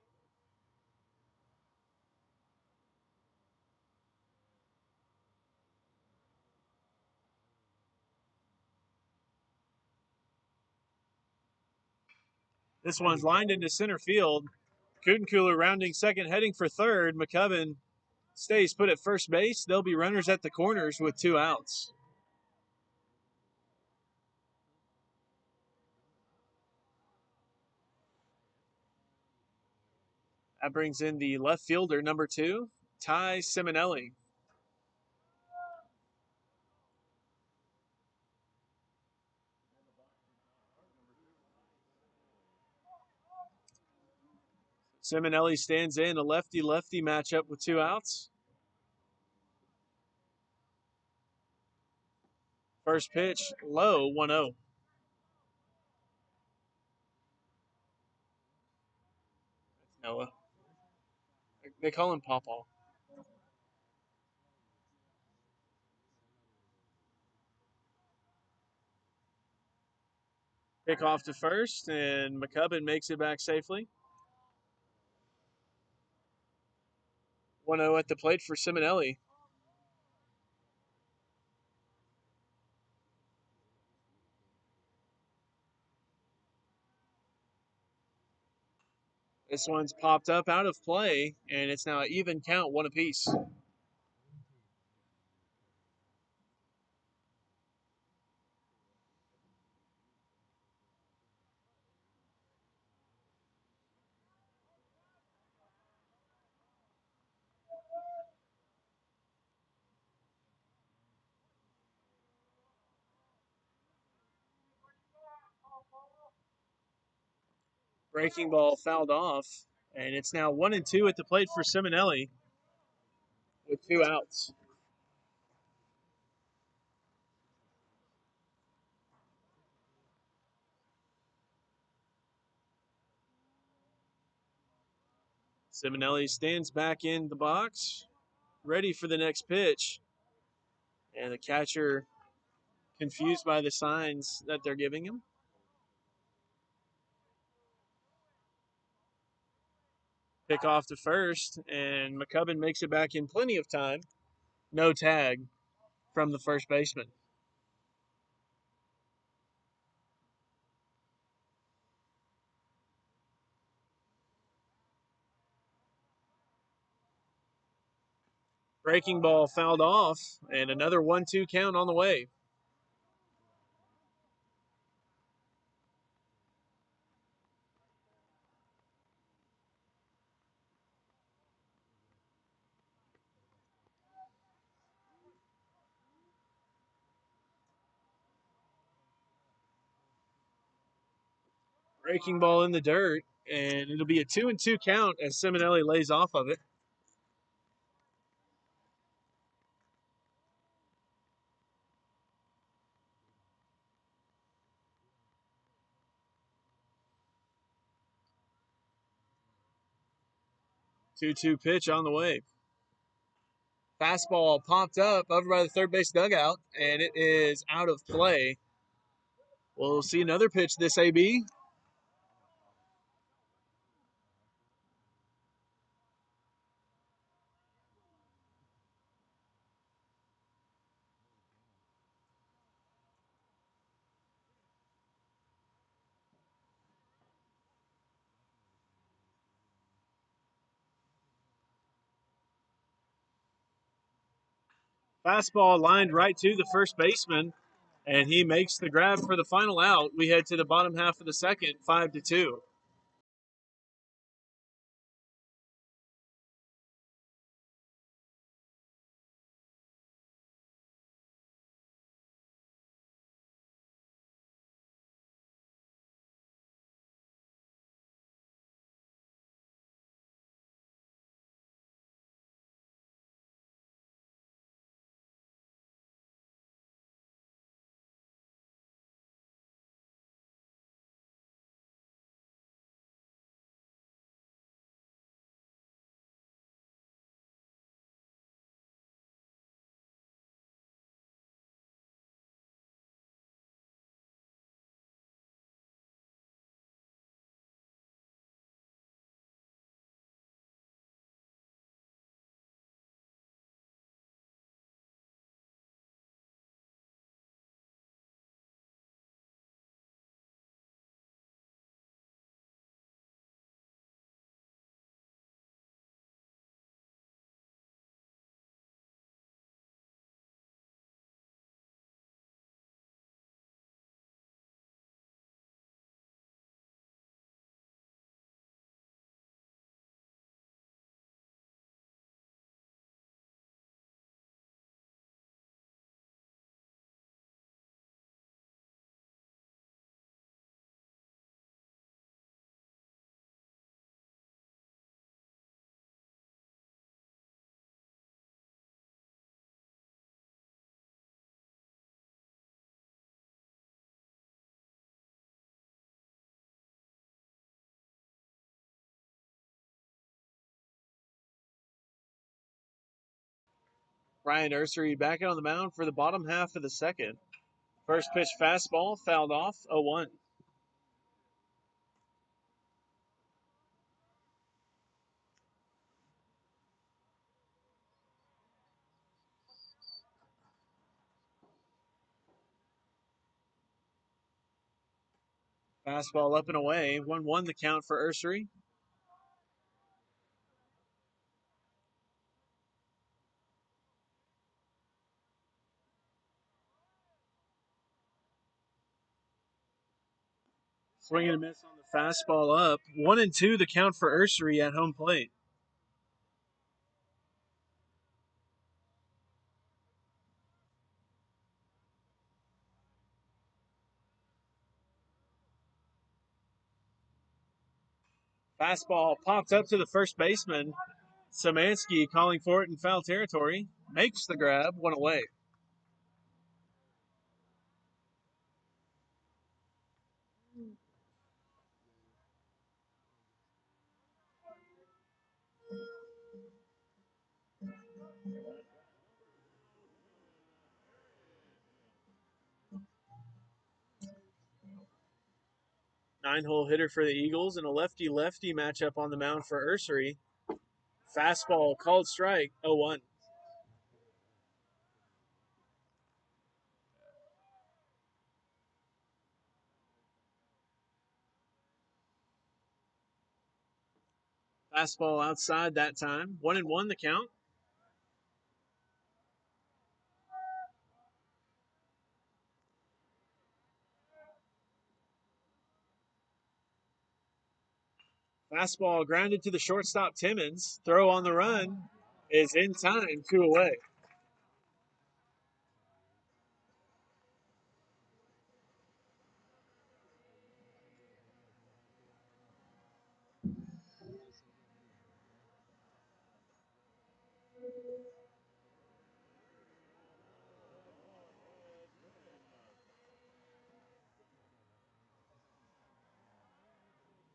This one's lined into center field. Cooler rounding second, heading for third. McCubbin stays put at first base. There'll be runners at the corners with 2 outs. That brings in the left fielder, number 2, Ty Simonelli. Simonelli stands in a lefty-lefty matchup with 2 outs. First pitch, low, 1-0. Noah. They call him Pawpaw. Pick off to first, and McCubbin makes it back safely. 1-0 at the plate for Simonelli. This one's popped up out of play, and it's now an even count, 1 apiece. Breaking ball fouled off, and it's now 1-2 at the plate for Simonelli with 2 outs. Simonelli stands back in the box, ready for the next pitch. And the catcher confused by the signs that they're giving him. Pick off to first, and McCubbin makes it back in plenty of time. No tag from the first baseman. Breaking ball fouled off, and another 1-2 count on the way. Breaking ball in the dirt, and it'll be a 2-2 count as Simonelli lays off of it. Two-two pitch on the way. Fastball popped up over by the third base dugout, and it is out of play. We'll see another pitch this AB. Fastball lined right to the first baseman, and he makes the grab for the final out. We head to the bottom half of the second, 5-2. Ryan Ursery back out on the mound for the bottom half of the second. First pitch fastball, fouled off, 0-1. Fastball up and away, 1-1 the count for Ursery. Swing and a miss on the fastball up. 1-2 the count for Ursery at home plate. Fastball popped up to the first baseman. Szymanski calling for it in foul territory. Makes the grab, 1 away. Nine-hole hitter for the Eagles and a lefty-lefty matchup on the mound for Ursery. Fastball called strike, 0-1. Fastball outside that time. 1-1 the count. Fastball grounded to the shortstop Timmons. Throw on the run is in time, 2 away.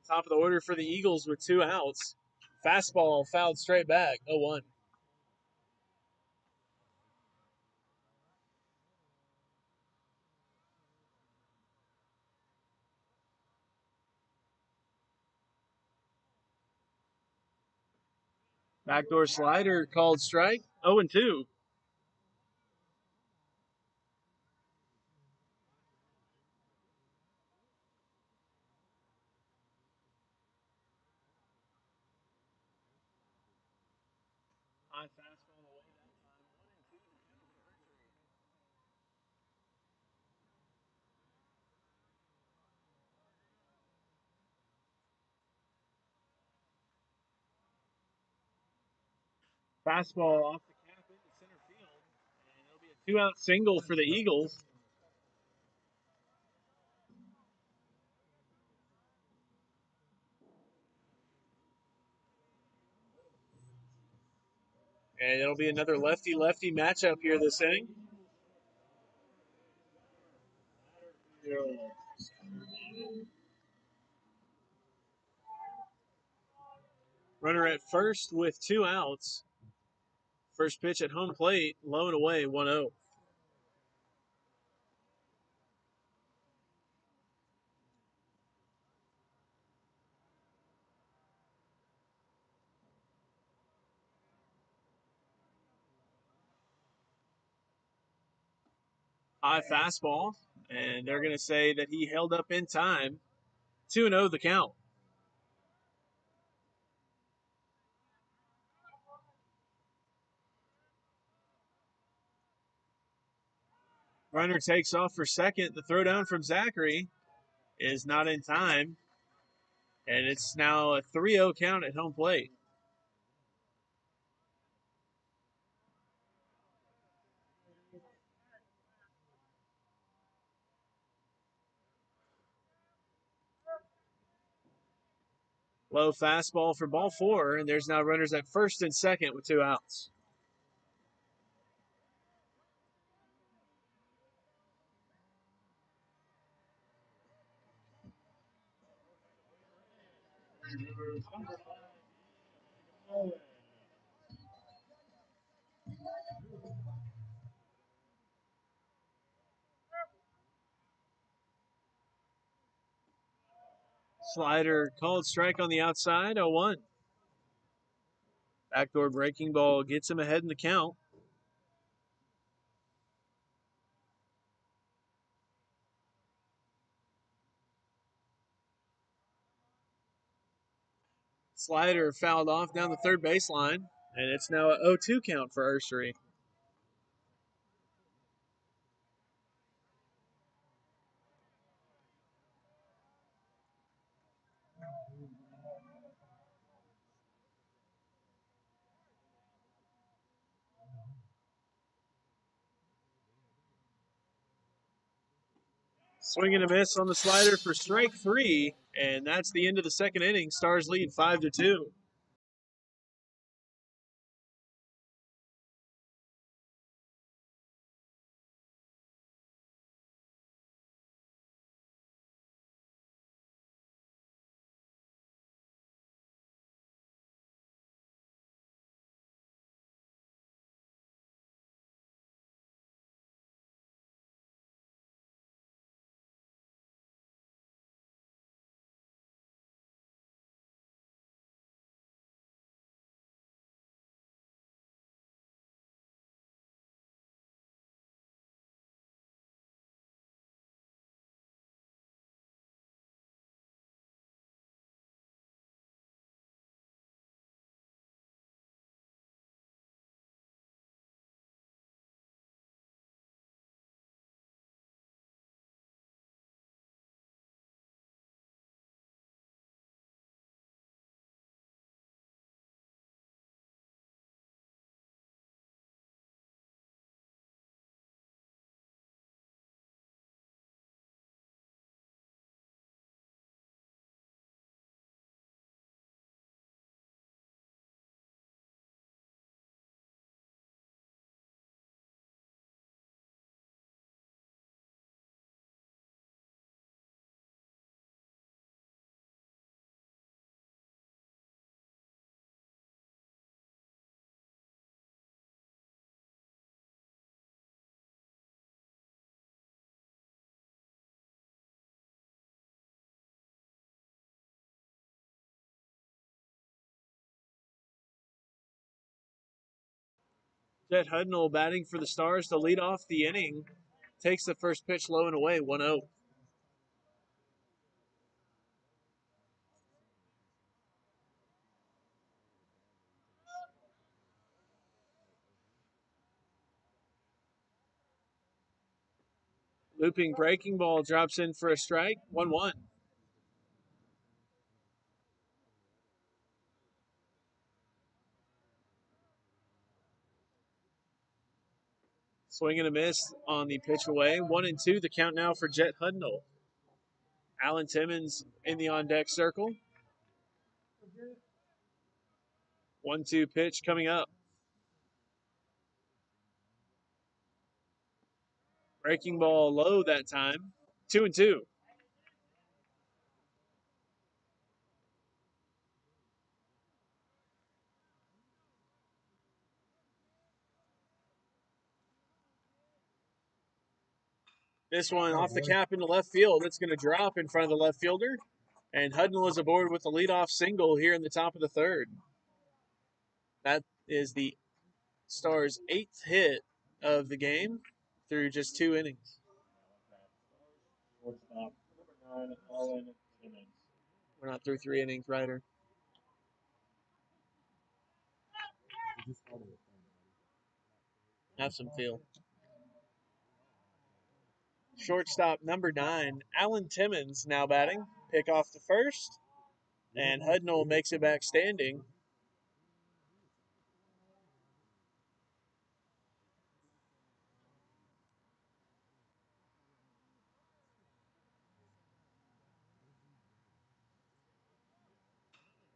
Top of the order for the Eagles with 2 outs. Fastball fouled straight back, 0-1. Backdoor slider called strike, 0-2. High fastball away that time. 1-2 the count for Ursery. Fastball off the cap into center field. And it'll be a 2-out single for the Eagles. And it'll be another lefty-lefty matchup here this inning. Runner at first with 2 outs. First pitch at home plate, low and away, 1-0. High fastball, and they're going to say that he held up in time. 2-0 the count. Runner takes off for second. The throw down from Zachary is not in time, and it's now a 3-0 count at home plate. Low fastball for ball 4, and there's now runners at first and second with 2 outs. Slider called strike on the outside, 0-1. Backdoor breaking ball gets him ahead in the count. Slider fouled off down the third baseline, and it's now a 0-2 count for Ursery. Swing and a miss on the slider for strike 3, and that's the end of the second inning. Stars lead 5-2. Jet Hudnall batting for the Stars to lead off the inning. Takes the first pitch low and away, 1-0. Looping breaking ball drops in for a strike, 1-1. Swing and a miss on the pitch away, 1-2. The count now for Jet Hudnall. Alan Timmons in the on deck circle. 1-2 pitch coming up. Breaking ball low that time, 2-2. This one off the cap into left field. It's going to drop in front of the left fielder. And Hudnall is aboard with the leadoff single here in the top of the third. That is the Stars' 8th hit of the game through just 2 innings. Shortstop, number 9, Alan Timmons. We're not through 3 innings, Ryder. Have some feel. Shortstop number 9, Alan Timmons now batting. Pick off the first, and Hudnall makes it back standing.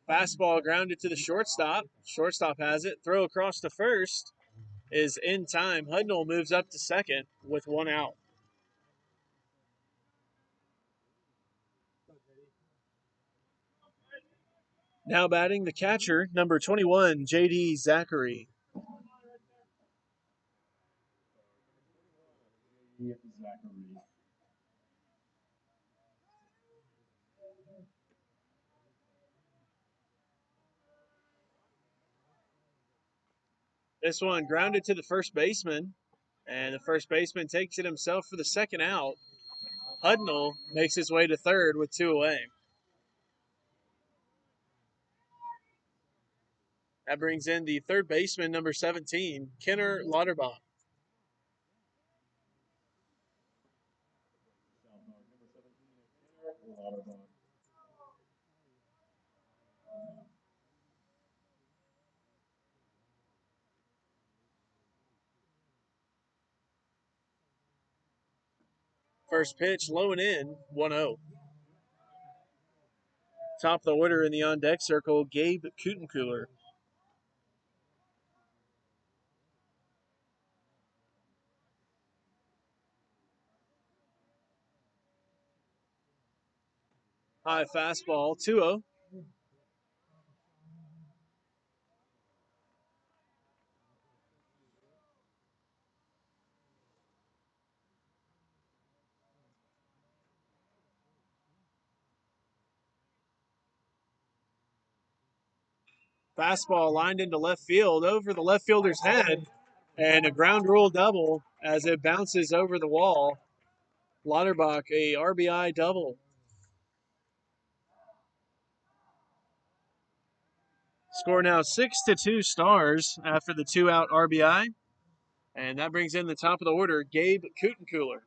Fastball grounded to the shortstop. Shortstop has it. Throw across to first is in time. Hudnall moves up to second with 1 out. Now batting the catcher, number 21, J.D. Zachary. Zachary. This one grounded to the first baseman, and the first baseman takes it himself for the second out. Hudnall makes his way to third with 2 away. That brings in the third baseman, number 17, Kenner Lauterbach. First pitch, low and in, 1-0. Top of the order in the on-deck circle, Gabe Kutenkeuler. High fastball, 2-0. Fastball lined into left field over the left fielder's head, and a ground rule double as it bounces over the wall. Lauterbach, a RBI double. Score now 6-2 Stars after the 2-out RBI. And that brings in the top of the order, Gabe Kutenkeuler.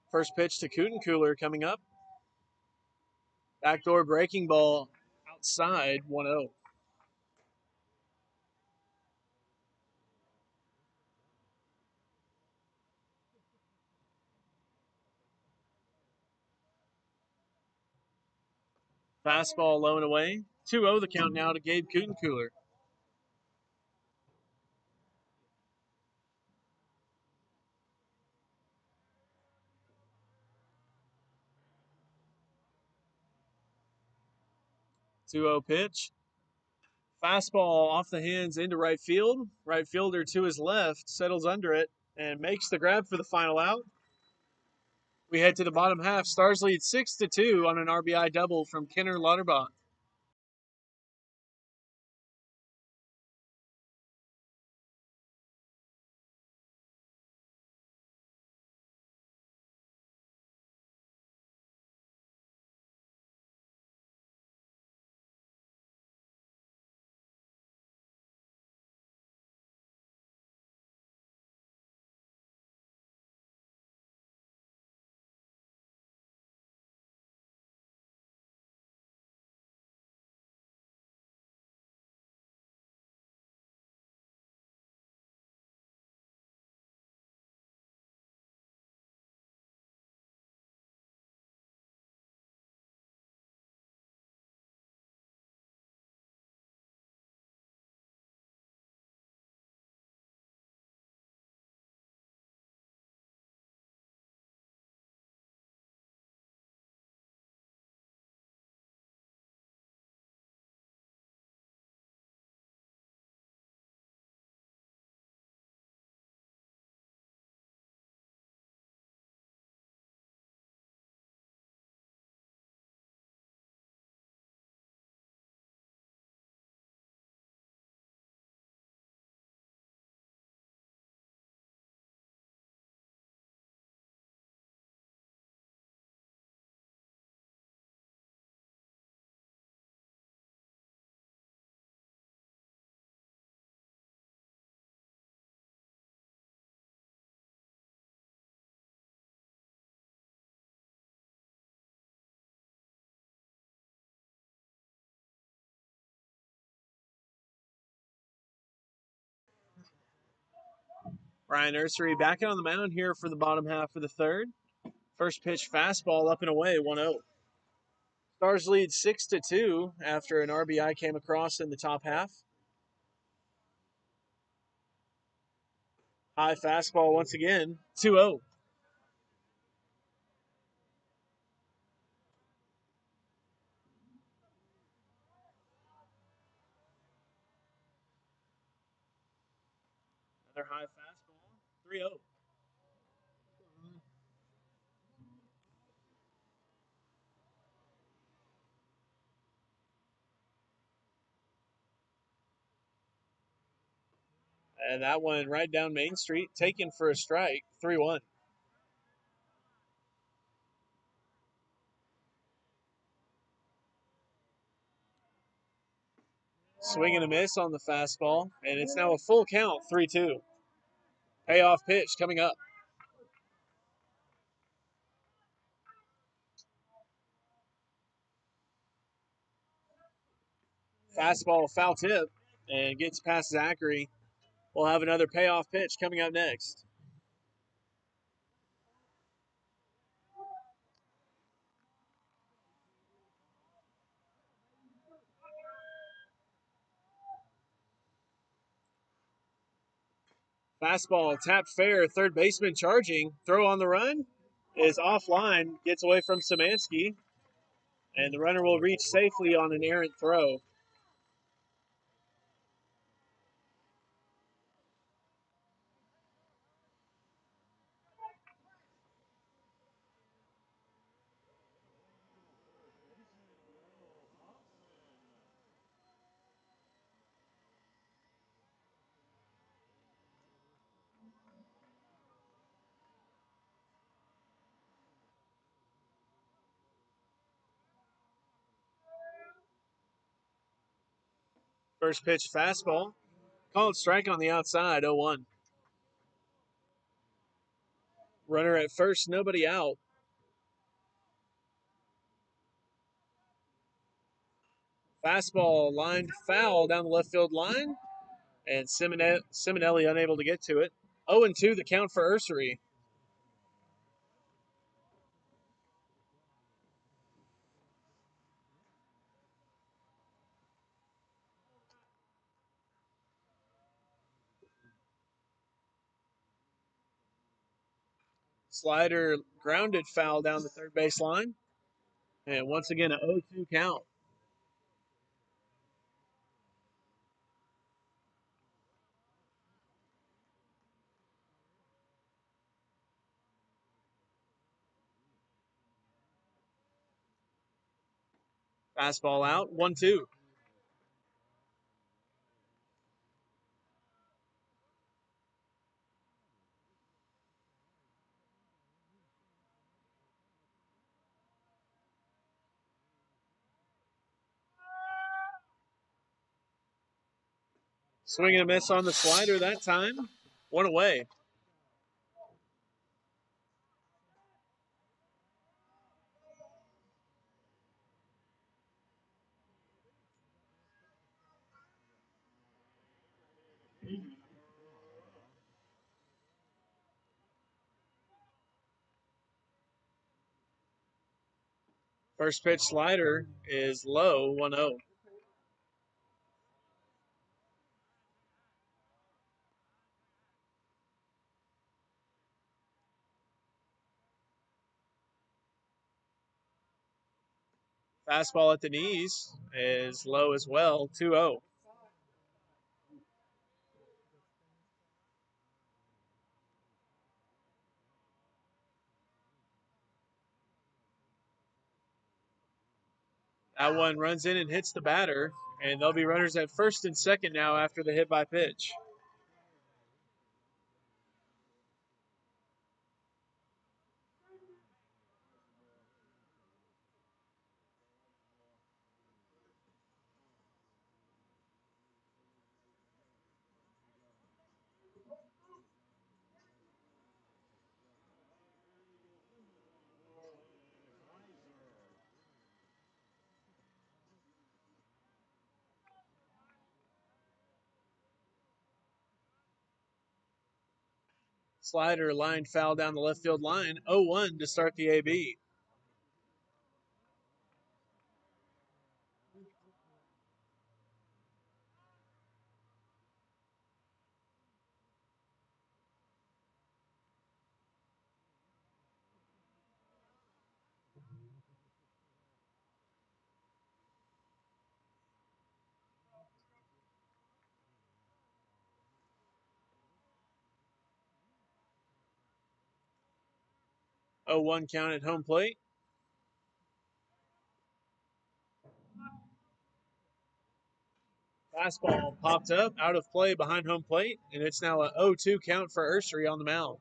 First pitch to Kutenkeuler coming up. Backdoor breaking ball outside, 1-0. Fastball low and away. 2-0 the count now to Gabe Kutenkeuler. Two-0 pitch. Fastball off the hands into right field. Right fielder to his left settles under it and makes the grab for the final out. We head to the bottom half. Stars lead 6-2 on an RBI double from Kenner Lauterbach. Ryan Nursery back on the mound here for the bottom half of the third. First pitch fastball up and away, 1-0. Stars lead 6-2 after an RBI came across in the top half. High fastball once again, 2-0. 3-0. And that one right down Main Street, taken for a strike, 3-1. Swing and a miss on the fastball, and it's now a full count, 3-2. Payoff pitch coming up. Fastball foul tip and gets past Zachary. We'll have another payoff pitch coming up next. Fastball tapped fair, third baseman charging. Throw on the run is offline, gets away from Szymanski, and the runner will reach safely on an errant throw. First pitch fastball. Called strike on the outside, 0-1. Runner at first, nobody out. Fastball lined foul down the left field line, and Simonelli unable to get to it. 0-2 the count for Ursery. Slider grounded foul down the third base line. And once again, an 0-2 count. Fastball out, 1-2. Swing and a miss on the slider that time. One away. First pitch slider is low, 1-0. Fastball at the knees is low as well, 2-0. That one runs in and hits the batter, and there'll be runners at first and second now after the hit by pitch. Slider lined foul down the left field line, 0-1 to start the AB. 0-1 count at home plate. Fastball popped up, out of play behind home plate, and it's now a 0-2 count for Ursery on the mound.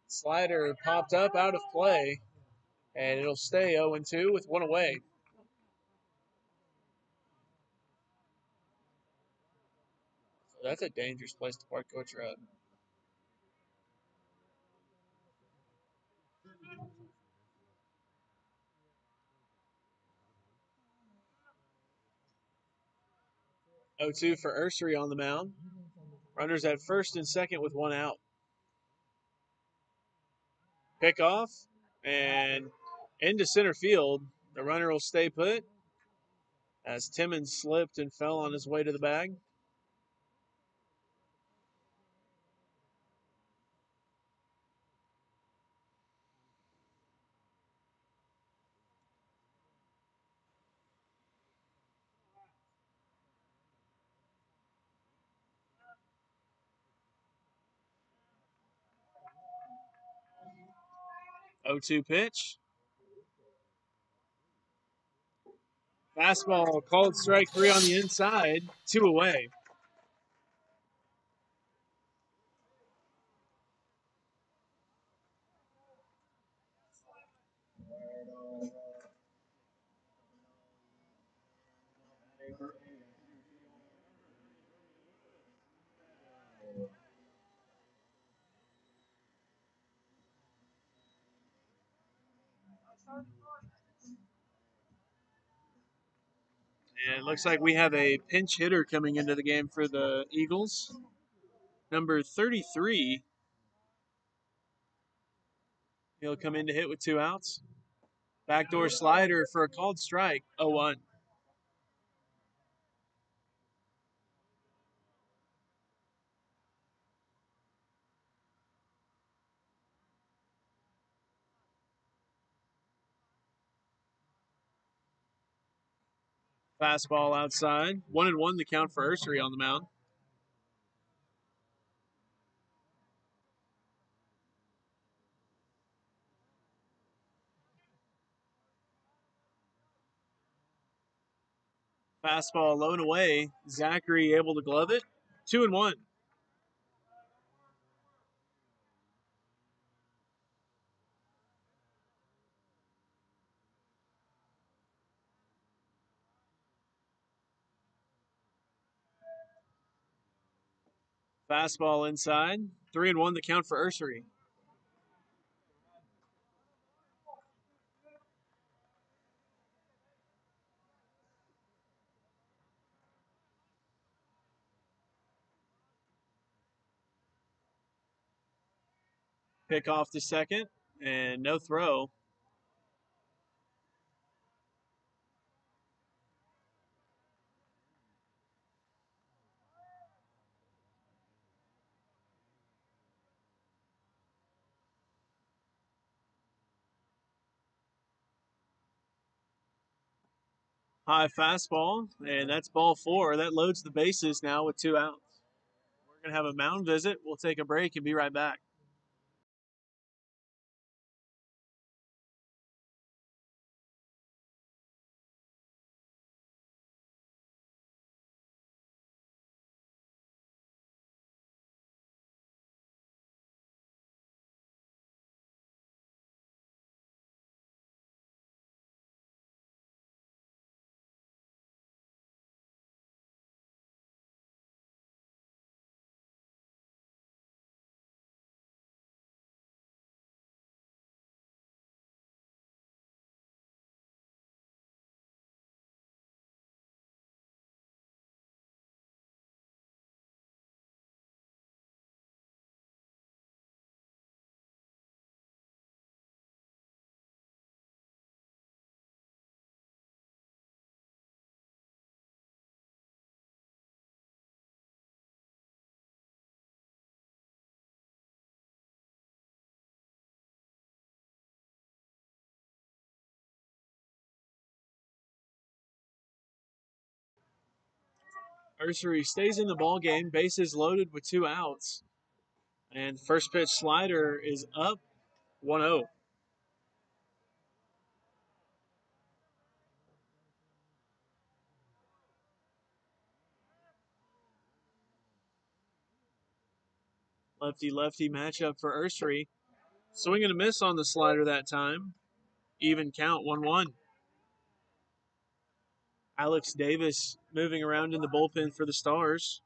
Slider popped up, out of play, and it'll stay 0-2 with one away. So that's a dangerous place to park your truck. Oh, 2 for Ursery on the mound. Runners at first and second with one out. Pickoff and into center field. The runner will stay put as Timmons slipped and fell on his way to the bag. Oh, 2 pitch. Fastball called strike 3 on the inside, 2 away. And it looks like we have a pinch hitter coming into the game for the Eagles. Number 33. He'll come in to hit with 2 outs. Backdoor slider for a called strike, 0-1. Fastball outside. 1-1 the count for Ursery on the mound. Fastball low and away. Zachary able to glove it. 2-1. Fastball inside. 3-1 the count for Ursery. Pick off the second and no throw. High fastball, and that's ball 4. That loads the bases now with 2 outs. We're going to have a mound visit. We'll take a break and be right back. Ursery stays in the ball game, bases loaded with 2 outs. And first pitch slider is up 1-0. Lefty-lefty matchup for Ursery. Swing and a miss on the slider that time. Even count 1-1. Alex Davis moving around in the bullpen for the Stars.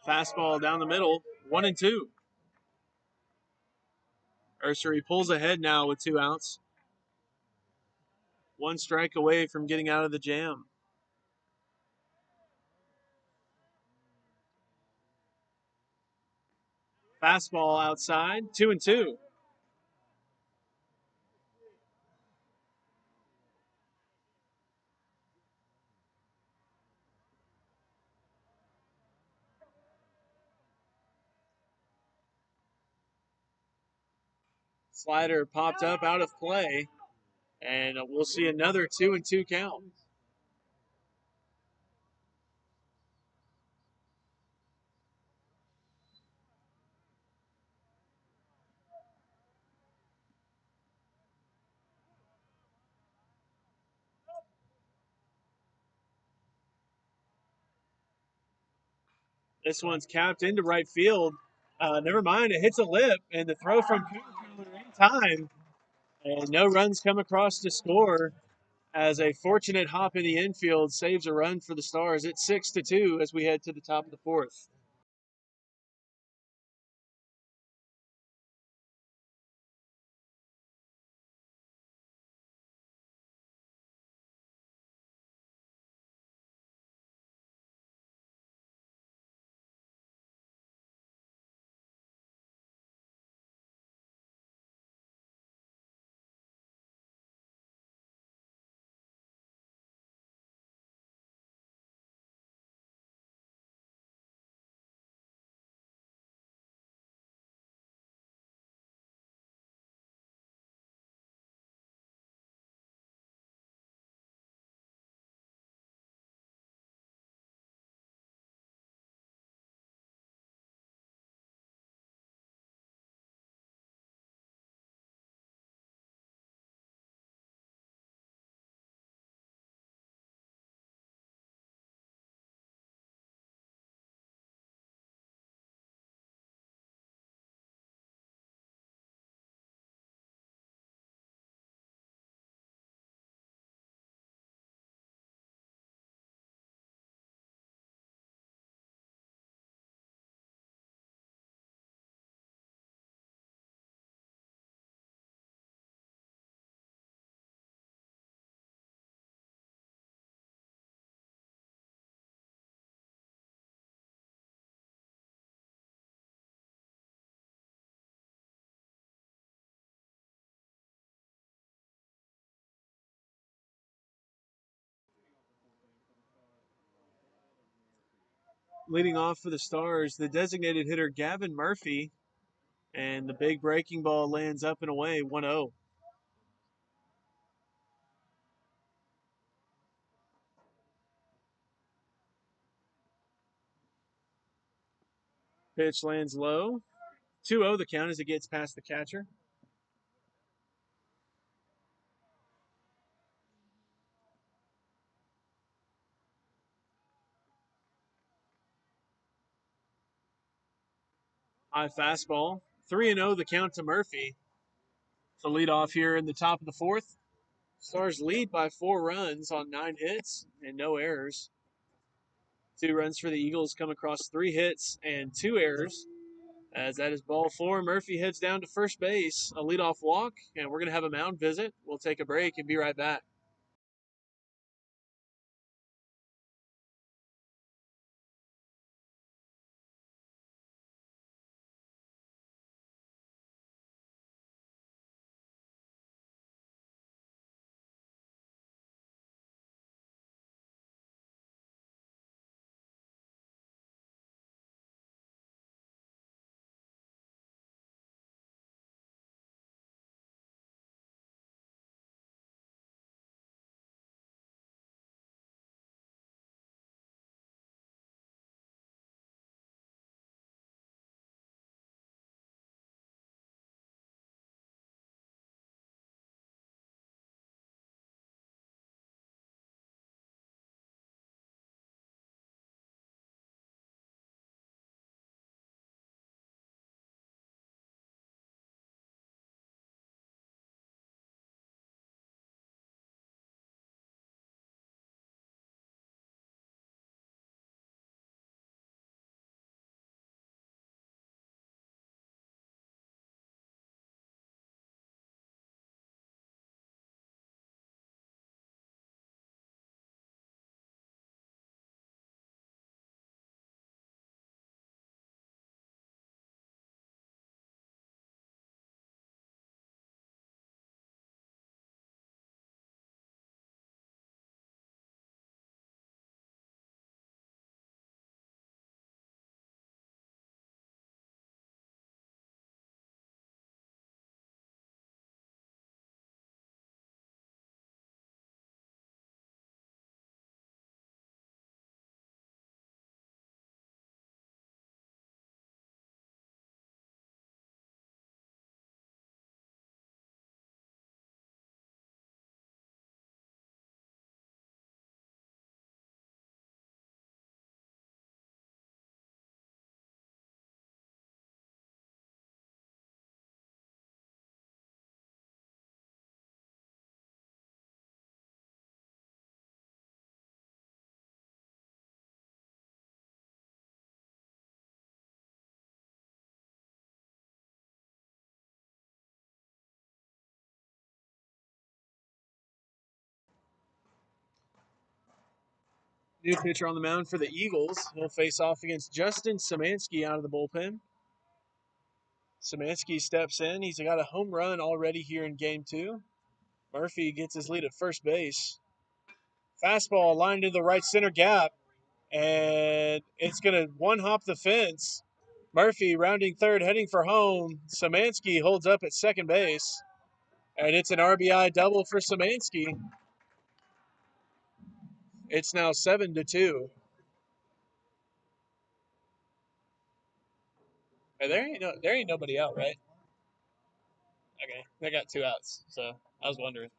Fastball down the middle, 1-2. Ursery pulls ahead now with 2 outs. 1 strike away from getting out of the jam. Fastball outside, 2-2. Slider popped up out of play, and we'll see another 2-2 count. This one's capped into right field. Never mind, it hits a lip, and the throw from Cooler in time. And no runs come across to score as a fortunate hop in the infield saves a run for the Stars. It's 6-2 as we head to the top of the 4th. Leading off for the Stars, the designated hitter Gavin Murphy, and the big breaking ball lands up and away, 1-0. Pitch lands low. 2-0 the count as it gets past the catcher. High fastball. 3-0 the count to Murphy. To lead off here in the top of the 4th. Stars lead by 4 runs on 9 hits and no errors. 2 runs for the Eagles come across 3 hits and 2 errors. As that is ball 4, Murphy heads down to first base, a leadoff walk, and we're going to have a mound visit. We'll take a break and be right back. New pitcher on the mound for the Eagles. He'll face off against Justin Szymanski out of the bullpen. Szymanski steps in. He's got a home run already here in game 2. Murphy gets his lead at first base. Fastball lined into the right center gap, and it's going to one-hop the fence. Murphy rounding third, heading for home. Szymanski holds up at second base, and it's an RBI double for Szymanski. It's now 7-2. There ain't nobody out, right? Okay, they got 2 outs, so I was wondering.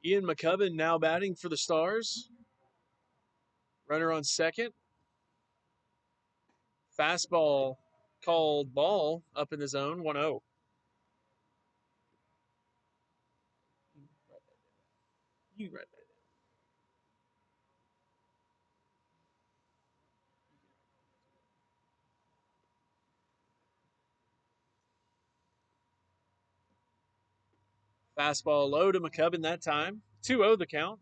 Ian McCubbin now batting for the Stars. Runner on second. Fastball called ball up in the zone, 1-0. You read that. Fastball low to McCubbin that time. 2-0 the count.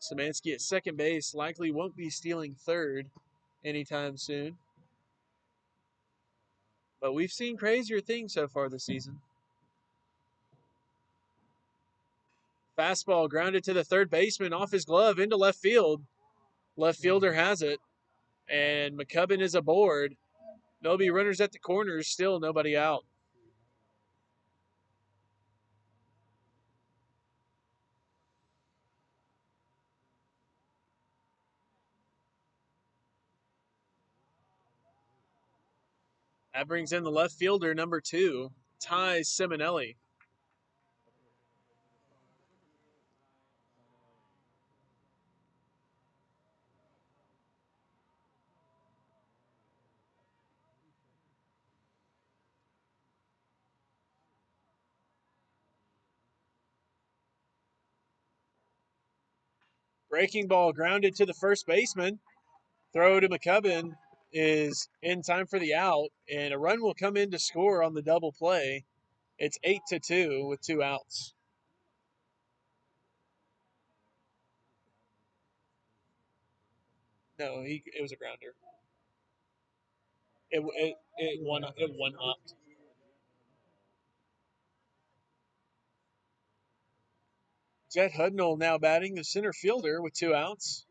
Szymanski at second base likely won't be stealing third anytime soon. But we've seen crazier things so far this season. Fastball grounded to the third baseman off his glove into left field. Left fielder has it, and McCubbin is aboard. There'll be runners at the corners, still nobody out. That brings in the left fielder, number 2, Ty Simonelli. Breaking ball grounded to the first baseman. Throw to McCubbin is in time for the out, and a run will come in to score on the double play. It's 8-2 with 2 outs. No, it was a grounder. It one hopped. Jet Hudnall now batting the center fielder with 2 outs.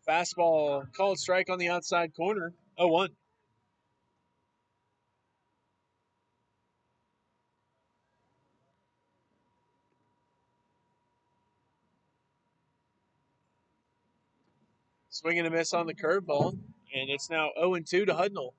Fastball called strike on the outside corner. 0-1. Swing and a miss on the curveball, and it's now 0-2 to Hudnall.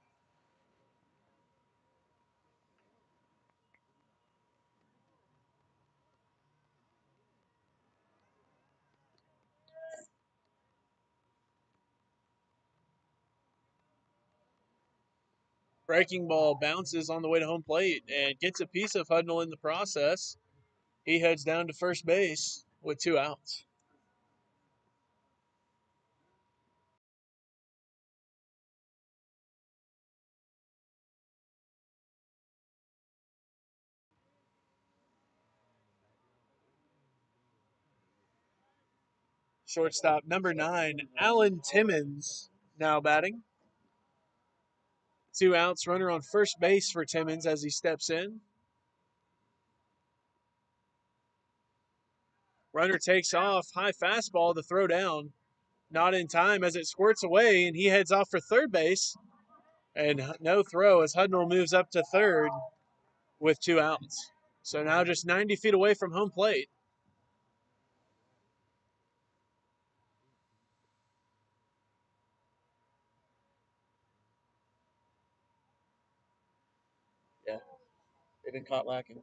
Breaking ball bounces on the way to home plate and gets a piece of Hudnall in the process. He heads down to first base with 2 outs. Shortstop number 9, Alan Timmons, now batting. 2 outs, runner on first base for Timmons as he steps in. Runner takes off, high fastball to throw down. Not in time as it squirts away, and he heads off for third base. And no throw as Hudnall moves up to third with 2 outs. So now just 90 feet away from home plate. Yeah, they've been caught lacking.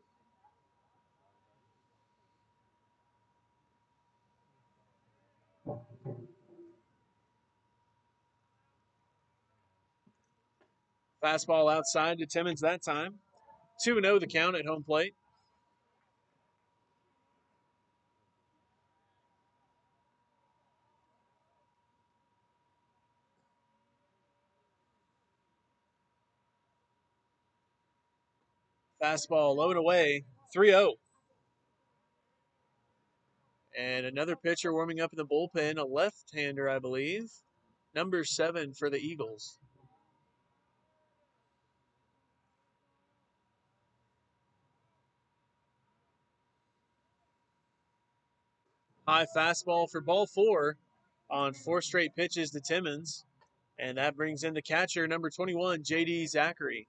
Fastball outside to Timmons that time. 2-0 the count at home plate. Fastball low and away, 3-0. And another pitcher warming up in the bullpen, a left-hander, I believe. Number 7 for the Eagles. High fastball for ball 4 on 4 straight pitches to Timmons. And that brings in the catcher, number 21, J.D. Zachary.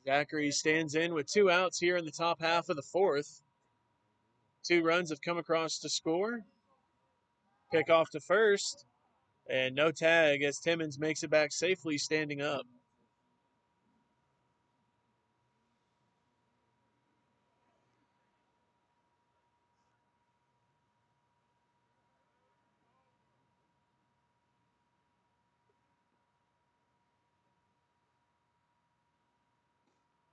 Zachary stands in with 2 outs here in the top half of the 4th. 2 runs have come across to score. Pick off to first, and no tag as Timmons makes it back safely standing up.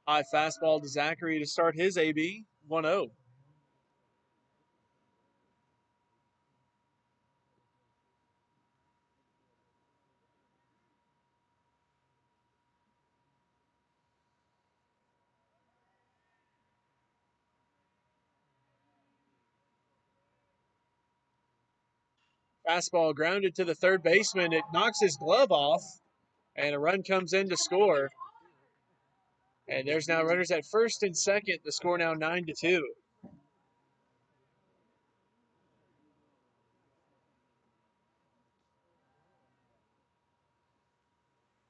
High fastball to Zachary to start his AB, 1-0. Fastball grounded to the third baseman. It knocks his glove off, and a run comes in to score. And there's now runners at first and second. The score now 9-2.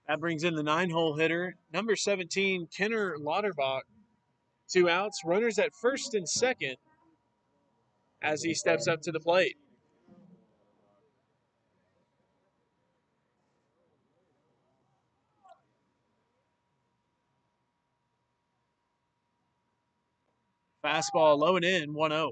That brings in the 9-hole hitter, number 17, Kenner Lauterbach. 2 outs, runners at first and second as he steps up to the plate. Fastball low and in, 1-0.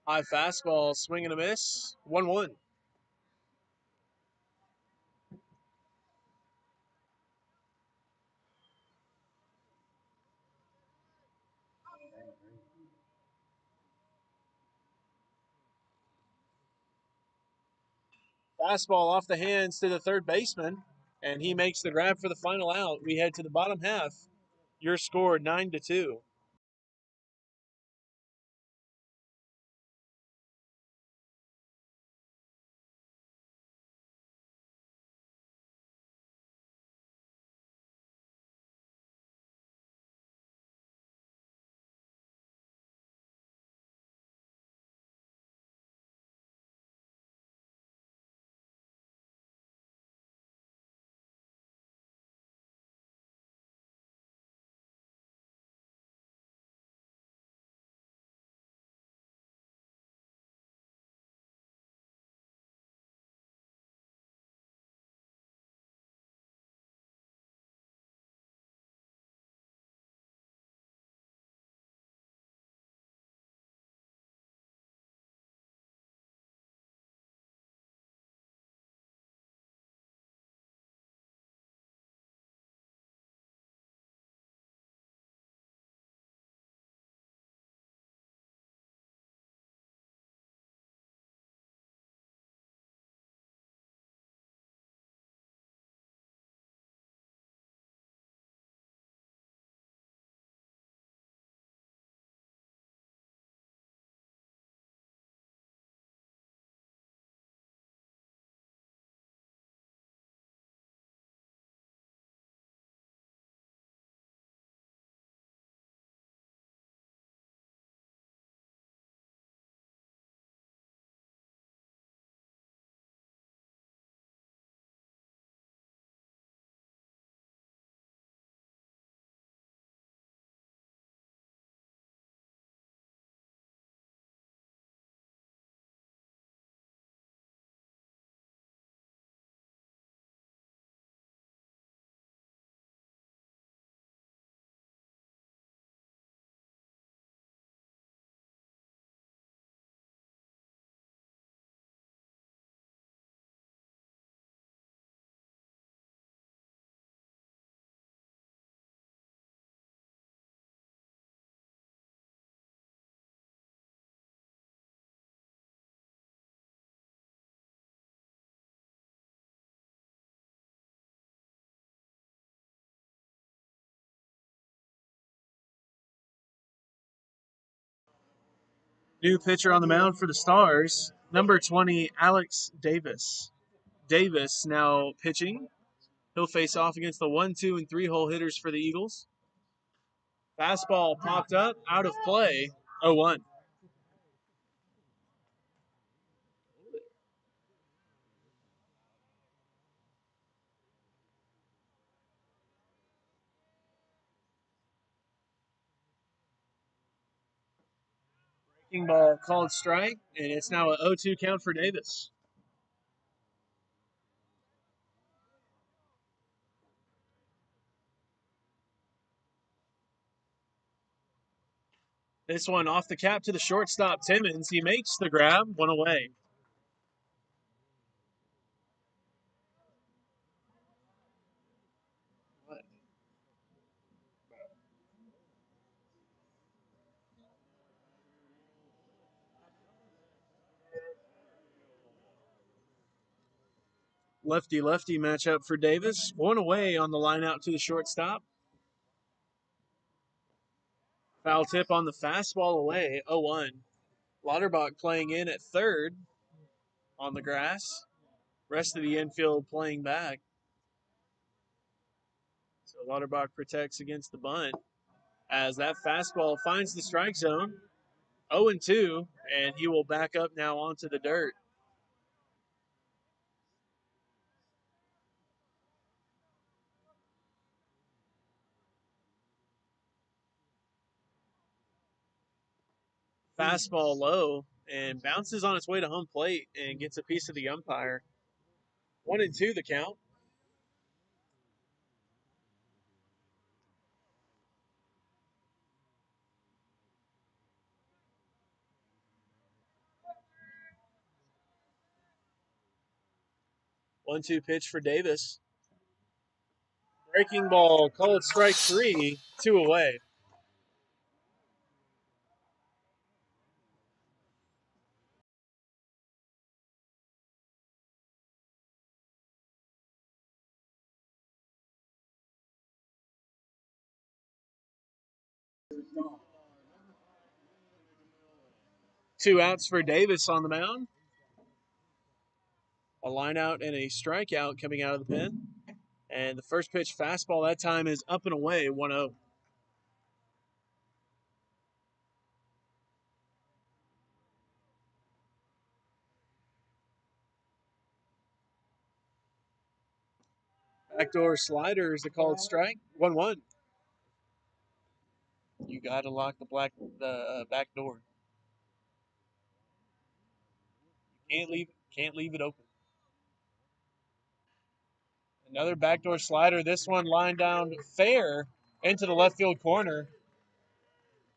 High fastball, swing and a miss, 1-1. Fastball off the hands to the third baseman, and he makes the grab for the final out. We head to the bottom half. Your score 9-2. New pitcher on the mound for the Stars, number 20, Alex Davis. Davis now pitching. He'll face off against the 1, 2, and 3 hole hitters for the Eagles. Fastball popped up, out of play, 0-1. Breaking ball called strike, and it's now a 0-2 count for Davis. This one off the cap to the shortstop, Timmons. He makes the grab, one away. Lefty-lefty matchup for Davis. One away on the line out to the shortstop. Foul tip on the fastball away, 0-1. Lauterbach playing in at third on the grass. Rest of the infield playing back. So Lauterbach protects against the bunt as that fastball finds the strike zone. 0-2, and he will back up now onto the dirt. Fastball low and bounces on its way to home plate and gets a piece of the umpire. 1-2 the count. One-two pitch for Davis. Breaking ball, called strike 3, 2 away. Two outs for Davis on the mound. A line out and a strikeout coming out of the pen. And the first pitch fastball that time is up and away, 1-0. Backdoor slider is a called strike, 1-1. You got to lock the back door. Can't leave it open. Another backdoor slider. This one lined down fair into the left field corner.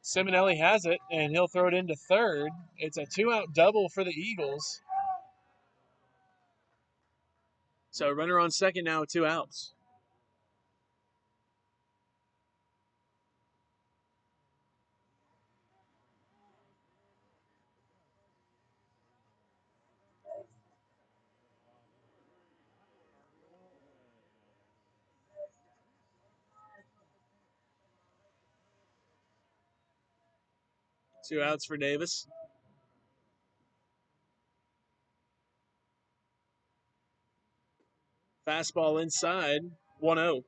Simonelli has it, and he'll throw it into third. It's a 2-out double for the Eagles. So runner on second now with 2 outs. Two outs for Davis. Fastball inside, 1-0.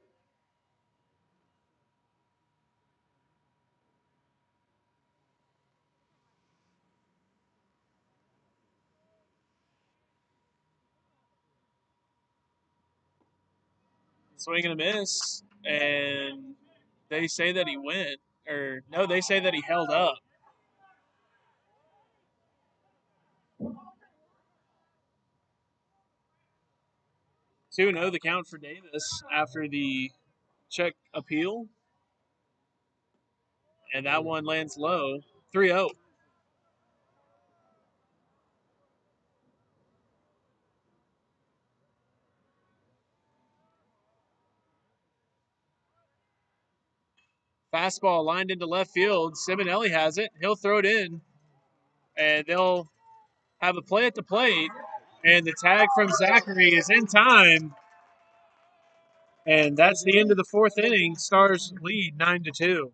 Swing and a miss, and they say that he went. Or, no, they say that he held up. 2-0 the count for Davis after the check appeal. And that one lands low, 3-0. Fastball lined into left field. Simonelli has it. He'll throw it in. And they'll have a play at the plate. And the tag from Zachary is in time. And that's the end of the fourth inning. Stars lead 9-2.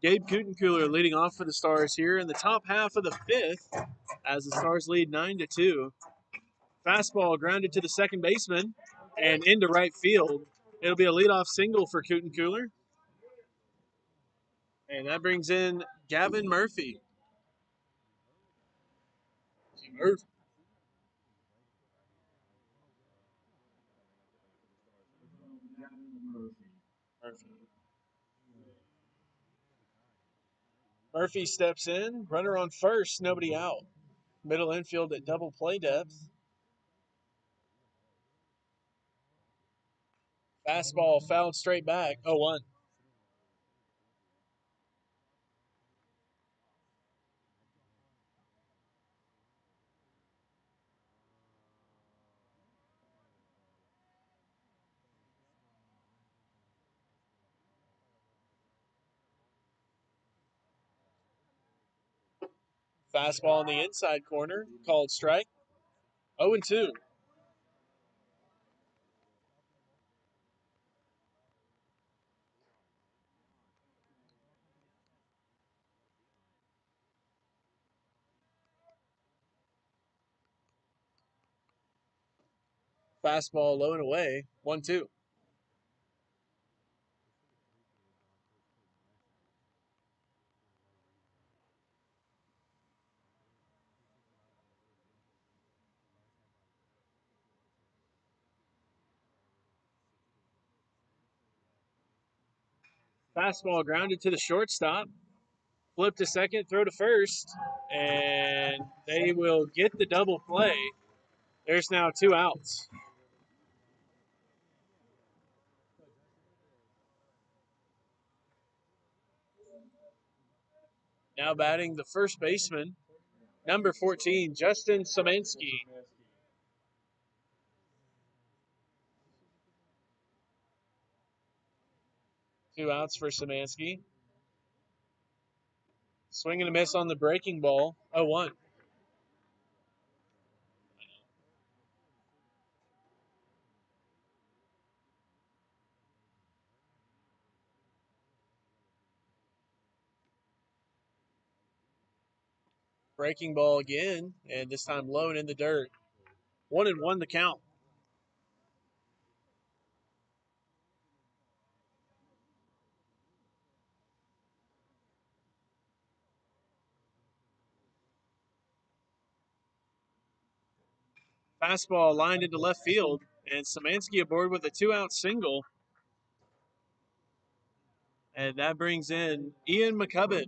Gabe Kutencooler leading off for the Stars here in the top half of the fifth as the Stars lead 9-2. Fastball grounded to the second baseman and into right field. It'll be a leadoff single for Kutencooler. And that brings in Gavin Murphy. Murphy steps in, runner on first, nobody out. Middle infield at double play depth. Fastball fouled straight back, 0-1. Fastball in the inside corner, called strike, 0-2. Fastball low and away, 1-2. Fastball grounded to the shortstop. Flip to second, throw to first, and they will get the double play. There's now 2 outs. Now batting the first baseman, number 14, Justin Szymanski. 2 outs for Szymanski. Swing and a miss on the breaking ball, 0-1. Breaking ball again, and this time low and in the dirt. 1-1 the count. Fastball lined into left field, and Szymanski aboard with a 2-out single. And that brings in Ian McCubbin.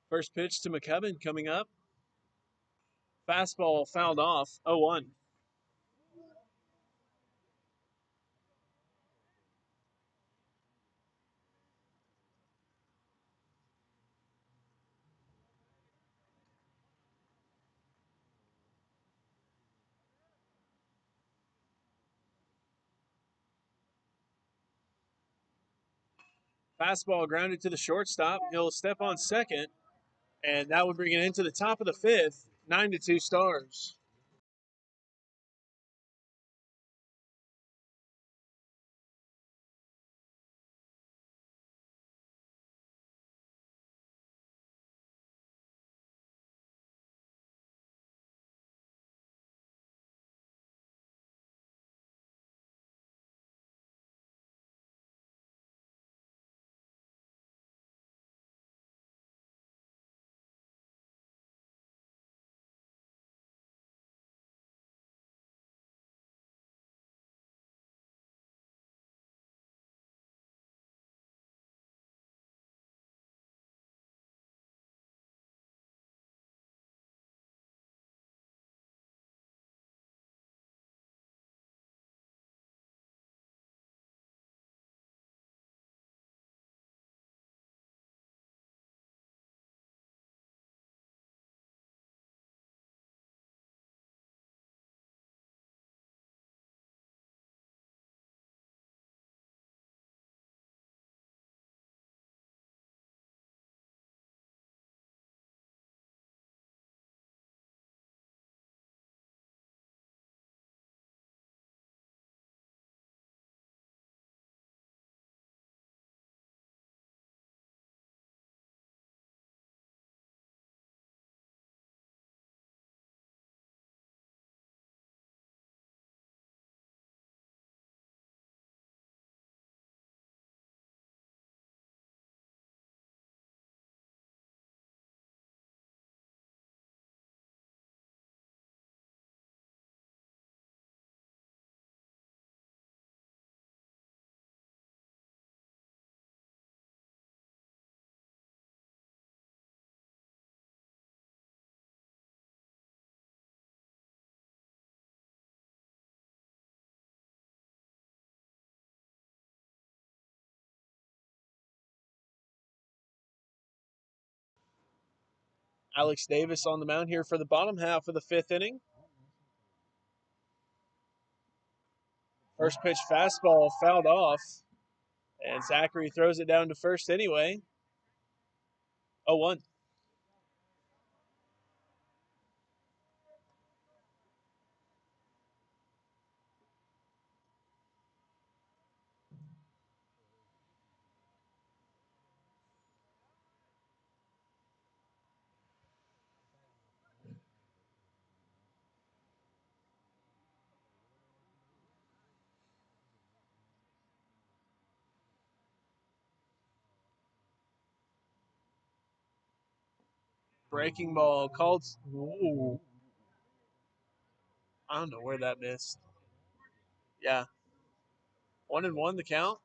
First pitch to McCubbin coming up. Fastball fouled off, 0-1. Fastball grounded to the shortstop. He'll step on second, and that would bring it into the top of the fifth, 9-2 Stars. Alex Davis on the mound here for the bottom half of the 5th inning. First pitch fastball fouled off, and Zachary throws it down to first anyway. 0-1. Breaking ball called. Ooh. I don't know where that missed. Yeah. 1-1 the count.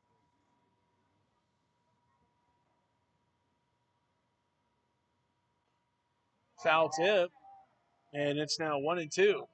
Foul tip. And it's now 1-2.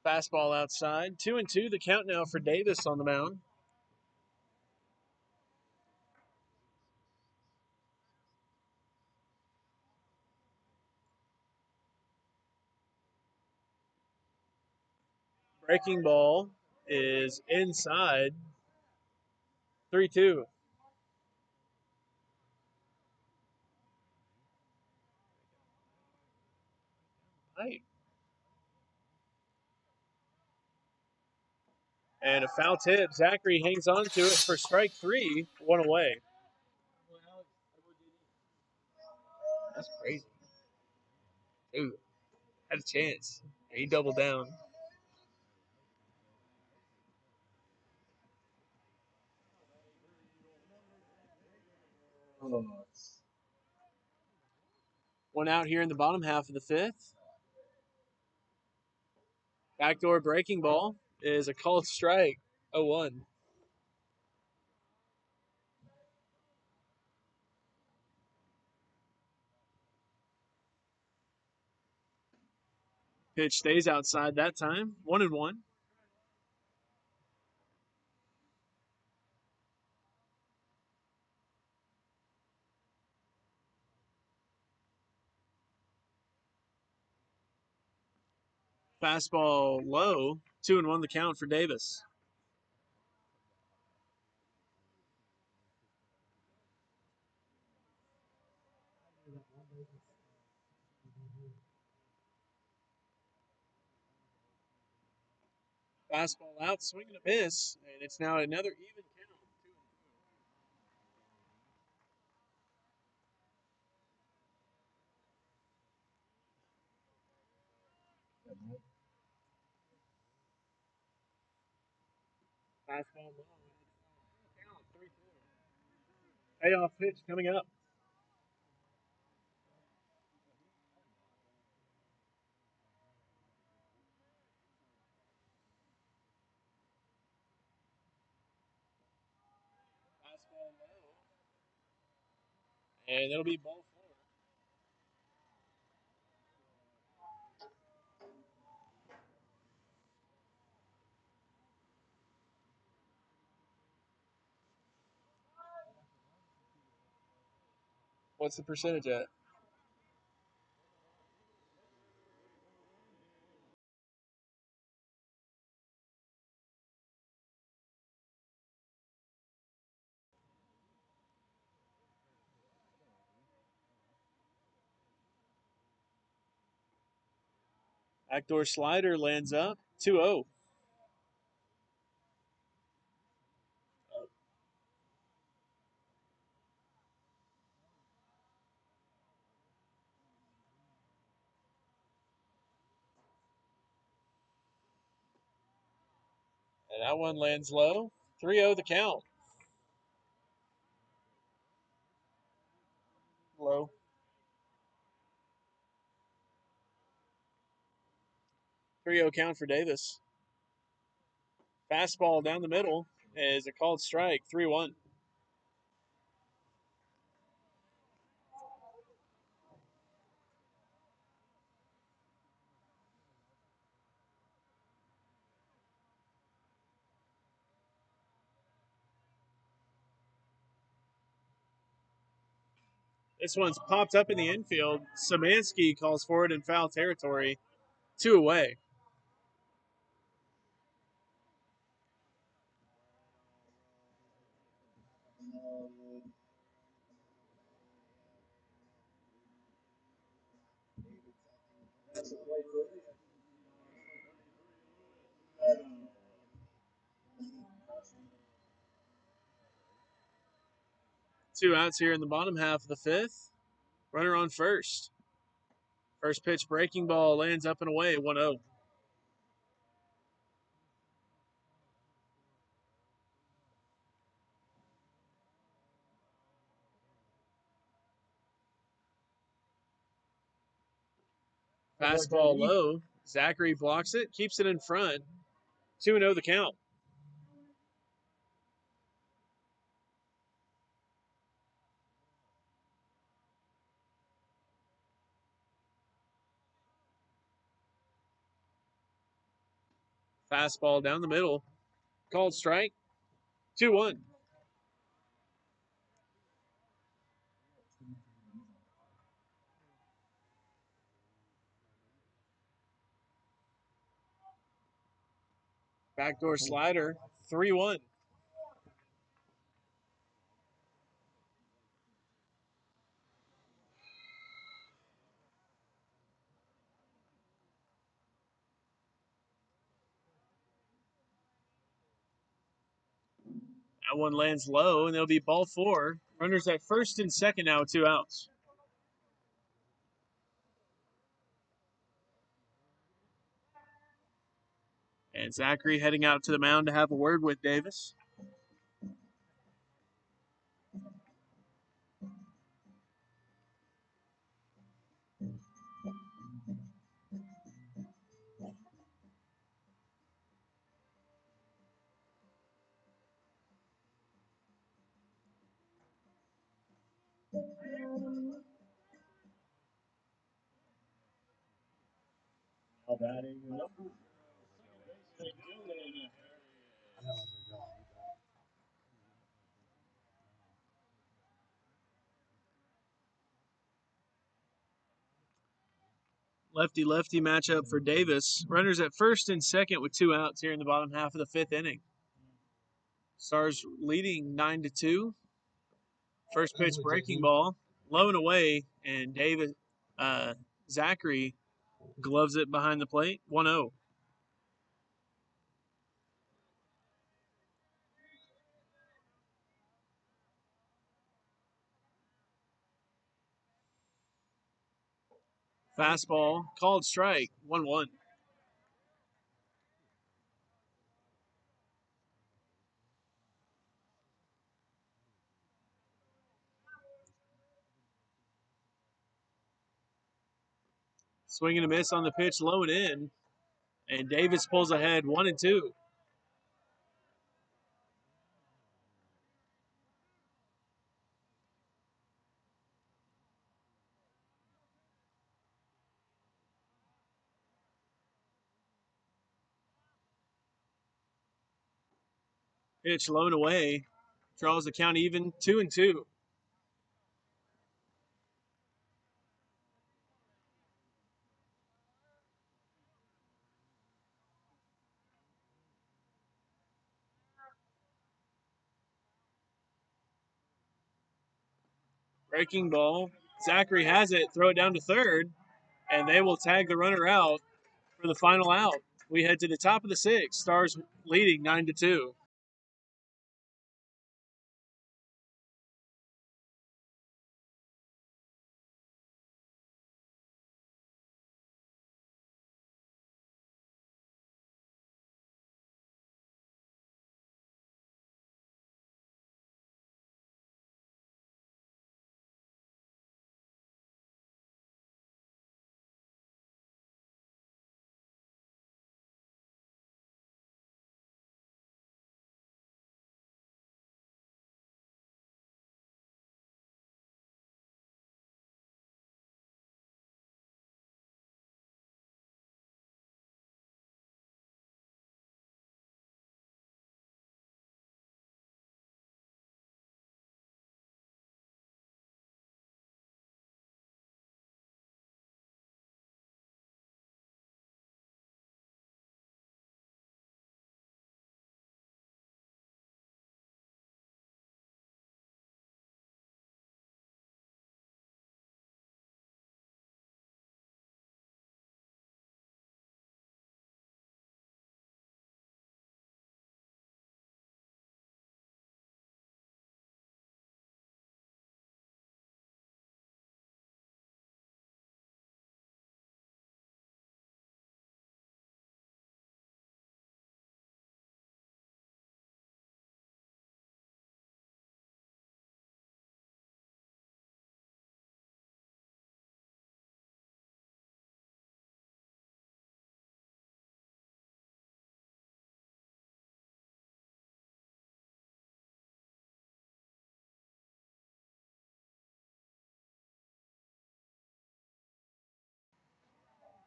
Fastball outside. 2-2 the count now for Davis on the mound. Breaking ball is inside. 3-2. Right. And a foul tip. Zachary hangs on to it for strike 3. 1 away. That's crazy. Ooh, had a chance. He doubled down. One out here in the bottom half of the 5th. Backdoor breaking ball is a called strike. 0-1. Pitch stays outside that time. 1-1. Fastball low. 2-1 the count for Davis. Fastball out, swing and a miss, and it's now another even count. Fastball low. Count 3-2. Payoff pitch coming up. Fastball low, and it'll be ball 4. What's the percentage at? Backdoor slider lands up. 2-0. And that one lands low. 3-0 the count. Low. 3-0 count for Davis. Fastball down the middle is a called strike, 3-1. This one's popped up in the infield. Szymanski calls for it in foul territory. 2 away. Two outs here in the bottom half of the fifth. Runner on first. First pitch breaking ball lands up and away, 1-0. Fastball low. Zachary blocks it, keeps it in front. 2-0 the count. Fastball down the middle. Called strike. 2-1. Backdoor slider. 3-1. That one lands low, and it'll be ball 4. Runners at first and second now with 2 outs. And Zachary heading out to the mound to have a word with Davis. Now batting number 0, Lefty-lefty matchup for Davis. Runners at first and second with 2 outs here in the bottom half of the fifth inning. Stars leading 9-2. First pitch breaking ball, low and away, and Zachary gloves it behind the plate. 1-0. Fastball called strike. 1-1. Swing and a miss on the pitch, low and in. And Davis pulls ahead 1-2. Pitch low and away. Draws the count even, 2-2. Breaking ball. Zachary has it. Throw it down to third. And they will tag the runner out for the final out. We head to the top of the sixth. Stars leading 9-2.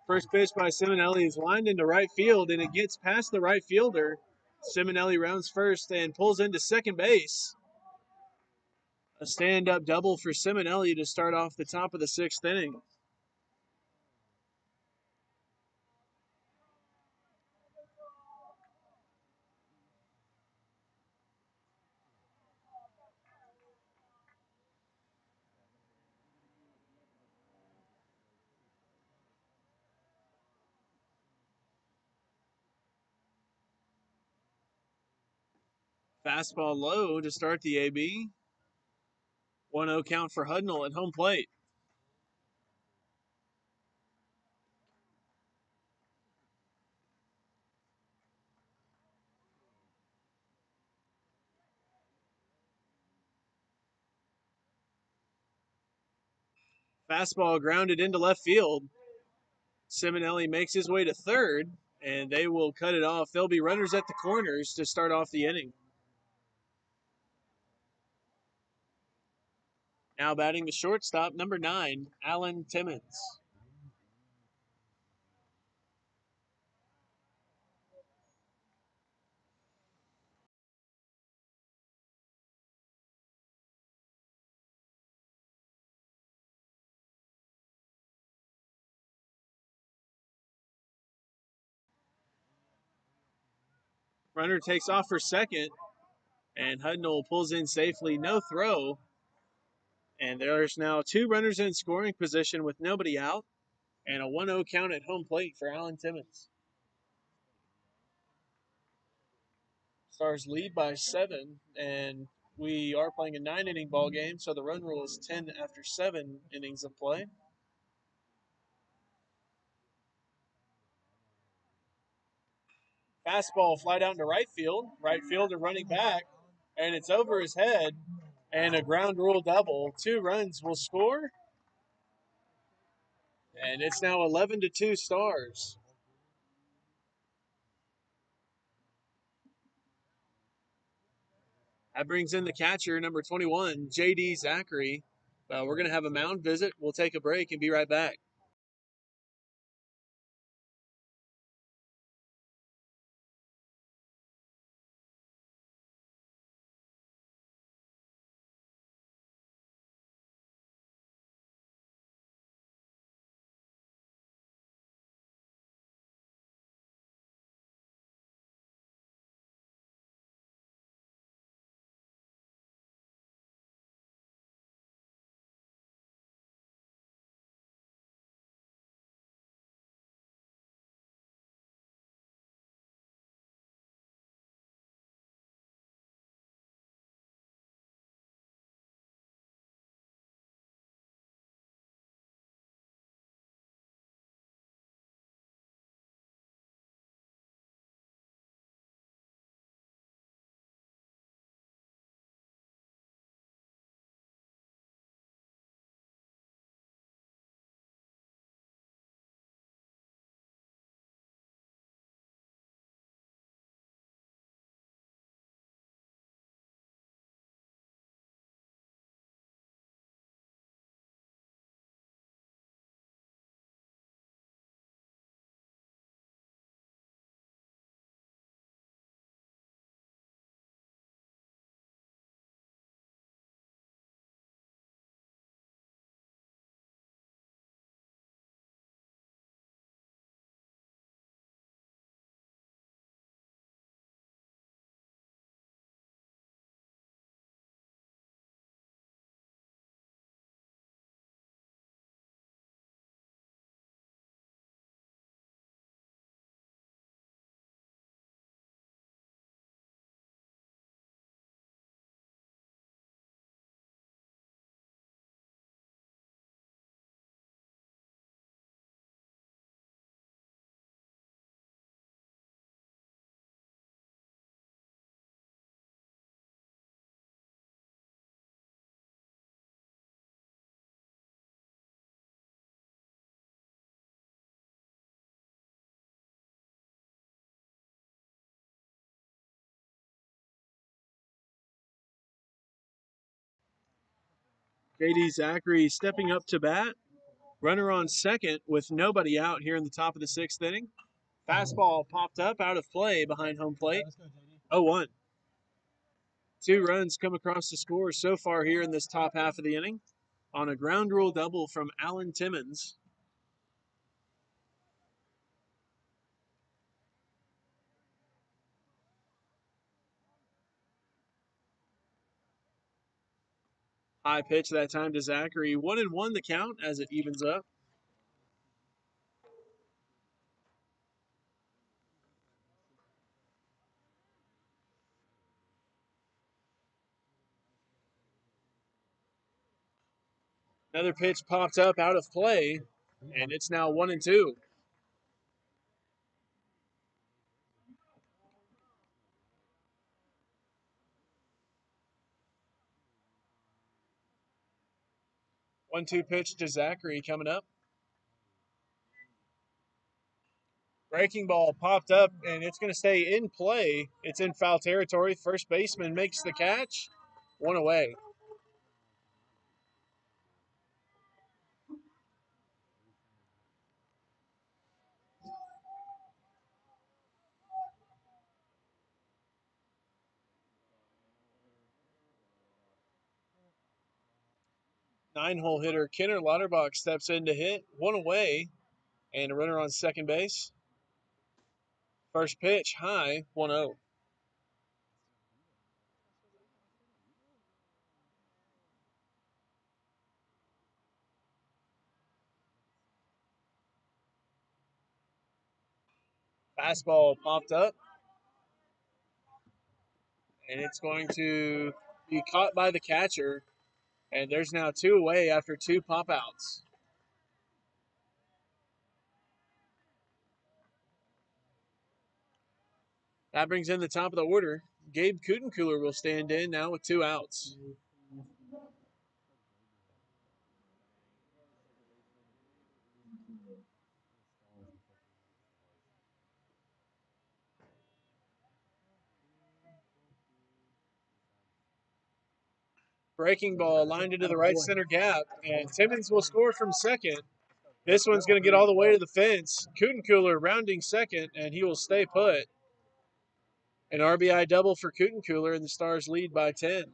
First pitch by Simonelli is lined into right field, and it gets past the right fielder. Simonelli rounds first and pulls into second base. A stand-up double for Simonelli to start off the top of the sixth inning. Fastball low to start the AB. 1-0 count for Hudnall at home plate. Fastball grounded into left field. Simonelli makes his way to third, and they will cut it off. There'll be runners at the corners to start off the inning. Now batting the shortstop, number 9, Alan Timmons. Runner takes off for second, and Hudnall pulls in safely, no throw. And there's now 2 runners in scoring position with nobody out, and a 1-0 count at home plate for Alan Timmons. Stars lead by 7, and we are playing a 9-inning ball game, so the run rule is 10 after 7 innings of play. Fastball fly down to right field. Right fielder running back, and it's over his head, and a ground rule double. 2 runs will score, and it's now 11-2 Stars. That brings in the catcher, number 21, J.D. Zachary. We're going to have a mound visit. We'll take a break and be right back. J.D. Zachary stepping up to bat. Runner on second with nobody out here in the top of the sixth inning. Fastball popped up out of play behind home plate. 0-1. 2 runs come across the score so far here in this top half of the inning on a ground rule double from Alan Timmons. High pitch that time to Zachary. 1-1 the count as it evens up. Another pitch popped up out of play, and it's now 1-2. One-two pitch to Zachary coming up. Breaking ball popped up, and it's going to stay in play. It's in foul territory. First baseman makes the catch. 1 away. Nine-hole hitter Kenner Lauterbach steps in to hit. 1 away, and a runner on second base. First pitch high, 1-0. Fastball popped up, and it's going to be caught by the catcher. And there's now 2 away after 2 pop-outs. That brings in the top of the order. Gabe Kutenkeuler will stand in now with 2 outs. Breaking ball lined into the right center gap, and Timmons will score from second. This one's going to get all the way to the fence. Kutenkeuler rounding second, and he will stay put. An RBI double for Kutenkeuler, and the Stars lead by 10.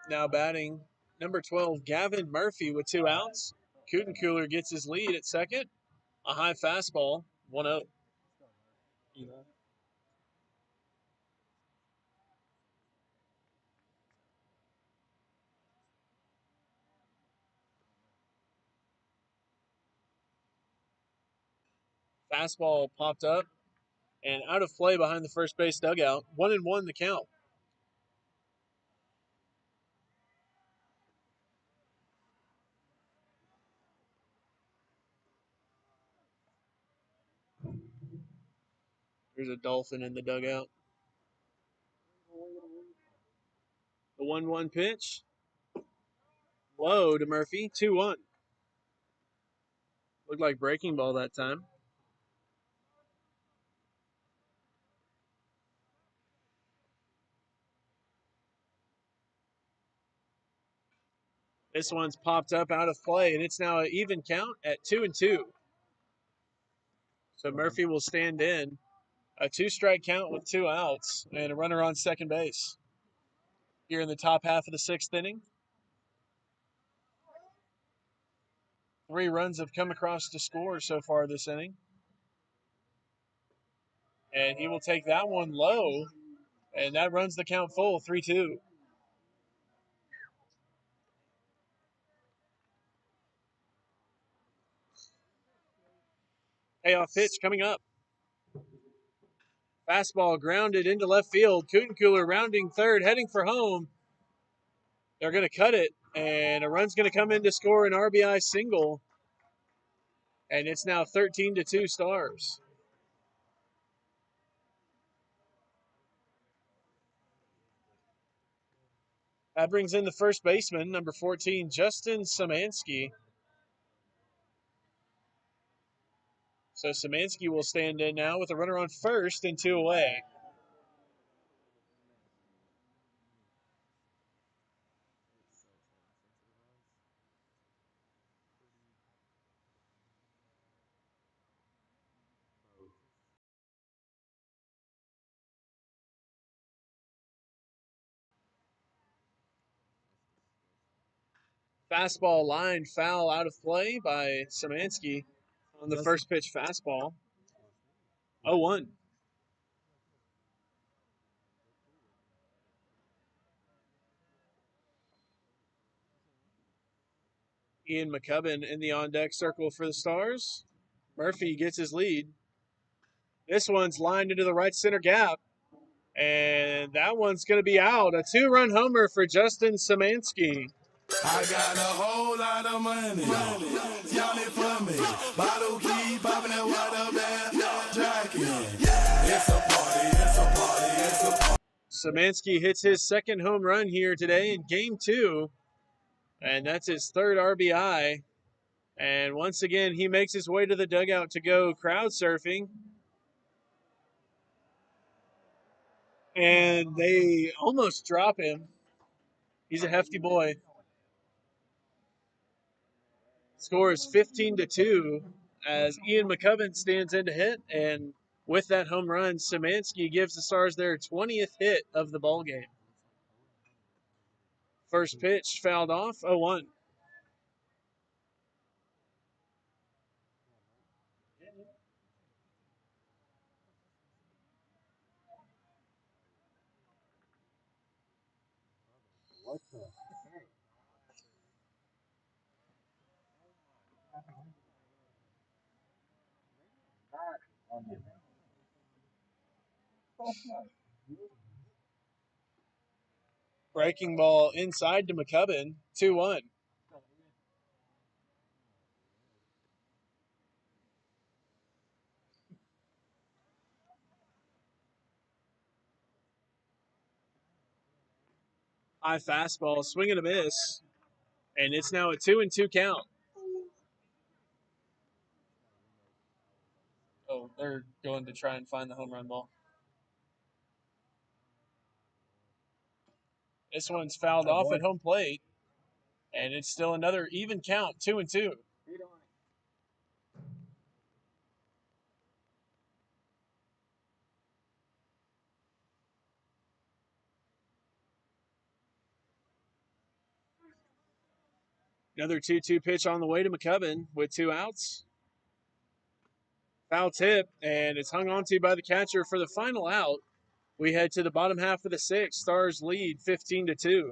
Now batting, number 12, Gavin Murphy with 2 outs. Kutenkeuler gets his lead at second. A high fastball, 1-0. Fastball popped up and out of play behind the first base dugout. 1-1 the count. There's a dolphin in the dugout. The 1-1 pitch. Low to Murphy, 2-1. Looked like breaking ball that time. This one's popped up out of play, and it's now an even count at 2-2. So Murphy will stand in. A 2-strike count with 2 outs and a runner on second base. Here in the top half of the 6th inning. 3 runs have come across to score so far this inning. And he will take that one low, and that runs the count full, 3-2. Payoff pitch coming up. Fastball grounded into left field. Kutenkeuler rounding third, heading for home. They're going to cut it, and a run's going to come in to score an RBI single. And it's now 13-2 Stars. That brings in the first baseman, number 14, Justin Szymanski. So Szymanski will stand in now with a runner on first and 2 away. Fastball line foul out of play by Szymanski on the first pitch fastball. 0-1. Ian McCubbin in the on-deck circle for the Stars. Murphy gets his lead. This one's lined into the right center gap, and that one's going to be out. A 2-run homer for Justin Szymanski. I got a whole lot of money. Y'all it for me. Bottle keep popping that water band. Jacking. It's a party, it's a party, it's a party. Szymanski hits his second home run here today in Game 2, and that's his third RBI. And once again, he makes his way to the dugout to go crowd surfing. And they almost drop him. He's a hefty boy. Score is 15-2 as Ian McCubbin stands in to hit, and with that home run, Szymanski gives the Stars their 20th hit of the ball game. First pitch fouled off, 0-1. Breaking ball inside to McCubbin, 2-1. High fastball, swing and a miss, and it's now a 2-2 count. Oh, they're going to try and find the home run ball. This one's fouled off at home plate, and it's still another even count, 2-2. Another 2-2 pitch on the way to McCubbin with 2 outs. Foul tip, and it's hung onto by the catcher for the final out. We head to the bottom half of the 6th. Stars lead 15-2.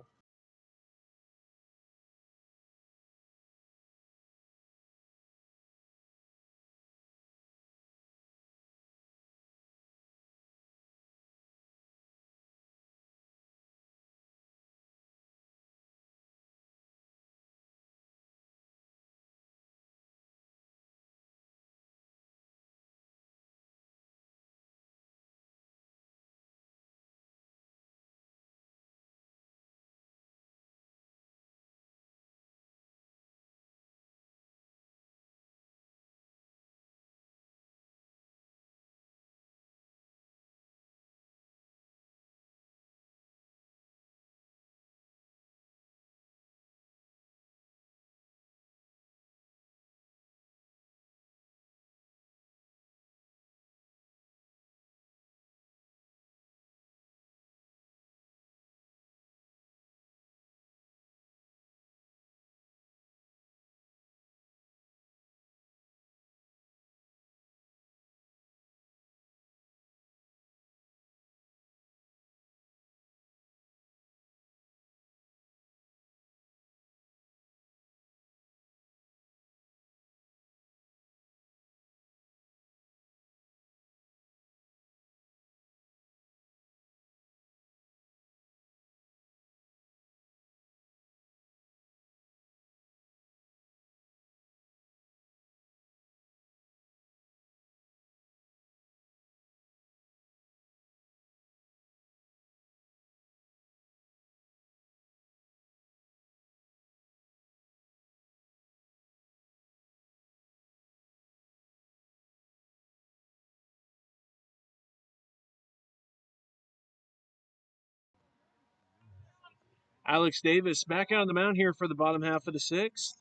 Alex Davis back out on the mound here for the bottom half of the sixth.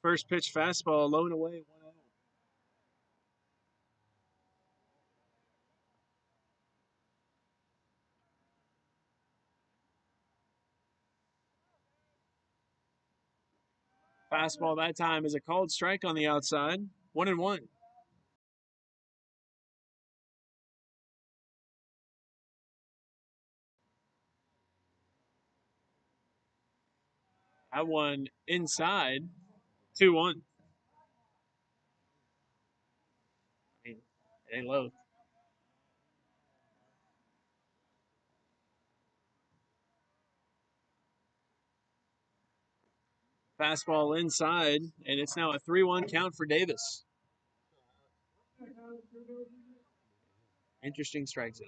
First pitch fastball, low and away, 1-0. Fastball that time is a called strike on the outside, 1-1. That one inside, 2-1. I mean, it ain't low. Fastball inside, and it's now a 3-1 count for Davis. Interesting strike zone.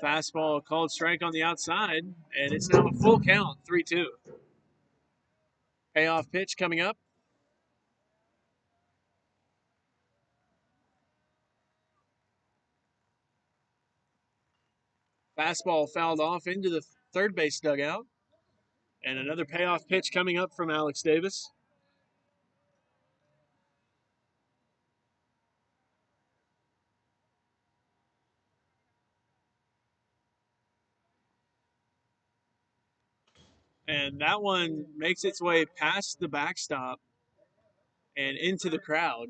Fastball called strike on the outside, and it's now a full count, 3-2. Payoff pitch coming up. Fastball fouled off into the third base dugout. And another payoff pitch coming up from Alex Davis. And that one makes its way past the backstop and into the crowd.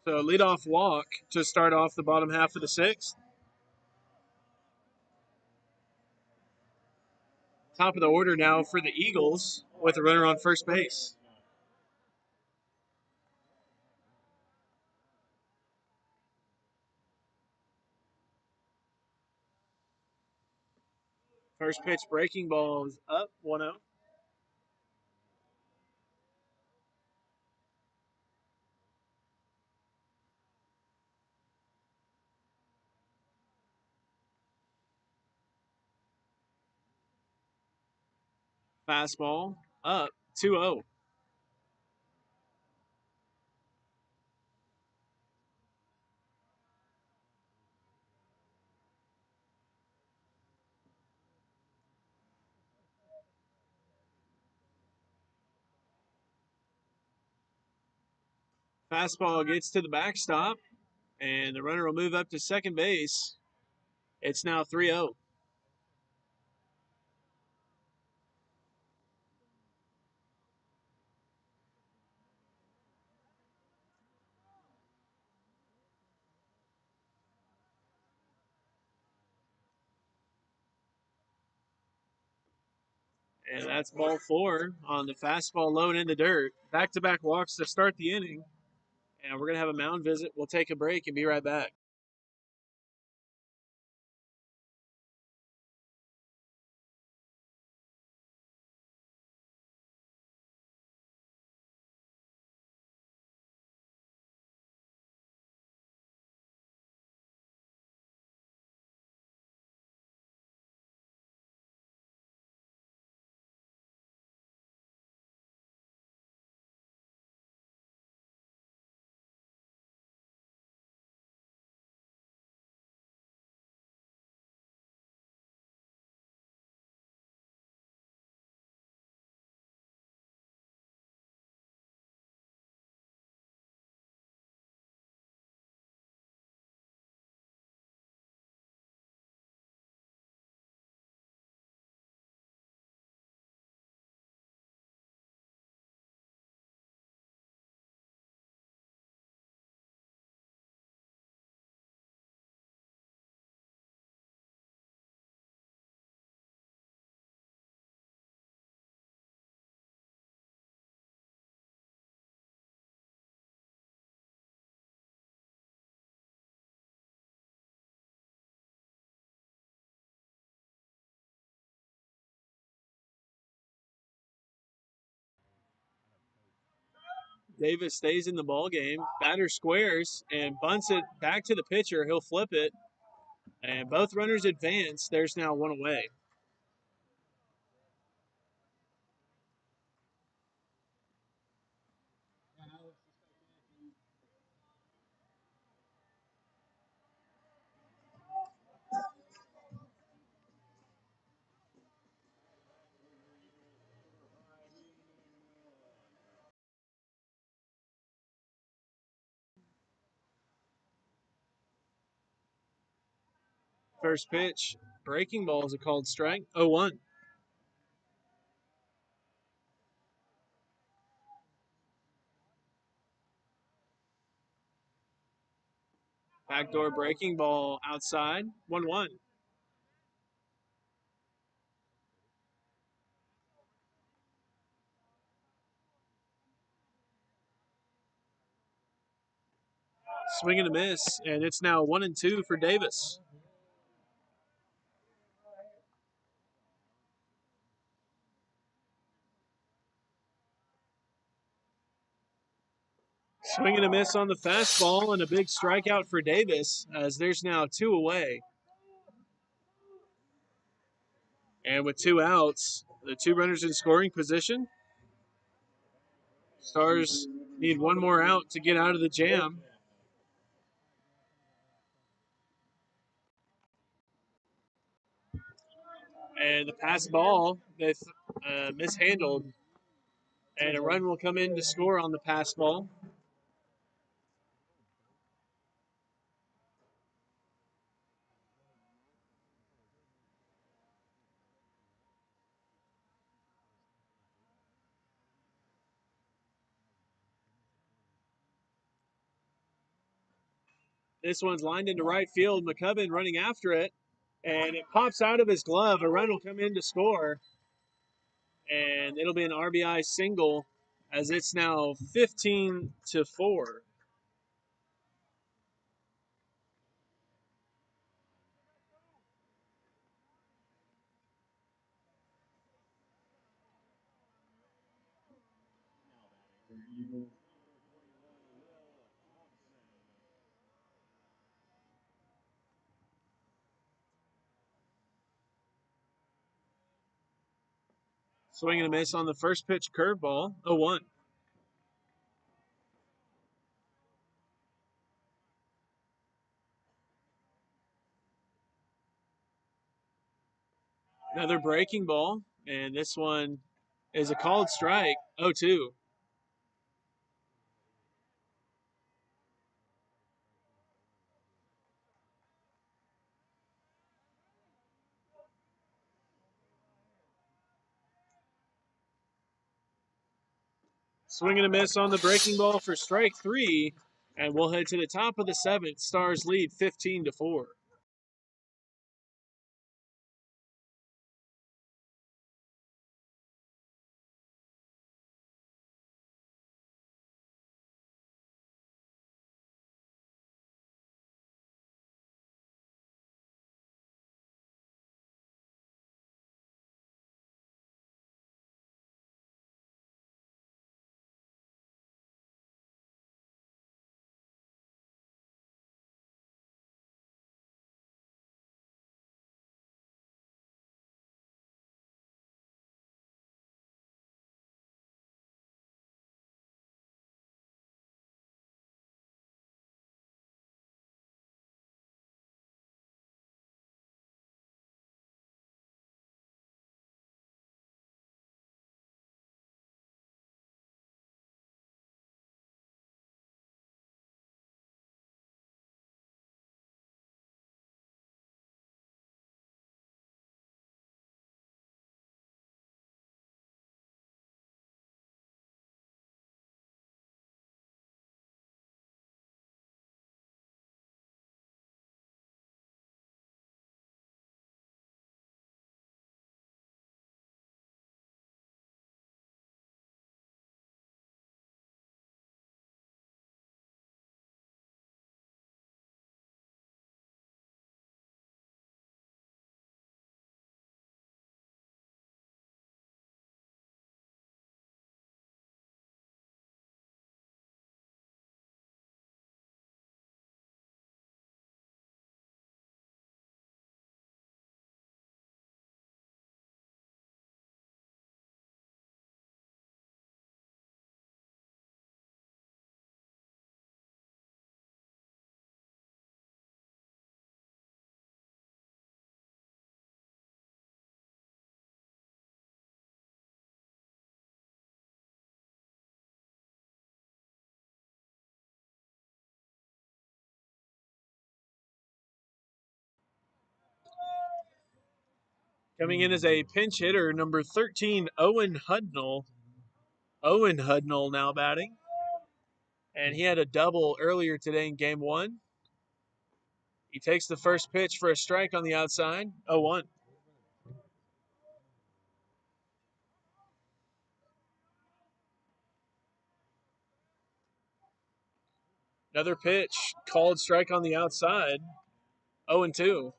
So leadoff walk to start off the bottom half of the sixth. Top of the order now for the Eagles with a runner on first base. First pitch breaking ball is up, 1-0. Fastball up, 2-0. Fastball gets to the backstop, and the runner will move up to second base. It's now 3-0. And that's ball 4 on the fastball low and in the dirt. Back-to-back walks to start the inning. And we're going to have a mound visit. We'll take a break and be right back. Davis stays in the ball game. Batter squares and bunts it back to the pitcher. He'll flip it. And both runners advance. There's now one away. First pitch, breaking ball is a called strike. 0-1. Backdoor breaking ball outside. 1-1. Swing and a miss, and it's now 1-2 for Davis. Swing and a miss on the fastball, and a big strikeout for Davis, as there's now 2 away. And with 2 outs, the 2 runners in scoring position. Stars need 1 more out to get out of the jam. And the pass ball that's mishandled. And a run will come in to score on the pass ball. This one's lined into right field. McCubbin running after it. And it pops out of his glove. A run will come in to score. And it'll be an RBI single as it's now 15-4. Swing and a miss on the first pitch curveball. 0-1. Another breaking ball, and this one is a called strike. 0-2. Swing and a miss on the breaking ball for strike 3, and we'll head to the top of the 7th. Stars lead 15-4. Coming in as a pinch hitter, number 13, Owen Hudnall. Owen Hudnall now batting. And he had a double earlier today in game 1. He takes the first pitch for a strike on the outside, 0-1. Another pitch, called strike on the outside, 0-2.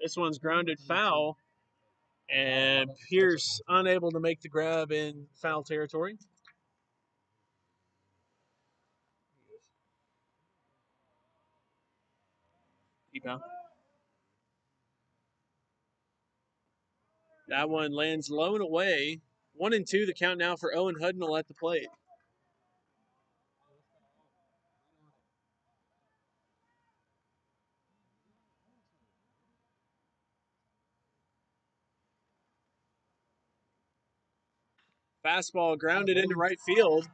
This one's grounded foul, and Pierce unable to make the grab in foul territory. Deep out. That one lands low and away. 1-2, the count now for Owen Hudnall at the plate. Fastball grounded into right field,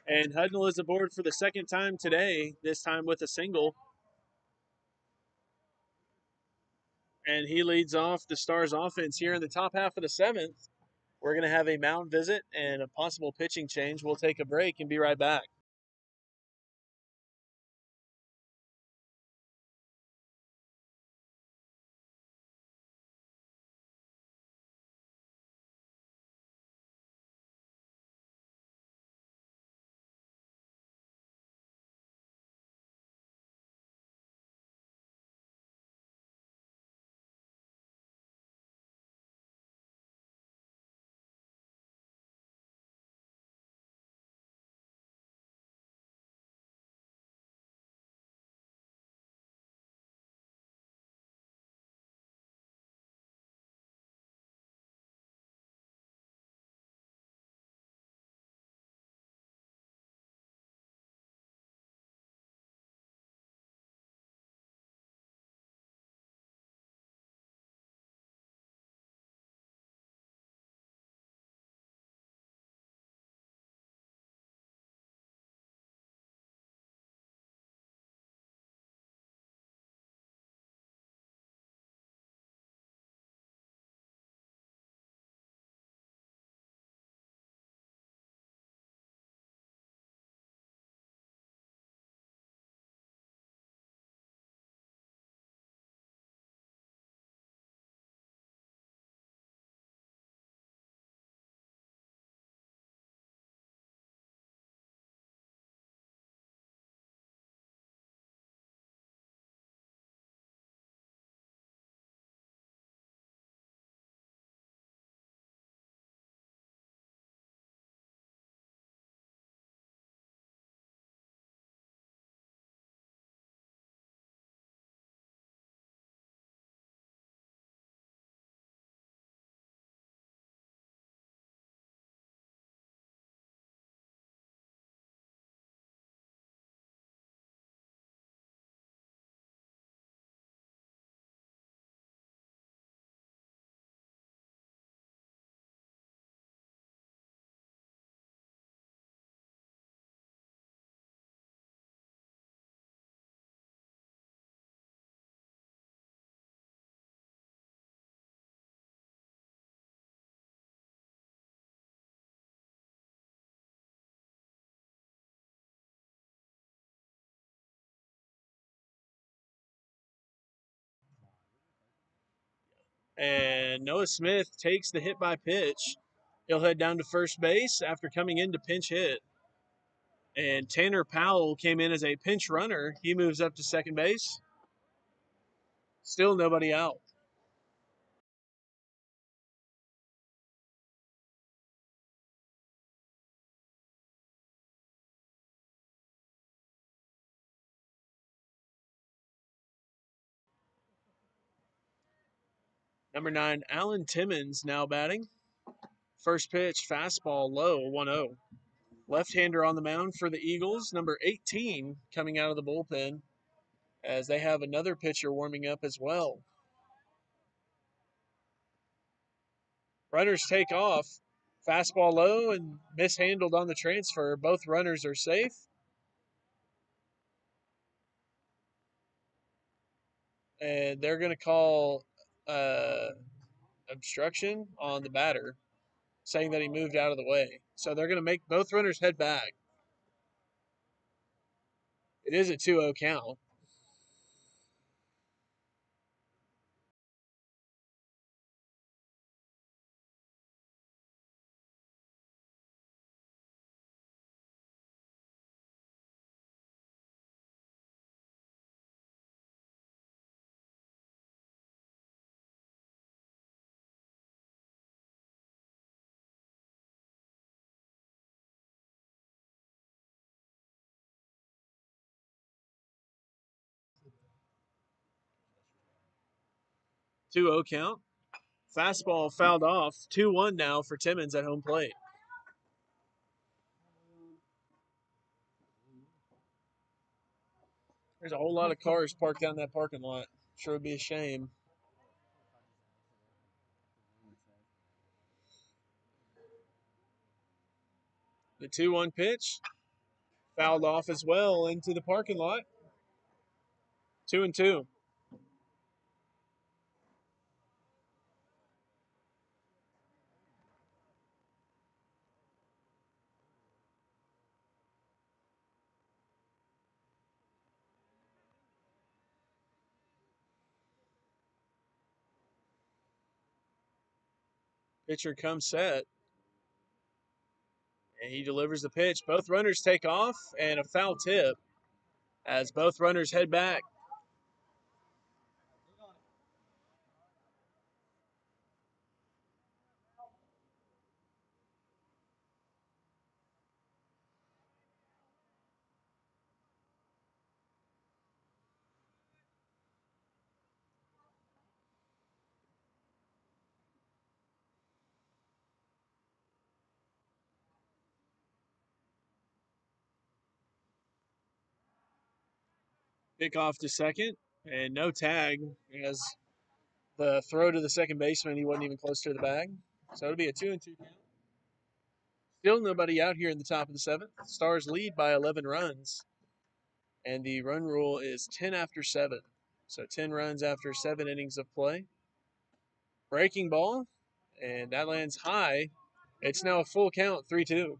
and Hudnall is aboard for the second time today, this time with a single. And he leads off the Stars offense here in the top half of the 7th. We're going to have a mound visit and a possible pitching change. We'll take a break and be right back. And Noah Smith takes the hit by pitch. He'll head down to first base after coming in to pinch hit. And Tanner Powell came in as a pinch runner. He moves up to second base. Still nobody out. Number 9, Alan Timmons now batting. First pitch, fastball low, 1-0. Left-hander on the mound for the Eagles, number 18 coming out of the bullpen as they have another pitcher warming up as well. Runners take off. Fastball low and mishandled on the transfer. Both runners are safe. and they're going to call obstruction on the batter, saying that he moved out of the way. So they're going to make both runners head back. It is a 2-0 count. Two 0 count. Fastball fouled off. 2-1 now for Timmons at home plate. There's a whole lot of cars parked down that parking lot. Sure would be a shame. The 2-1 pitch fouled off as well into the parking lot. 2-2. Pitcher comes set. And he delivers the pitch. Both runners take off, and a foul tip as both runners head back. Pick off to second, and no tag as the throw to the second baseman, he wasn't even close to the bag. So it'll be a 2-2 count. Still nobody out here in the top of the seventh. Stars lead by 11 runs, and the run rule is 10 after 7. So 10 runs after 7 innings of play. Breaking ball, and that lands high. It's now a full count, 3-2.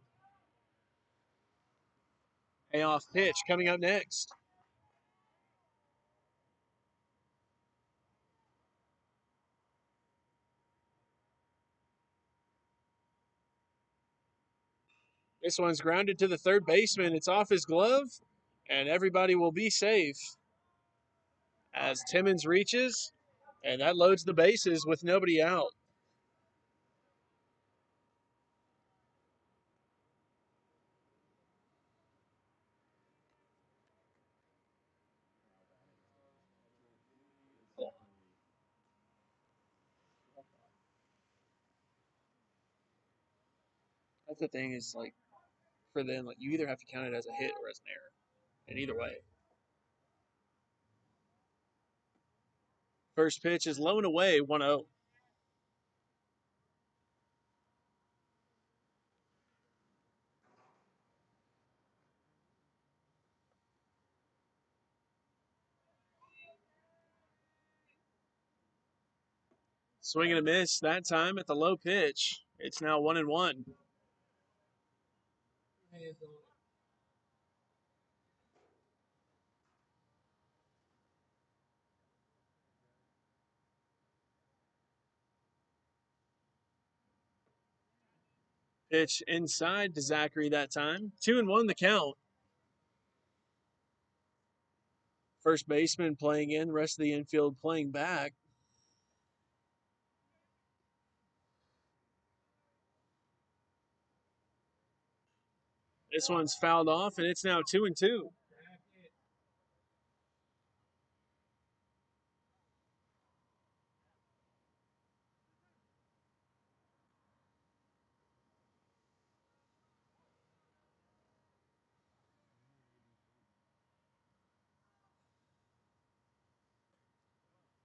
Payoff pitch coming up next. This one's grounded to the third baseman. It's off his glove, and everybody will be safe as Timmons reaches, and that loads the bases with nobody out. That's the thing is, like, for them, like, you either have to count it as a hit or as an error. And either way. First pitch is low and away, 1-0. Swing and a miss that time at the low pitch. It's now 1-1. Pitch inside to Zachary that time. 2-1 the count. First baseman playing in, rest of the infield playing back. This one's fouled off, and it's now 2-2.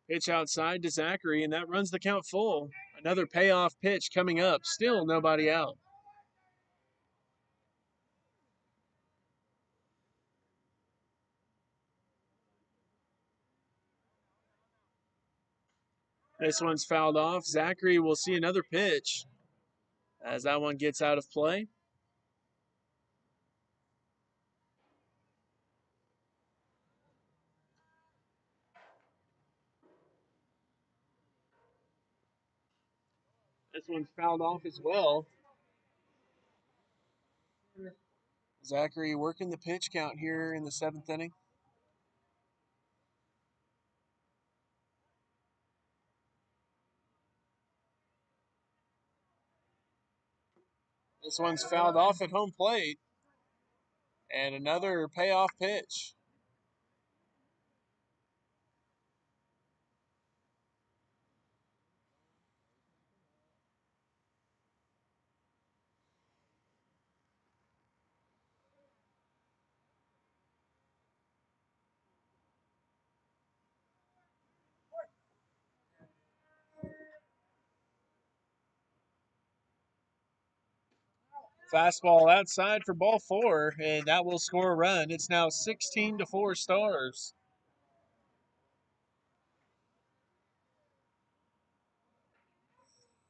Pitch outside to Zachary, and that runs the count full. Another payoff pitch coming up. Still nobody out. This one's fouled off. Zachary will see another pitch as that one gets out of play. This one's fouled off as well. Zachary working the pitch count here in the 7th inning. This one's fouled off at home plate. And another payoff pitch. Fastball outside for ball 4, and that will score a run. It's now 16-4 Stars.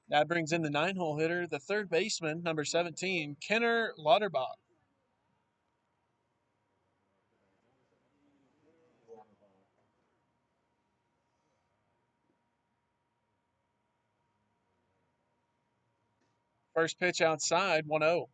That brings in the 9-hole hitter, the third baseman, number 17, Kenner Lauterbach. First pitch outside, 1-0.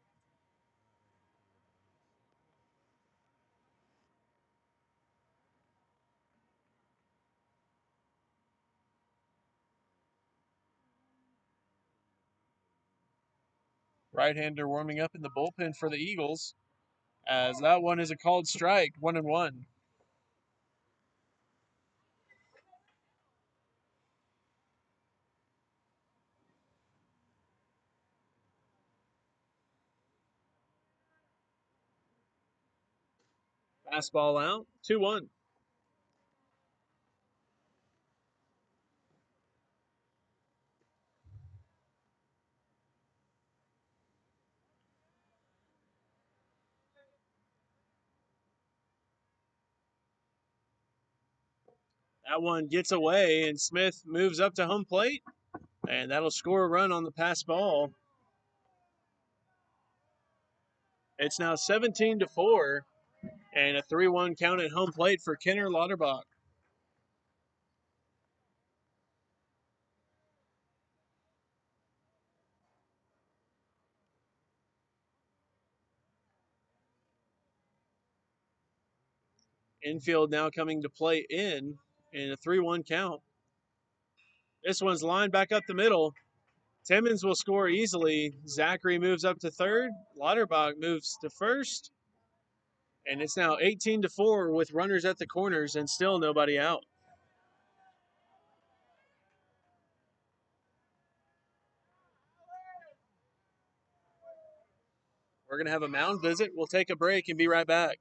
Right-hander warming up in the bullpen for the Eagles, as that one is a called strike, 1-1. Fastball out, 2-1. That one gets away, and Smith moves up to home plate, and that'll score a run on the pass ball. It's now 17-4, and a 3-1 count at home plate for Kenner Lauterbach. Infield now coming to play in a 3-1 count. This one's lined back up the middle. Timmons will score easily. Zachary moves up to third. Lauterbach moves to first. And it's now 18-4 with runners at the corners and still nobody out. We're going to have a mound visit. We'll take a break and be right back.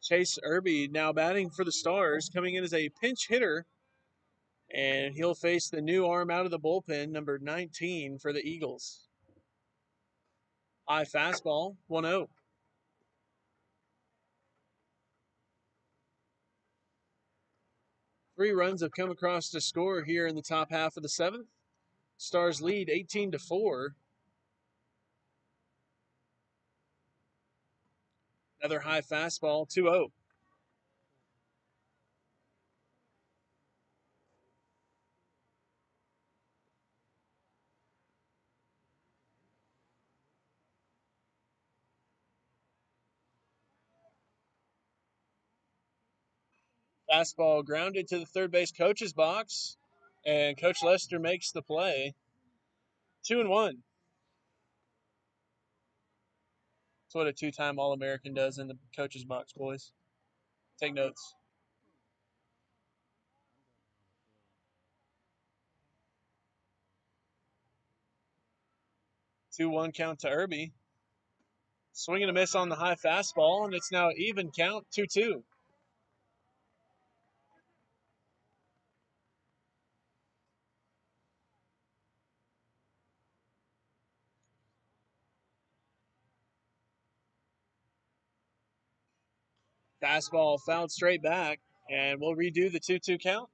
Chase Irby now batting for the Stars, coming in as a pinch hitter, and he'll face the new arm out of the bullpen, number 19 for the Eagles. High fastball, 1-0. Three runs have come across to score here in the top half of the seventh. Stars lead 18-4. Another high fastball, 2-0. Fastball grounded to the third base coach's box, and Coach Lester makes the play. 2-1. That's what a two-time All-American does in the coach's box, boys. Take notes. 2-1 count to Irby. Swing and a miss on the high fastball, and it's now even count, 2-2. Fastball fouled straight back, and we'll redo the 2-2 count.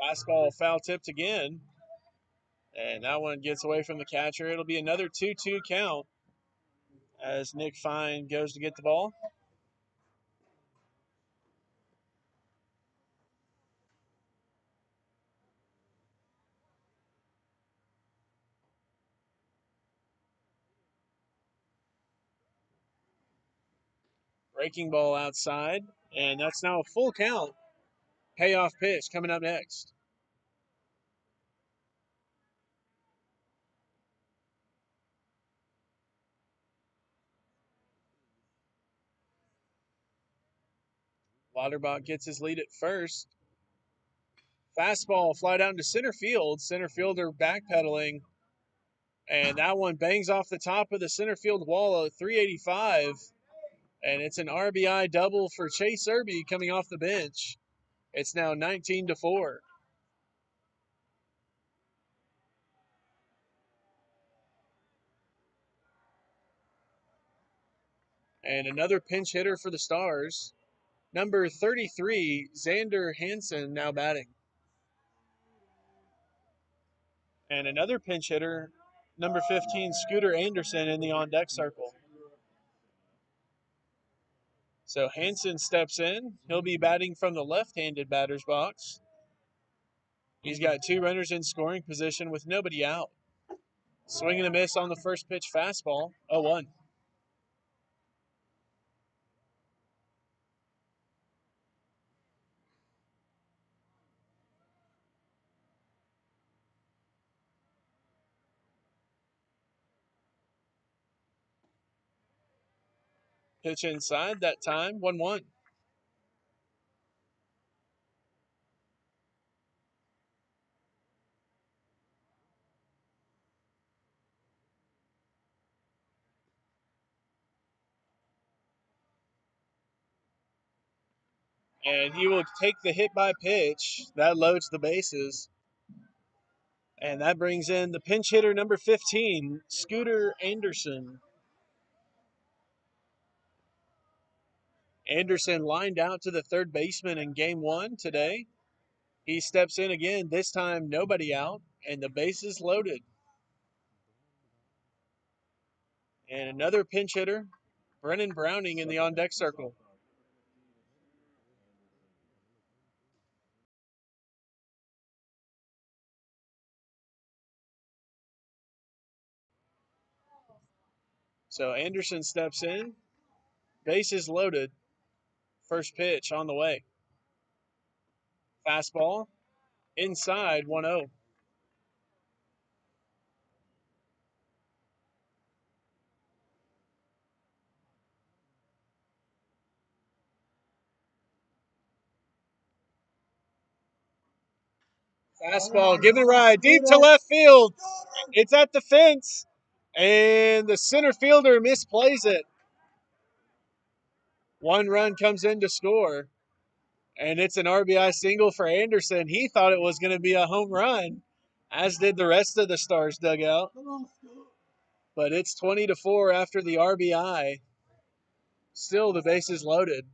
Fastball foul tipped again, and that one gets away from the catcher. It'll be another 2-2 count as Nick Fine goes to get the ball. Breaking ball outside, and that's now a full count. Payoff pitch coming up next. Lauterbach gets his lead at first. Fastball fly down to center field. Center fielder backpedaling. And that one bangs off the top of the center field wall at 385. And it's an RBI double for Chase Irby coming off the bench. It's now 19-4. And another pinch hitter for the Stars. Number 33, Xander Hansen, now batting. And another pinch hitter, number 15, Scooter Anderson, in the on-deck circle. So Hansen steps in. He'll be batting from the left-handed batter's box. He's got two runners in scoring position with nobody out. Swing and a miss on the first pitch fastball, 0-1. Pitch inside that time, 1-1. And he will take the hit by pitch. That loads the bases. And that brings in the pinch hitter, number 15, Scooter Anderson. Anderson lined out to the third baseman in game one today. He steps in again, this time nobody out, and the bases loaded. And another pinch hitter, Brennan Browning, in the on-deck circle. So Anderson steps in, bases loaded, first pitch on the way. Fastball, inside, 1-0. Fastball, giving it right deep to left field. It's at the fence, and the center fielder misplays it. One run comes in to score, and it's an RBI single for Anderson. He thought it was going to be a home run, as did the rest of the Stars dugout. But it's 20-4 after the RBI. Still, the bases loaded.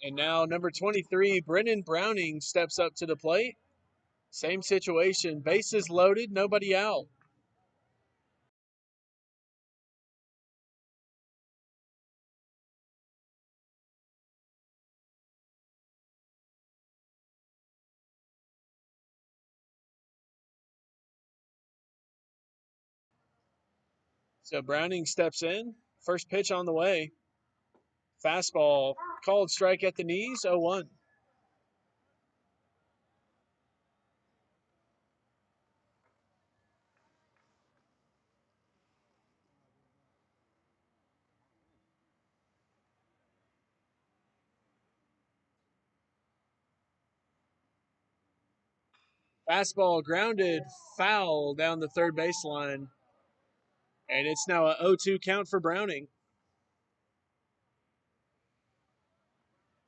And now number 23, Brennan Browning, steps up to the plate. Same situation, bases loaded, nobody out. So Browning steps in. First pitch on the way. Fastball, called strike at the knees, 0-1. Fastball grounded, foul down the third baseline. And it's now a 0-2 count for Browning.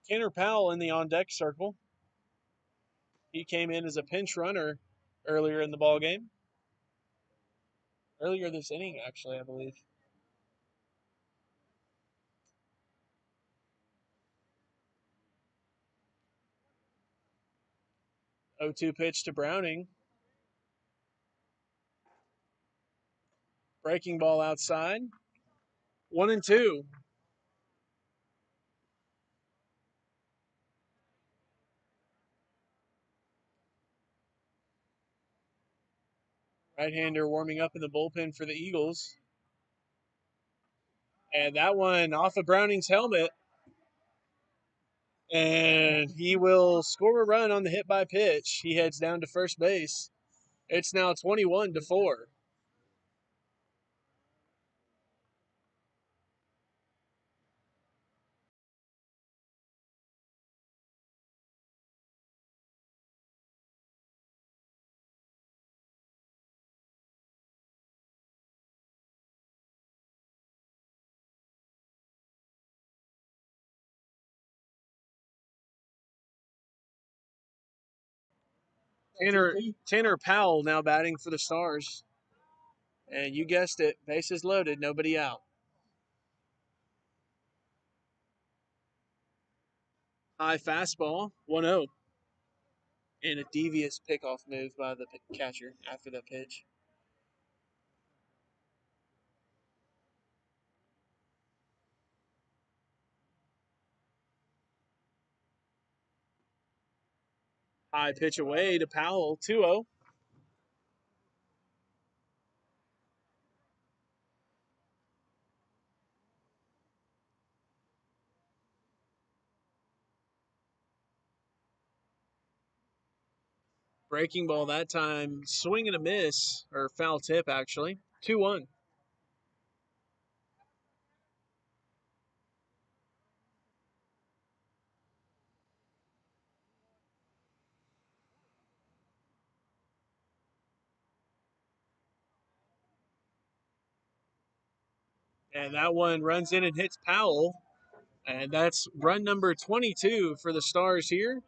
Tanner Powell in the on-deck circle. He came in as a pinch runner earlier in the ball game. Earlier this inning, actually, I believe. 0-2 pitch to Browning. Breaking ball outside. 1-2. Right-hander warming up in the bullpen for the Eagles. And that one off of Browning's helmet. And he will score a run on the hit by pitch. He heads down to first base. It's now 21-4. Tanner Powell now batting for the Stars. And you guessed it, bases loaded, nobody out. High fastball, 1-0. And a devious pickoff move by the catcher after that pitch. High pitch away to Powell, 2-0. Breaking ball that time, swing and a miss, or foul tip actually, 2-1. And that one runs in and hits Powell. And that's run number 22 for the Stars here.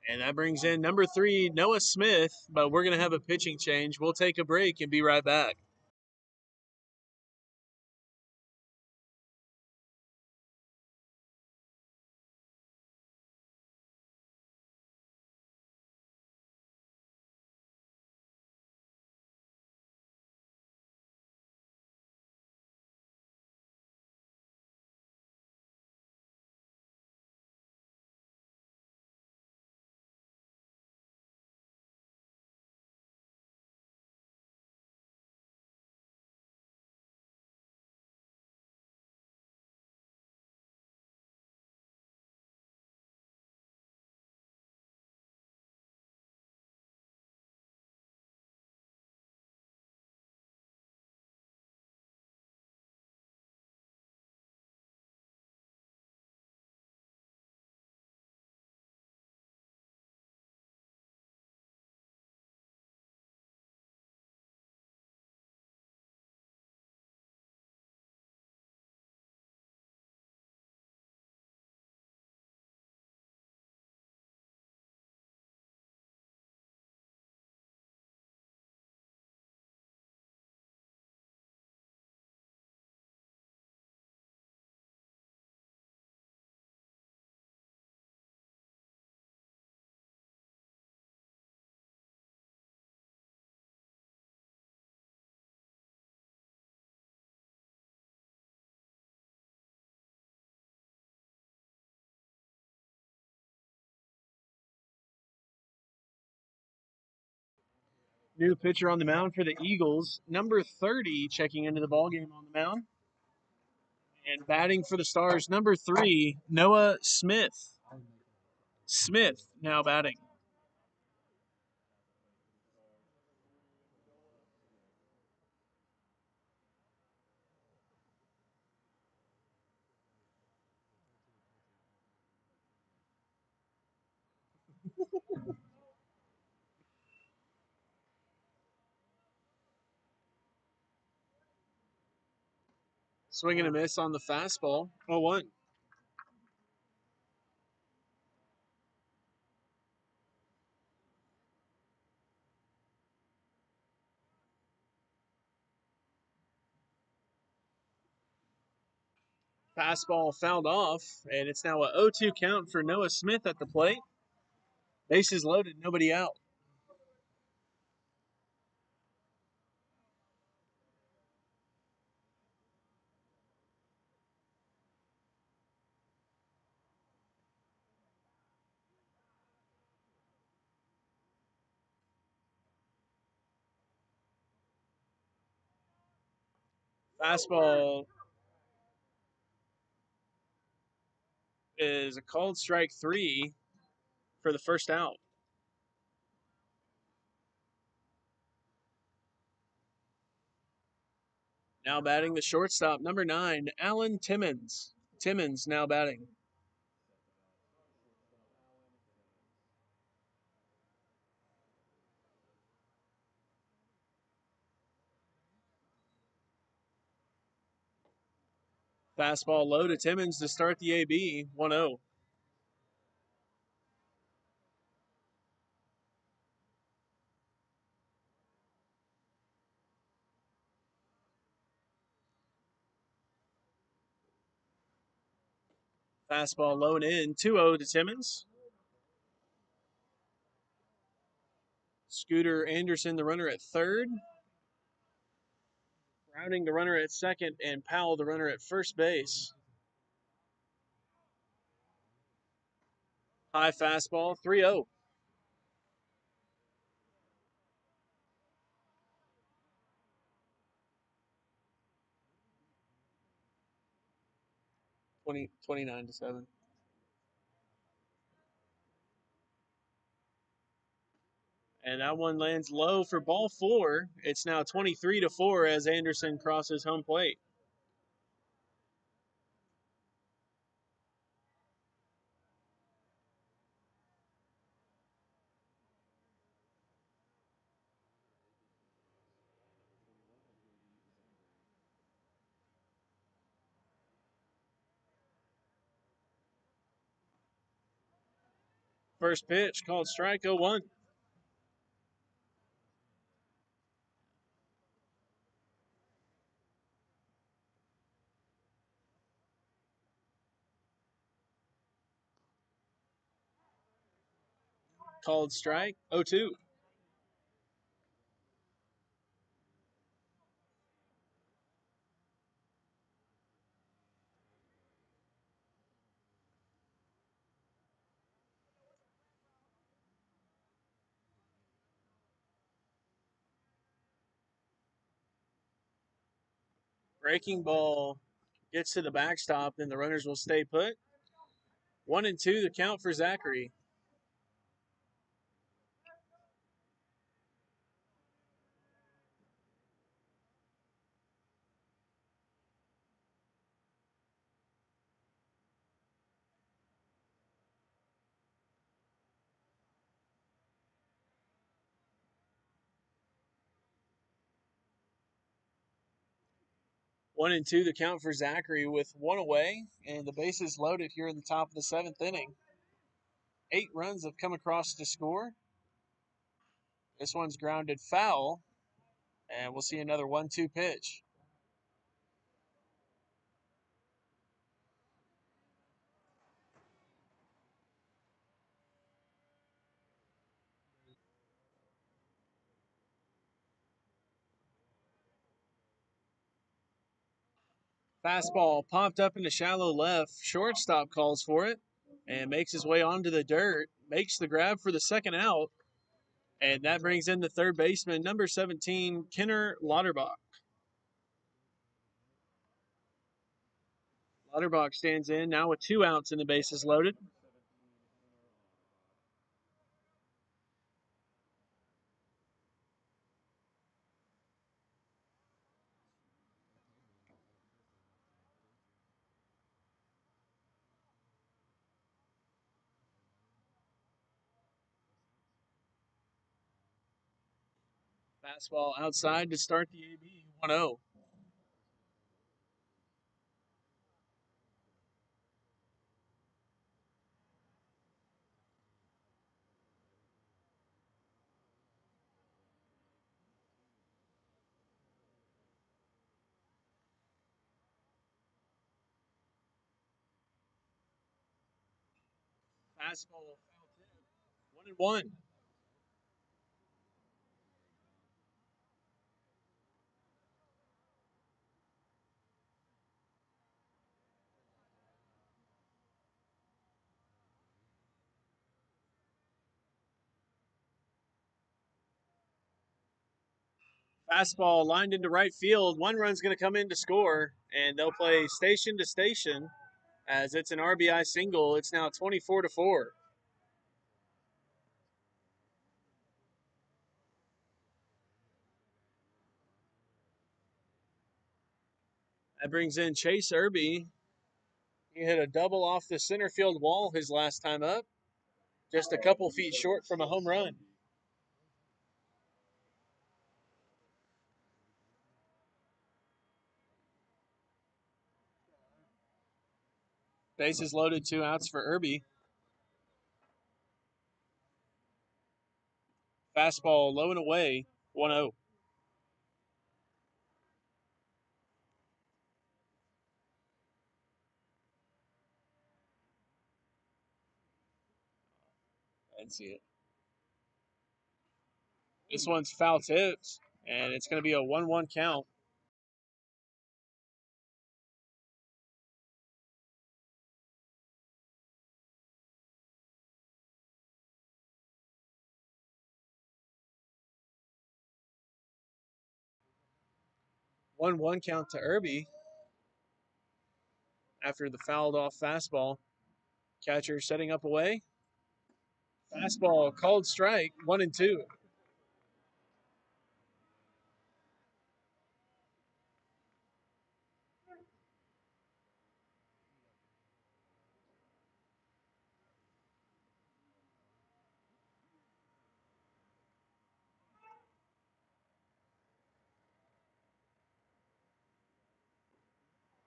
And that brings in number 3, Noah Smith. But we're going to have a pitching change. We'll take a break and be right back. New pitcher on the mound for the Eagles, number 30, checking into the ballgame on the mound. And batting for the Stars, number 3, Noah Smith. Smith now batting. Swing and a miss on the fastball. 0-1. Fastball fouled off, and it's now a 0-2 count for Noah Smith at the plate. Bases loaded, nobody out. Fastball is a called strike 3 for the first out. Now batting the shortstop, number 9, Alan Timmons. Timmons now batting. Fastball low to Timmons to start the AB, 1-0. Fastball low and in, 2-0 to Timmons. Scooter Anderson, the runner at third. Browning, the runner at second, and Powell, the runner at first base. High fastball, 3-0. 29-7. And that one lands low for ball 4. It's now 23-4 as Anderson crosses home plate. First pitch called strike, 0-1. Called strike, 0-2. Breaking ball gets to the backstop, then the runners will stay put. 1-2, the count for Zachary. One and two, the count for Zachary with one away, and the bases loaded here in the top of the 7th inning. 8 runs have come across to score. This one's grounded foul, and we'll see another 1-2 pitch. Fastball popped up into shallow left. Shortstop calls for it and makes his way onto the dirt. Makes the grab for the second out. And that brings in the third baseman, number 17, Kenner Lauterbach. Lauterbach stands in now with 2 outs and the bases loaded. Fastball outside to start the AB, 1-0. Fastball foul tip, 1-1. Fastball lined into right field. 1 run's going to come in to score, and they'll play station to station as it's an RBI single. It's now 24-4. That brings in Chase Irby. He hit a double off the center field wall his last time up, just a couple feet short from a home run. Bases loaded, 2 outs for Irby. Fastball low and away, 1-0. I didn't see it. This one's foul tipped, and it's going to be a 1-1 count. One count to Irby after the fouled off fastball. Catcher setting up away. Fastball called strike, 1-2.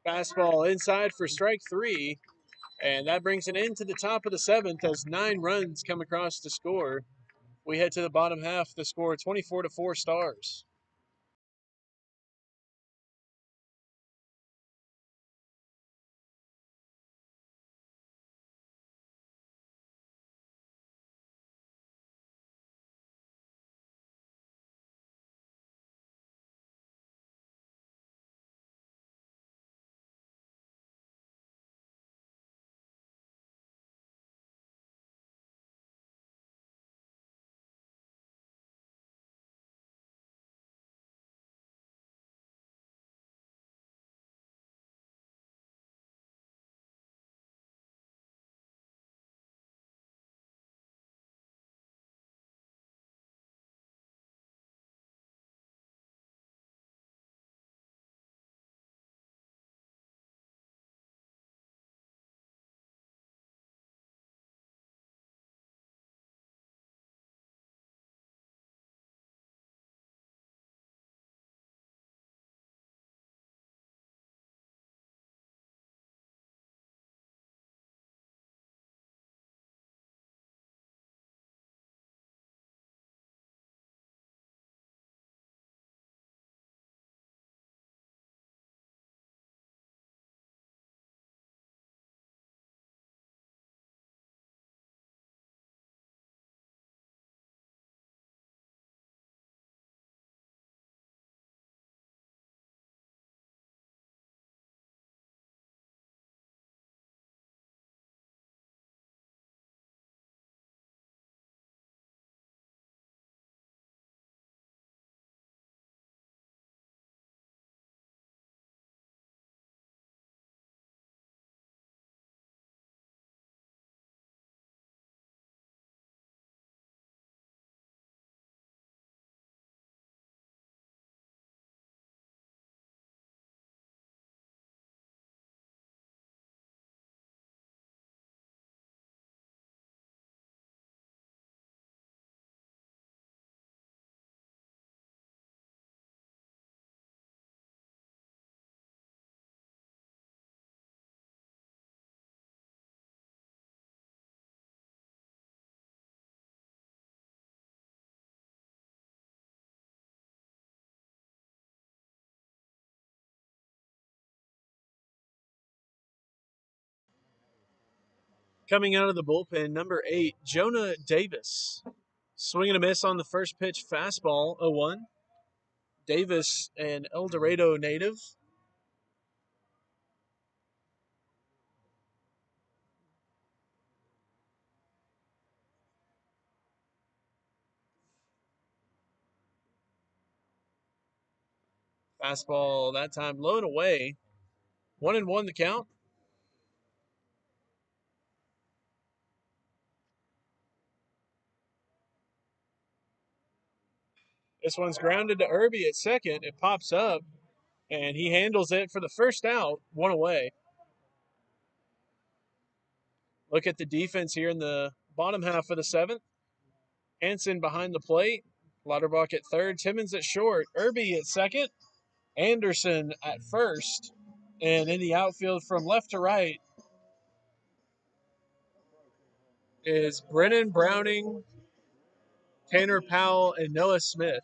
Fastball inside for strike 3, and that brings it into the top of the 7th as 9 runs come across to score. We head to the bottom half. The score 24-4 Stars. Coming out of the bullpen, number 8, Jonah Davis. Swing and a miss on the first pitch fastball, 0-1. Davis, an El Dorado native. Fastball that time low and away. 1-1 the count. This one's grounded to Irby at second. It pops up, and he handles it for the first out, 1 away. Look at the defense here in the bottom half of the 7th. Hansen behind the plate. Lauterbach at third. Timmons at short. Irby at second. Anderson at first. And in the outfield from left to right is Brennan Browning, Tanner Powell, and Noah Smith.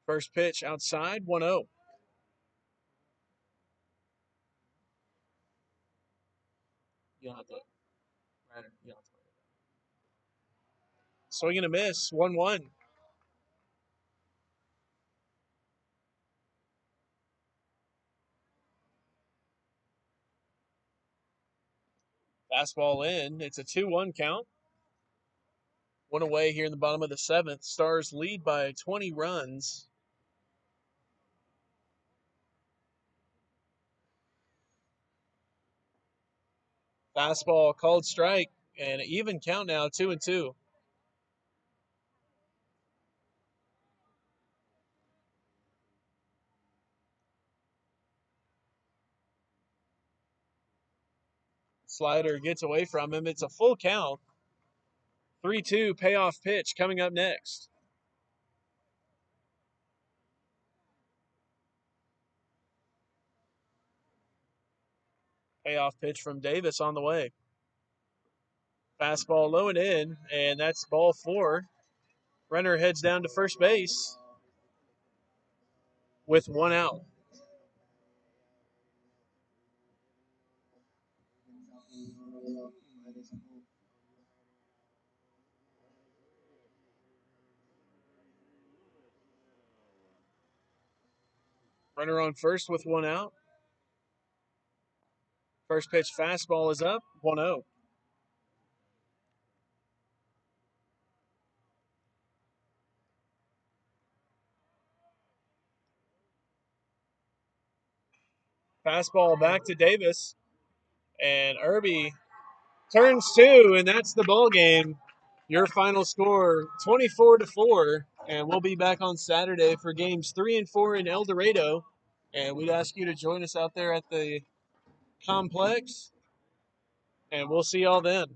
First pitch outside, 1-0. Swing and a miss, 1-1. Fastball in. It's a 2-1 count. 1 away here in the bottom of the 7th. Stars lead by 20 runs. Fastball called strike, and an even count now, 2-2. Slider gets away from him. It's a full count. 3-2 payoff pitch coming up next. Payoff pitch from Davis on the way. Fastball low and in, and that's ball 4. Runner heads down to first base with 1 out. Runner on first with 1 out. First pitch fastball is up, 1-0. Fastball back to Davis, and Irby turns 2, and that's the ball game. Your final score, 24-4, and we'll be back on Saturday for games 3 and 4 in El Dorado, and we'd ask you to join us out there at the complex, and we'll see y'all then.